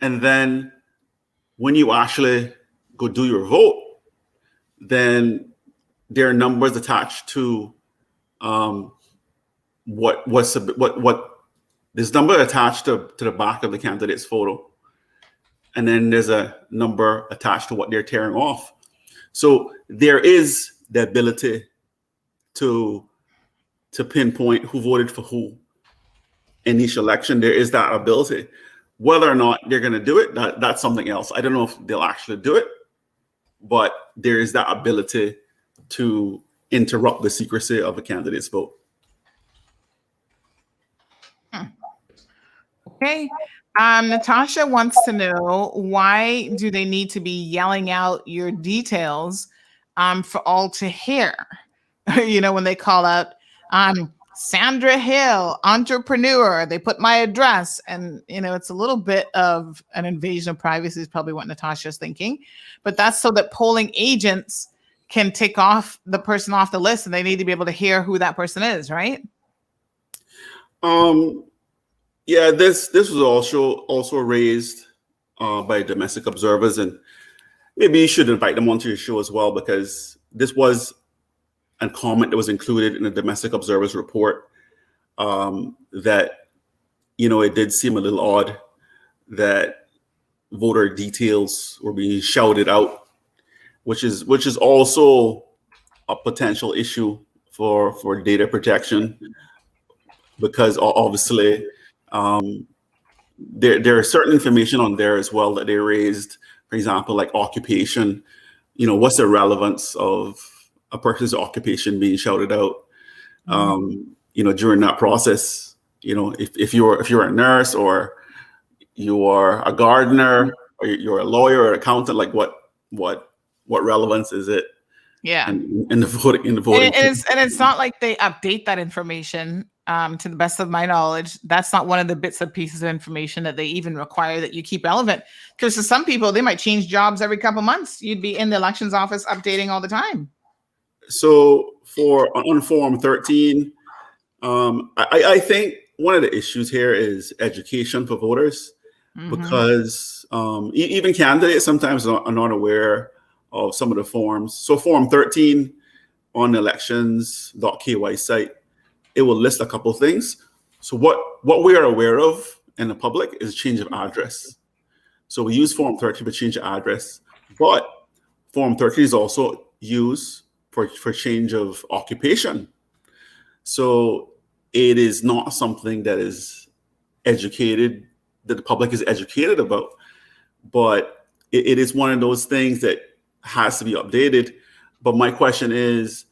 And then when you actually go do your vote, then there are numbers attached to there's number attached to the back of the candidate's photo. And then there's a number attached to what they're tearing off. So there is the ability to pinpoint who voted for who in each election. There is that ability. Whether or not they're going to do it, that's something else. I don't know if they'll actually do it, but there is that ability to interrupt the secrecy of a candidate's vote. Okay. Natasha wants to know, why do they need to be yelling out your details for all to hear? You know, when they call out Sandra Hill, entrepreneur, they put my address, and you know, it's a little bit of an invasion of privacy is probably what Natasha's thinking, but that's so that polling agents can tick off the person off the list, and they need to be able to hear who that person is, right? Yeah, this was also raised by domestic observers, and maybe you should invite them onto your show as well, because this was a comment that was included in the domestic observers report, that, you know, it did seem a little odd that voter details were being shouted out, which is also a potential issue for data protection, because obviously there are certain information on there as well that they raised. For example, like occupation, you know, what's the relevance of a person's occupation being shouted out, you know, during that process? You know, if you're a nurse, or you are a gardener, or you're a lawyer or accountant, like what relevance is it? Yeah. In the voting. And it's not like they update that information. To the best of my knowledge, that's not one of the bits of pieces of information that they even require that you keep relevant. Because to some people, they might change jobs every couple months. You'd be in the elections office updating all the time. So on Form 13, I think one of the issues here is education for voters, because even candidates sometimes are not aware of some of the forms. So Form 13 on the elections.ky site, it will list a couple things. So what we are aware of in the public is change of address. So we use Form 13 to change the address, but Form 13 is also used for change of occupation. So it is not something that is educated, that the public is educated about, but it is one of those things that has to be updated. But my question is,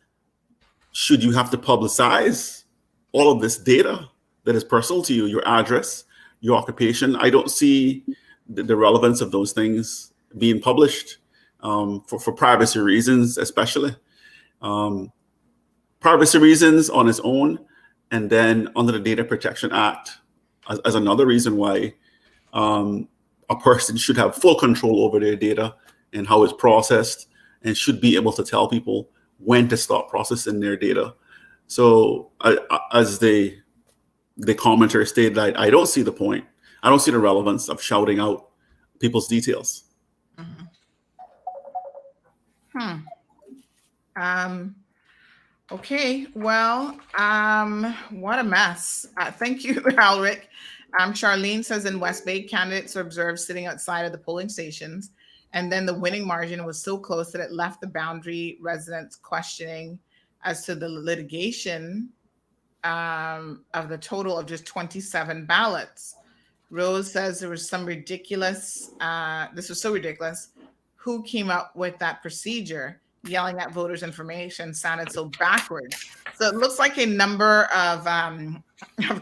should you have to publicize all of this data that is personal to you, your address, your occupation? I don't see the relevance of those things being published for privacy reasons, especially. Privacy reasons on its own, and then under the Data Protection Act as another reason why a person should have full control over their data and how it's processed, and should be able to tell people when to stop processing their data. So as the commenter stated, I don't see the point. I don't see the relevance of shouting out people's details. Okay, well, what a mess. Thank you, Alric. Charlene says in West Bay, candidates are observed sitting outside of the polling stations, and then the winning margin was so close that it left the boundary residents questioning as to the litigation of the total of just 27 ballots. Rose says there was some ridiculous, this was so ridiculous. Who came up with that procedure? Yelling at voters' information sounded so backwards. So it looks like a number of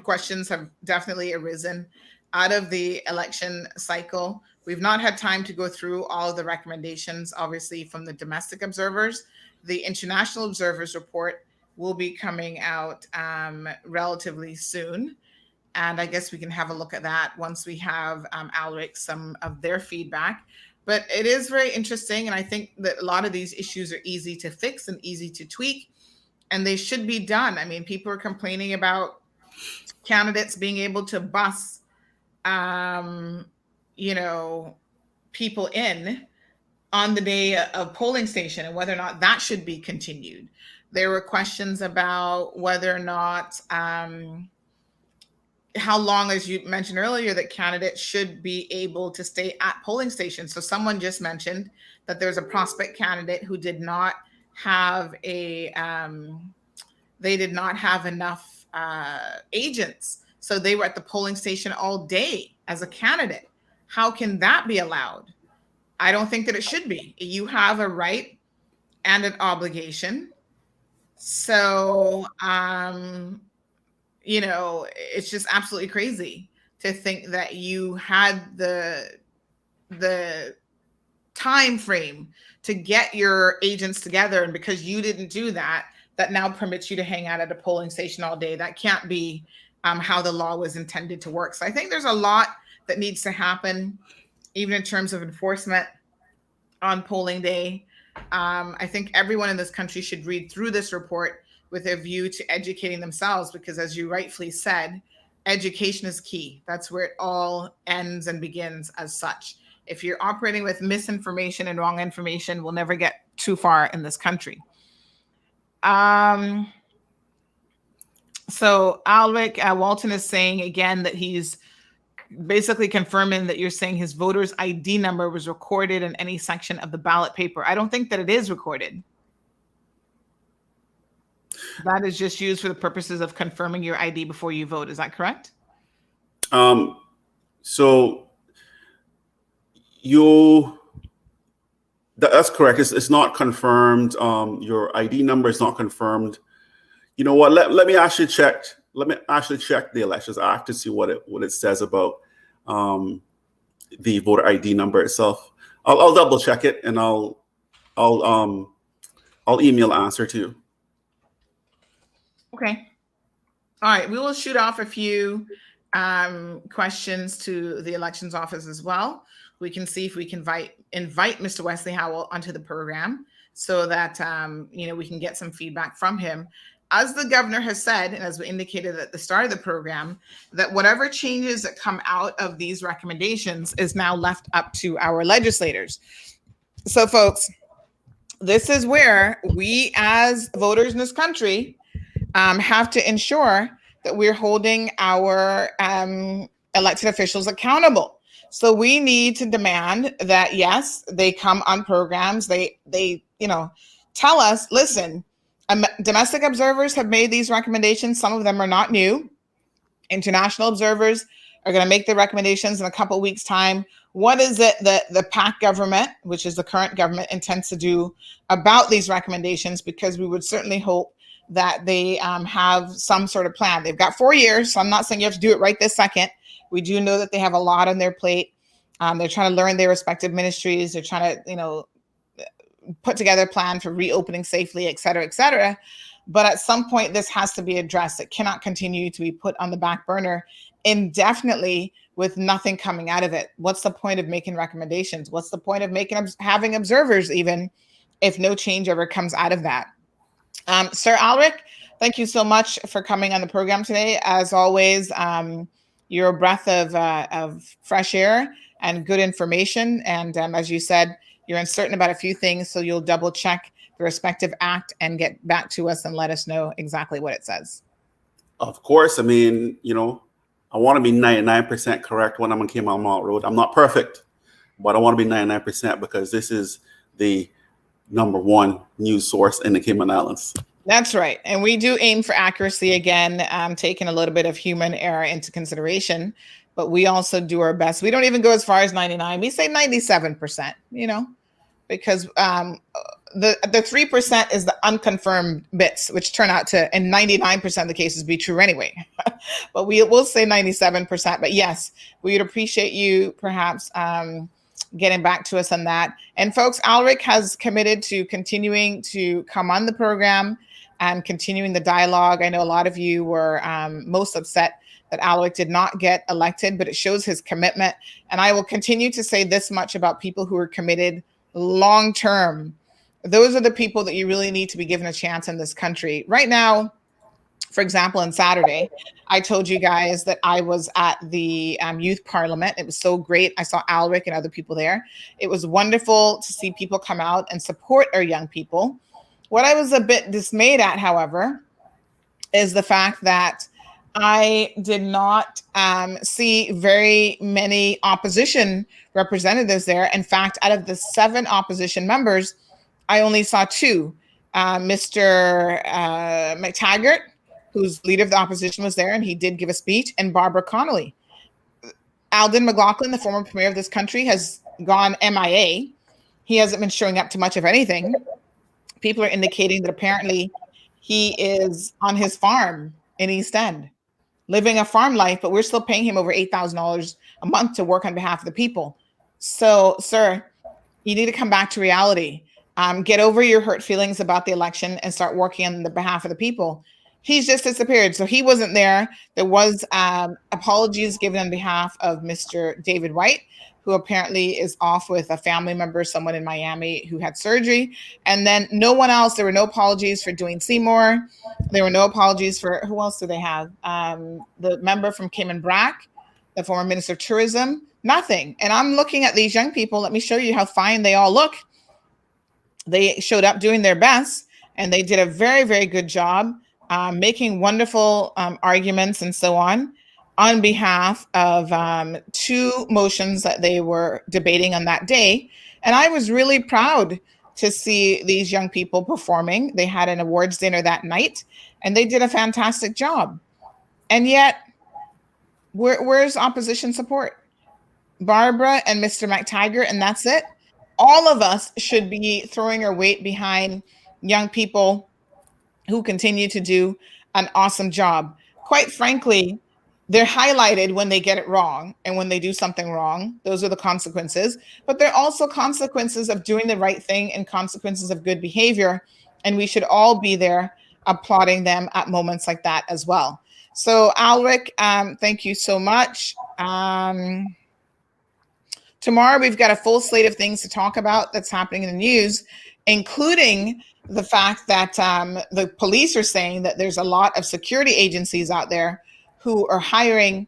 questions have definitely arisen out of the election cycle. We've not had time to go through all of the recommendations, obviously, from the domestic observers. The international observers report will be coming out relatively soon. And I guess we can have a look at that once we have Alric some of their feedback. But it is very interesting. And I think that a lot of these issues are easy to fix and easy to tweak, and they should be done. I mean, people are complaining about candidates being able to bus, people in on the day of polling station and whether or not that should be continued. There were questions about whether or not, how long, as you mentioned earlier, that candidates should be able to stay at polling stations. So someone just mentioned that there's a prospect candidate who did not have they did not have enough agents. So they were at the polling station all day as a candidate. How can that be allowed? I don't think that it should be. You have a right and an obligation. So, it's just absolutely crazy to think that you had the time frame to get your agents together, and because you didn't do that, that now permits you to hang out at a polling station all day. That can't be how the law was intended to work. So I think there's a lot that needs to happen, even in terms of enforcement on polling day. I think everyone in this country should read through this report with a view to educating themselves, because as you rightfully said, education is key. That's where it all ends and begins as such. If you're operating with misinformation and wrong information, we'll never get too far in this country. So Alric, Walton is saying again that he's basically confirming that you're saying his voter's ID number was recorded in any section of the ballot paper. I don't think that it is recorded. That is just used for the purposes of confirming your ID before you vote. Is that correct? So that's correct. It's not confirmed. Your ID number is not confirmed. You know what? Let me actually check. Let me actually check the Elections Act to see what it says about the voter ID number itself. I'll double check it, and I'll email an answer to you. Okay. All right. We will shoot off a few questions to the elections office as well. We can see if we can invite Mr. Wesley Howell onto the program so that we can get some feedback from him. As the governor has said, and as we indicated at the start of the program, that whatever changes that come out of these recommendations is now left up to our legislators. So, folks, this is where we as voters in this country have to ensure that we're holding our elected officials accountable. So we need to demand that, yes, they come on programs. They tell us, listen, domestic observers have made these recommendations. Some of them are not new. International observers are going to make the recommendations in a couple of weeks' time. What is it that the PAC government, which is the current government, intends to do about these recommendations? Because we would certainly hope that they have some sort of plan. They've got 4 years, so I'm not saying you have to do it right this second. We do know that they have a lot on their plate. They're trying to learn their respective ministries. They're trying to, put together a plan for reopening safely, et cetera, et cetera. But at some point, this has to be addressed. It cannot continue to be put on the back burner indefinitely with nothing coming out of it. What's the point of making recommendations? What's the point of having observers, even if no change ever comes out of that? Sir Alric, thank you so much for coming on the program today. As always, you're a breath of fresh air and good information. And as you said, you're uncertain about a few things, so you'll double check the respective act and get back to us and let us know exactly what it says. Of course. I mean, I want to be 99% correct when I'm on Cayman Mall Road. I'm not perfect, but I want to be 99% because this is the #1 news source in the Cayman Islands. That's right. And we do aim for accuracy again, taking a little bit of human error into consideration, but we also do our best. We don't even go as far as 99. We say 97%, because the 3% is the unconfirmed bits, which turn out to, in 99% of the cases, be true anyway. But we'll say 97%. But yes, we would appreciate you perhaps getting back to us on that. And folks, Alric has committed to continuing to come on the program and continuing the dialogue. I know a lot of you were most upset that Alric did not get elected, but it shows his commitment. And I will continue to say this much about people who are committed long-term. Those are the people that you really need to be given a chance in this country. Right now, for example, on Saturday, I told you guys that I was at the youth parliament. It was so great. I saw Alric and other people there. It was wonderful to see people come out and support our young people. What I was a bit dismayed at, however, is the fact that I did not see very many opposition representatives there. In fact, out of the 7 opposition members, I only saw 2. Mr. McTaggart, who's leader of the opposition, was there, and he did give a speech, and Barbara Connolly. Alden McLaughlin, the former premier of this country, has gone MIA. He hasn't been showing up to much of anything. People are indicating that apparently he is on his farm in East End, living a farm life, but we're still paying him over $8,000 a month to work on behalf of the people. So, sir, you need to come back to reality. Get over your hurt feelings about the election and start working on the behalf of the people. He's just disappeared. So he wasn't there. There was apologies given on behalf of Mr. David White, who apparently is off with a family member, someone in Miami who had surgery. And then no one else. There were no apologies for Dwayne Seymour. There were no apologies for, who else do they have? The member from Cayman Brac, the former Minister of Tourism, nothing. And I'm looking at these young people. Let me show you how fine they all look. They showed up doing their best, and they did a very, very good job making wonderful arguments and so on behalf of 2 motions that they were debating on that day. And I was really proud to see these young people performing. They had an awards dinner that night, and they did a fantastic job. And yet, where's opposition support? Barbara and Mr. McTaggart, and that's it. All of us should be throwing our weight behind young people who continue to do an awesome job. Quite frankly, they're highlighted when they get it wrong and when they do something wrong. Those are the consequences. But there are also consequences of doing the right thing and consequences of good behavior. And we should all be there applauding them at moments like that as well. So Alric, thank you so much. Tomorrow, we've got a full slate of things to talk about that's happening in the news, including the fact that the police are saying that there's a lot of security agencies out there who are hiring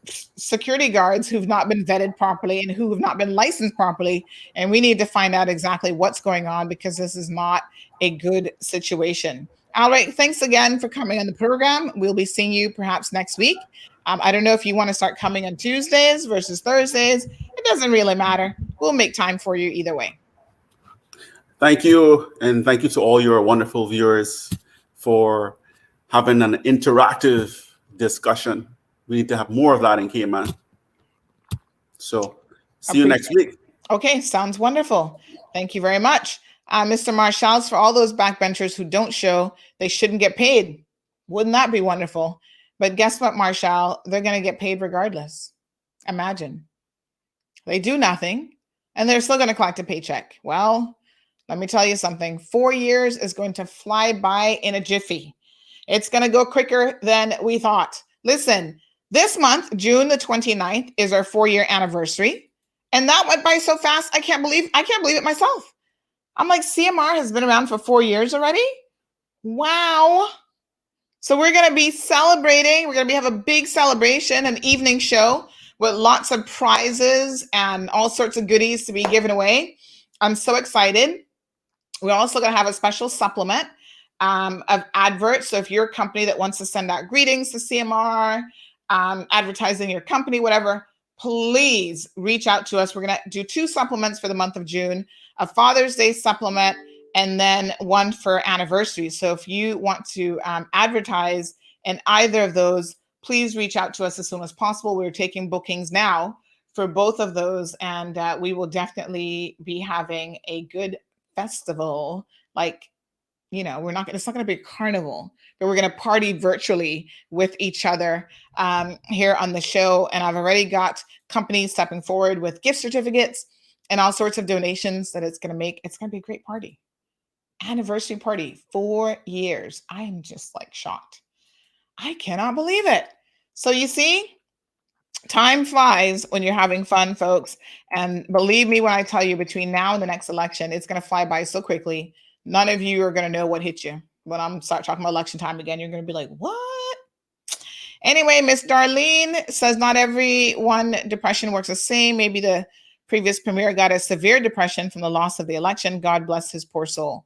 security guards who've not been vetted properly and who have not been licensed properly. And we need to find out exactly what's going on, because this is not a good situation. Alric, thanks again for coming on the program. We'll be seeing you perhaps next week. I don't know if you want to start coming on Tuesdays versus Thursdays. It doesn't really matter. We'll make time for you either way. Thank you. And thank you to all your wonderful viewers for having an interactive discussion. We need to have more of that in Cayman. So see you next week. Okay, sounds wonderful. Thank you very much. Mr. Marshals, for all those backbenchers who don't show, they shouldn't get paid. Wouldn't that be wonderful? But guess what, Marshall? They're going to get paid regardless. Imagine. They do nothing, and they're still going to collect a paycheck. Well, let me tell you something. 4 years is going to fly by in a jiffy. It's going to go quicker than we thought. Listen, this month, June the 29th, is our 4-year anniversary. And that went by so fast, I can't believe it myself. I'm like, CMR has been around for 4 years already? Wow. So we're going to be celebrating. We're going to have a big celebration, an evening show with lots of prizes and all sorts of goodies to be given away. I'm so excited. We're also going to have a special supplement of adverts. So if you're a company that wants to send out greetings to CMR, advertising your company, whatever, please reach out to us. We're going to do 2 supplements for the month of June, a Father's Day supplement, and then one for anniversary. So if you want to advertise in either of those, please reach out to us as soon as possible. We're taking bookings now for both of those, and we will definitely be having a good festival. Like, you know, it's not going to be a carnival, but we're going to party virtually with each other here on the show. And I've already got companies stepping forward with gift certificates and all sorts of donations that it's going to be a great party. Anniversary party, 4 years. I am just like shocked. I cannot believe it. So you see, time flies when you're having fun, folks. And believe me when I tell you, between now and the next election, it's going to fly by so quickly. None of you are going to know what hit you. When I'm start talking about election time again, you're going to be like, what? Anyway, Miss Darlene says not everyone depression works the same. Maybe the previous premier got a severe depression from the loss of the election. God bless his poor soul.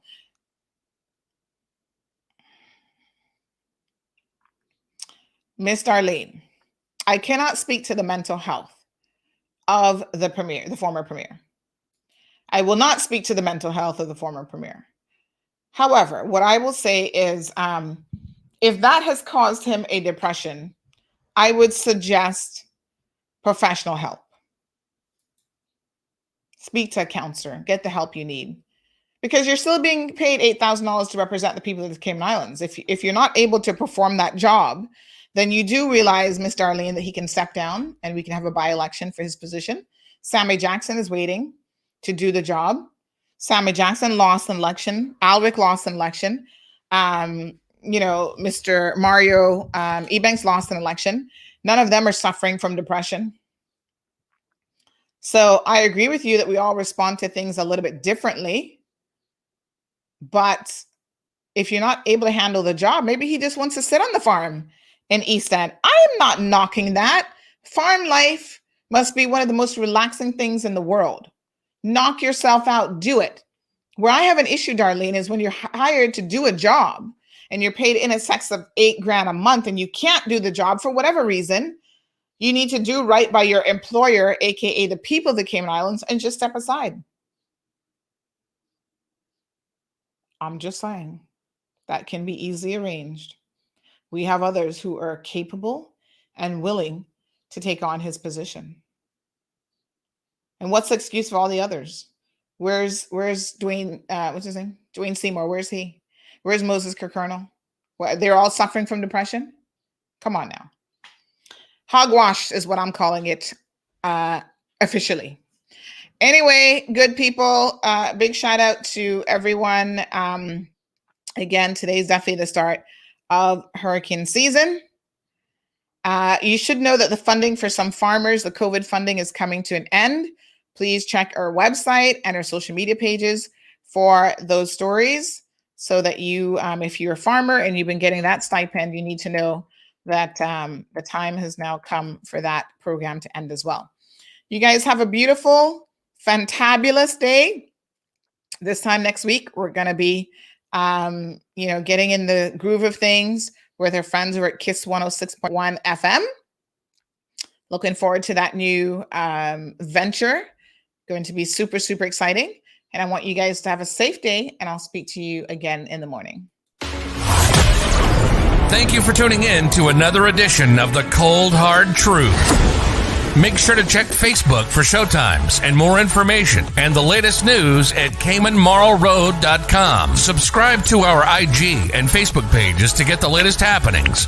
Miss Darlene, I cannot speak to the mental health of the premier, the former premier. I will not speak to the mental health of the former premier. However, what I will say is, if that has caused him a depression, I would suggest professional help. Speak to a counselor, get the help you need, because you're still being paid $8,000 to represent the people of the Cayman Islands. If you're not able to perform that job, then you do realize, Ms. Darlene, that he can step down and we can have a by-election for his position. Sammy Jackson is waiting to do the job. Sammy Jackson lost an election. Alric lost an election. Mr. Mario Ebanks lost an election. None of them are suffering from depression. So I agree with you that we all respond to things a little bit differently. But if you're not able to handle the job, maybe he just wants to sit on the farm in East End. I am not knocking that. Farm life must be one of the most relaxing things in the world. Knock yourself out, do it. Where I have an issue, Darlene, is when you're hired to do a job and you're paid in excess of $8,000 a month and you can't do the job for whatever reason. You need to do right by your employer, aka the people of the Cayman Islands, and just step aside. I'm just saying that can be easily arranged. We have others who are capable and willing to take on his position. And what's the excuse for all the others? Where's Dwayne? What's his name? Dwayne Seymour. Where's he? Where's Moses Kirkernel? What, they're all suffering from depression? Come on now. Hogwash is what I'm calling it officially. Anyway, good people. Big shout out to everyone. Again, today's definitely the start of hurricane season. You should know that the funding for some farmers, the COVID funding, is coming to an end. Please check our website and our social media pages for those stories so that you, if you're a farmer and you've been getting that stipend, you need to know that the time has now come for that program to end as well. You guys have a beautiful, fantabulous day. This time next week, we're going to be, getting in the groove of things with our friends who are at KISS 106.1 FM. Looking forward to that new venture. Going to be super, super exciting. And I want you guys to have a safe day, and I'll speak to you again in the morning. Thank you for tuning in to another edition of The Cold Hard Truth. Make sure to check Facebook for showtimes and more information and the latest news at CaymanMarlRoad.com. Subscribe to our IG and Facebook pages to get the latest happenings.